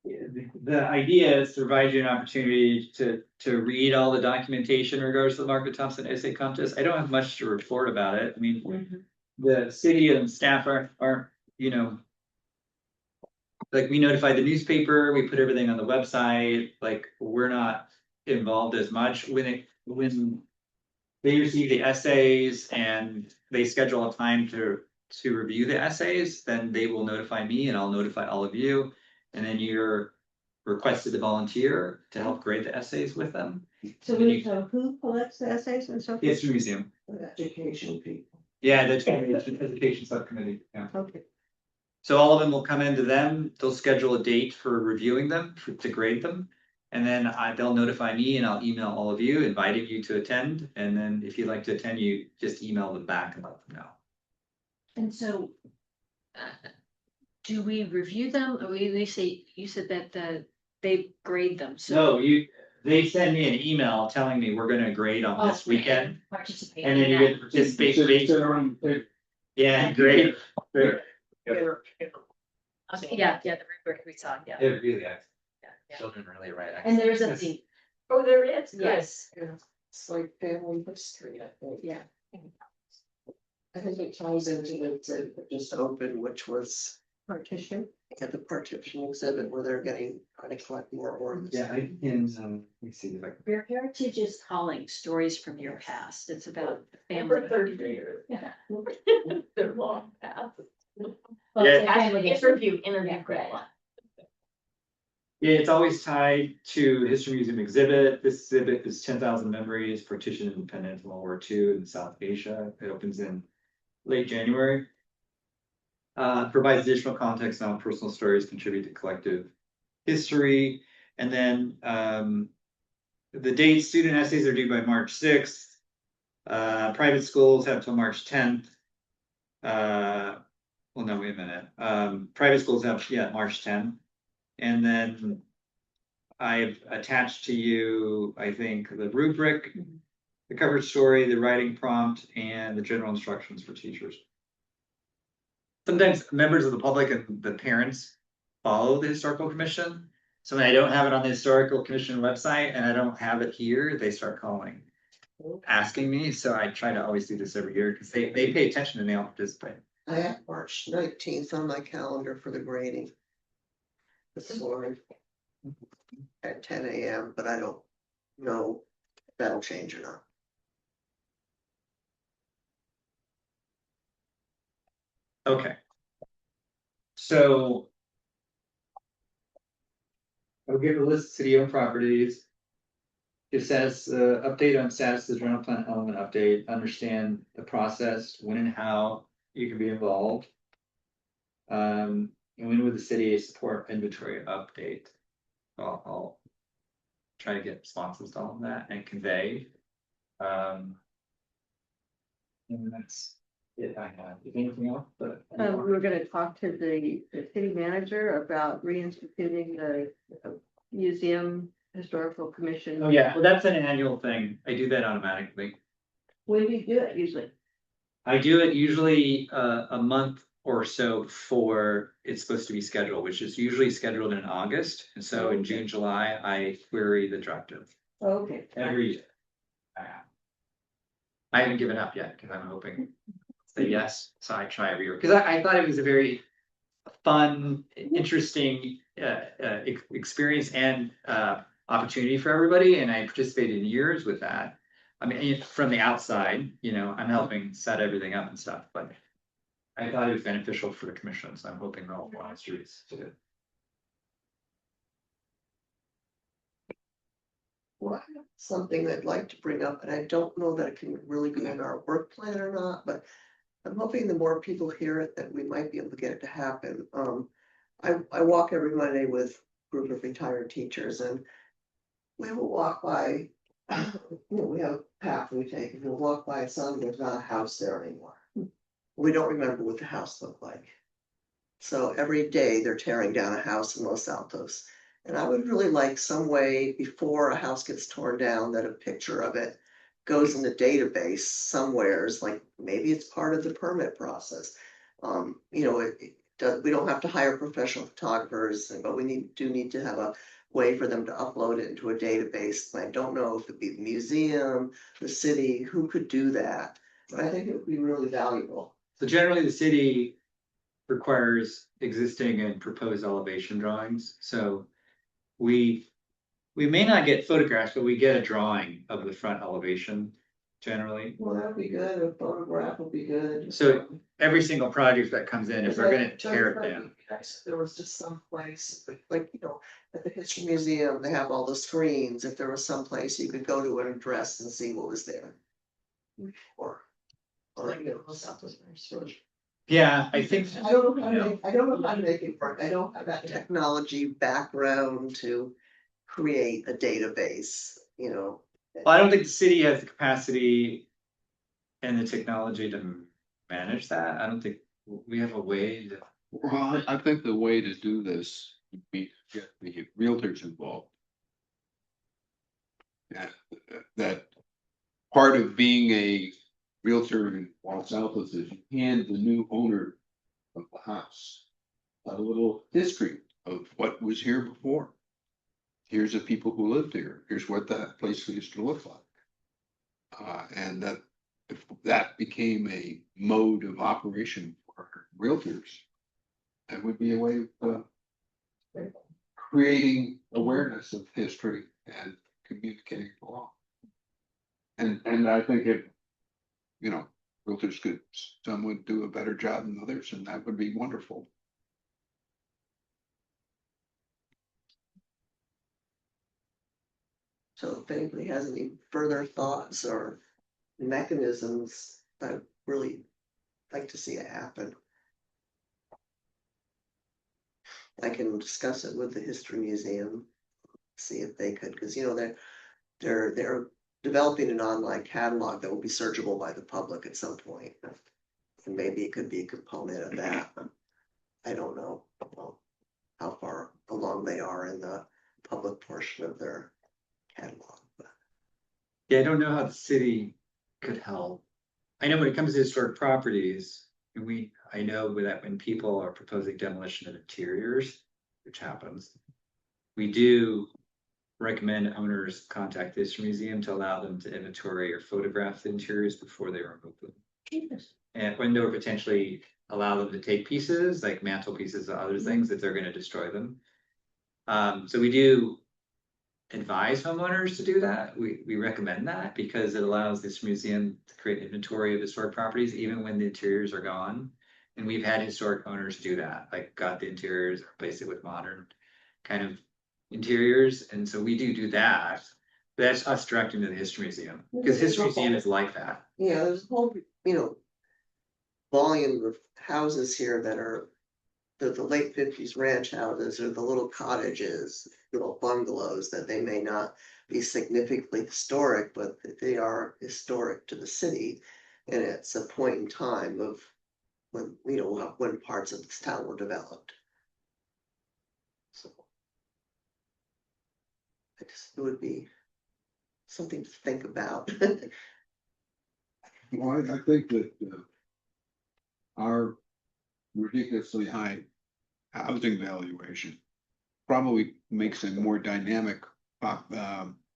The idea is to provide you an opportunity to read all the documentation in regards to the Margaret Thompson Essay Contest. I don't have much to report about it. I mean, the city and staff aren't, you know. Like we notify the newspaper, we put everything on the website, like we're not involved as much when they receive the essays and they schedule a time to review the essays, then they will notify me and I'll notify all of you. And then you're requested to volunteer to help grade the essays with them. So who collects the essays and so forth? History Museum. Education people. Yeah, the education subcommittee, yeah. Okay. So all of them will come into them, they'll schedule a date for reviewing them, to grade them. And then they'll notify me and I'll email all of you, inviting you to attend. And then if you'd like to attend, you just email them back and let them know. And so, do we review them, or we say, you said that they grade them, so. No, they send me an email telling me we're gonna grade on this weekend. Participate And in then you that. get to participate based. Yeah, great. Okay, yeah, the rubric we saw, yeah. It really is. Yeah. Children really right. And there's a thing. Oh, there is, yes. It's like family history, I think. Yeah. I think it ties into the exhibit that just opened, which was Partition. at the partition exhibit where they're trying to collect more organs. Yeah, I can, let me see if I can. Your heritage is calling, stories from your past. It's about the And for family. third graders, yeah. They're long paths. Yeah. Actually, interview grad. Yeah, it's always tied to History Museum exhibit. This exhibit is 10,000 Memories, Partition Independence World War II in South Asia. It opens in late January. Provides additional context on personal stories contribute to collective history. And then the date student essays are due by March 6th. Private schools have till March 10th. Well, no, wait a minute. Private schools have, March 10th. And then I've attached to you, I think, the rubric, the cover story, the writing prompt, and the general instructions for teachers. Sometimes members of the public and the parents follow the historical commission. So when I don't have it on the historical commission website and I don't have it here, they start calling, asking me. So I try to always do this every year because they pay attention and they all participate. I have March 19th on my calendar for the grading. This morning. At 10 a.m., but I don't know if that'll change or not. Okay. So I'll give a list of city-owned properties. It says update on status of the general plan element update, understand the process, when and how you can be involved. And when would the city support inventory update? I'll try to get responses to all of that and convey. And that's it I have. Is anything else? But We're gonna talk to the city manager about reinstituting the museum historical commission. oh yeah, well, that's an annual thing. I do that automatically. When do you do it usually? I do it usually a month or so before it's supposed to be scheduled, which is usually scheduled in August. And so in June, July, I query the directive Okay. every year. I haven't given up yet because I'm hoping to say yes. So I try every year because I thought it was a very fun, interesting experience and opportunity for everybody. And I participated in years with that. I mean, from the outside, I'm helping set everything up and stuff, but I thought it was beneficial for the commission, so I'm hoping they'll want streets to do. Well, I have something I'd like to bring up, and I don't know that it can really be in our work plan or not, but I'm hoping the more people hear it, that we might be able to get it to happen. I walk every Monday with a group of retired teachers, and we will walk by, we have a path we take, and we'll walk by, suddenly there's not a house there anymore. We don't remember what the house looked like. So every day they're tearing down a house in Los Altos. And I would really like some way before a house gets torn down that a picture of it goes in the database somewheres, like maybe it's part of the permit process. we don't have to hire professional photographers, but we do need to have a way for them to upload it into a database. And I don't know if it'd be the museum, the city, who could do that, but I think it would be really valuable. So generally, the city requires existing and proposed elevation drawings, so we may not get photographs, but we get a drawing of the front elevation generally. Well, that'd be good, a photograph would be good. So every single project that comes in, if they're gonna tear it down. There was just some place, like, at the History Museum, they have all the screens, if there was some place you could go to an address and see what was there. Or, Yeah, I think. I don't know how to make it work, I don't have that technology background to create a database, Well, I don't think the city has the capacity and the technology to manage that. I don't think we have a way to. Well, I think the way to do this would be to get the realtors involved. Yeah, that part of being a realtor in Los Altos is you hand the new owner of the house a little history of what was here before. Here's the people who lived here. Here's what that place used to look like. And that if that became a mode of operation for realtors, that would be a way of creating awareness of history and communicating along. And I think realtors could, some would do a better job than others, and that would be wonderful. so if anybody has any further thoughts or mechanisms, I'd really like to see it happen. I can discuss it with the History Museum, see if they could, because they're developing an online catalog that will be searchable by the public at some point. And maybe it could be a component of that. I don't know how far along they are in the public portion of their catalog. Yeah, I don't know how the city could help. I know when it comes to historic properties, and I know that when people are proposing demolition of interiors, which happens, we do recommend owners contact the History Museum to allow them to inventory or photograph the interiors before they remove them. And when or potentially allow them to take pieces like mantelpieces or other things if they're going to destroy them. So we do advise homeowners to do that. We recommend that because it allows this museum to create inventory of historic properties even when the interiors are gone. And we've had historic owners do that, like got the interiors, replace it with modern kind of interiors. And so we do that. That's us directing to the History Museum because History Museum is like that. Yeah, there's a whole, volume of houses here that are the late 50s ranch houses or the little cottages, little bungalows that they may not be significantly historic, but they are historic to the city. And it's a point in time of when, when parts of this town were developed. So it would be something to think about. Well, I think that our ridiculously high housing valuation probably makes a more dynamic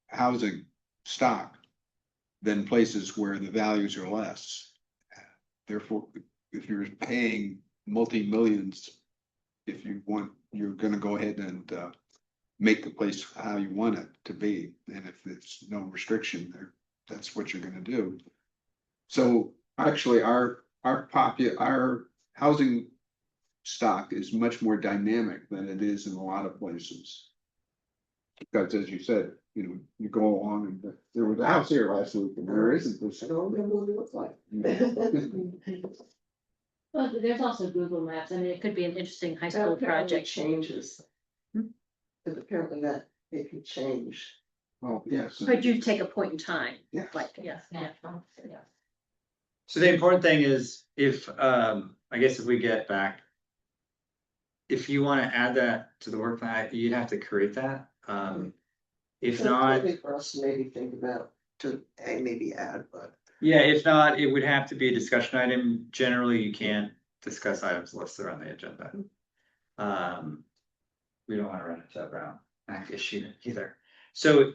housing stock than places where the values are less. Therefore, if you're paying multi-millions, if you want, you're going to go ahead and make the place how you want it to be. And if there's no restriction there, that's what you're going to do. So actually our housing stock is much more dynamic than it is in a lot of places. Because as you said, you go along and there was a house here last week and there isn't this. I don't remember what it looked like. Well, there's also Google Maps. I mean, it could be an interesting high school project. Changes. Because apparently that it could change. Oh, yes. Could you take a point in time? Yeah. Like, yeah. So the important thing is if, I guess if we get back, if you want to add that to the work plan, you'd have to create that. If not, For us to maybe think about to maybe add, but. yeah, if not, it would have to be a discussion item. Generally, you can't discuss items listed on the agenda. We don't want to run into that Brown Act issue either. So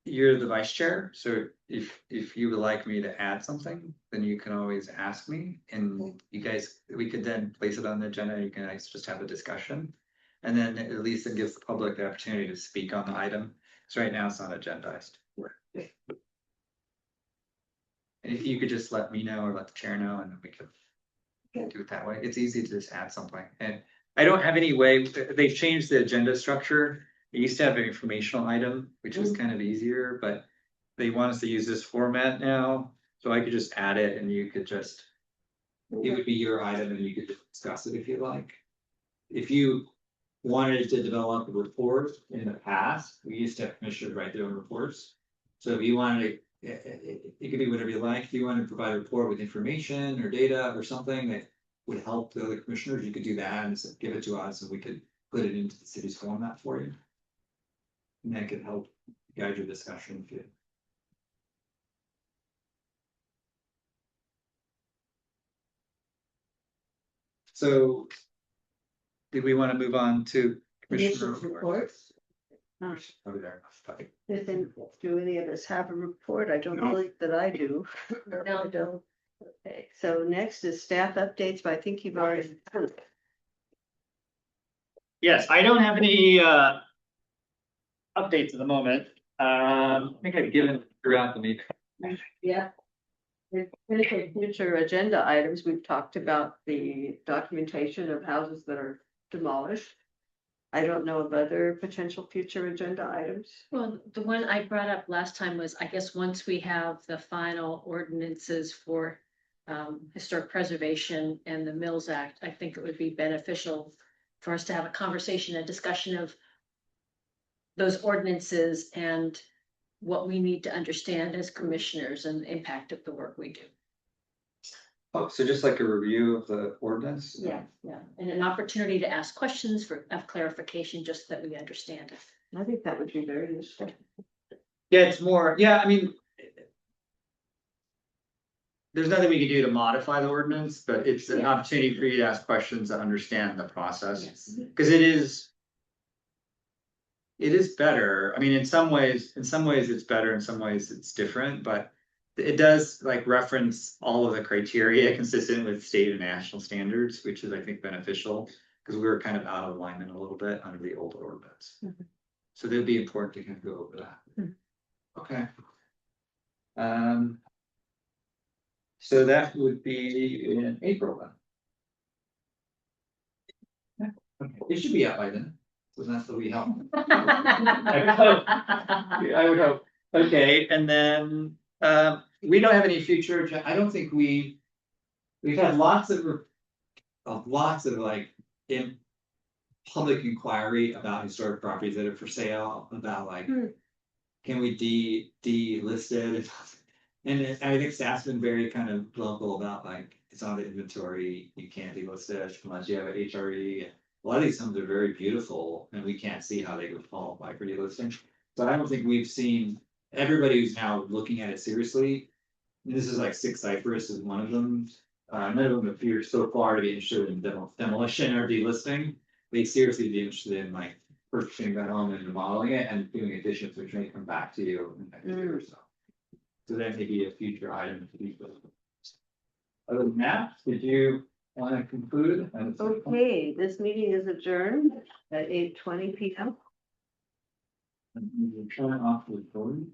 you're the vice chair, so if you would like me to add something, then you can always ask me, and you guys, we could then place it on the agenda, you guys just have a discussion. And then at least it gives the public the opportunity to speak on the item, because right now it's not agendized. And if you could just let me know or let the chair know, and then we could do it that way. It's easy to just add something, and I don't have any way, they've changed the agenda structure. It used to have an informational item, which was kind of easier, but they want us to use this format now, so I could just add it and you could just. It would be your item and you could just discuss it if you like. If you wanted to develop a report in the past, we used to have commissioners write their own reports. So if you wanted to, it could be whatever you like, if you want to provide a report with information or data or something that would help the other commissioners, you could do that and give it to us and we could put it into the city's format for you. And that could help guide your discussion if you. So. Did we want to move on to commissioner reports? Over there. Doesn't do any of us have a report? I don't No. believe that I do. No, I don't. Okay, so next is staff updates, but I think you've already. Yes, I don't have any updates at the moment. I think I've given throughout the meeting. Yeah. Future agenda items, we've talked about the documentation of houses that are demolished. I don't know of other potential future agenda items. Well, the one I brought up last time was, I guess, once we have the final ordinances for historic preservation and the Mills Act, I think it would be beneficial for us to have a conversation, a discussion of those ordinances and what we need to understand as commissioners and the impact of the work we do. Oh, so just like a review of the ordinance? Yeah, and an opportunity to ask questions of clarification, just so that we understand it. I think that would be very useful. Yeah, it's more, yeah, I mean. There's nothing we can do to modify the ordinance, but it's an opportunity for you to ask questions to understand the process, Yes. because it is. It is better, I mean, in some ways it's better, in some ways it's different, but. It does like reference all of the criteria consistent with state and national standards, which is, I think, beneficial, because we were kind of out of alignment a little bit under the old ordinance. So that'd be important to kind of go over that. Okay. So that would be in April then. Okay, it should be out by then, so that's what we help. I would hope. Okay, and then we don't have any future. I don't think we've had lots of like public inquiry about historic properties that are for sale, about like can we delist it? And I think staff's been very kind of local about like it's on the inventory, you can't delist it unless you have an HRE. A lot of these homes are very beautiful and we can't see how they would qualify for delisting. So I don't think we've seen everybody who's now looking at it seriously. This is like Six Cypress is one of them. None of them appear so far to be interested in demolition or delisting. They seriously be interested in like purchasing that home and remodeling it and doing additions, which may come back to you in the next year or so. So that may be a future item to be built. Other than that, did you want to conclude? Okay, this meeting is adjourned at 8:20 p.m. Turn off the recording.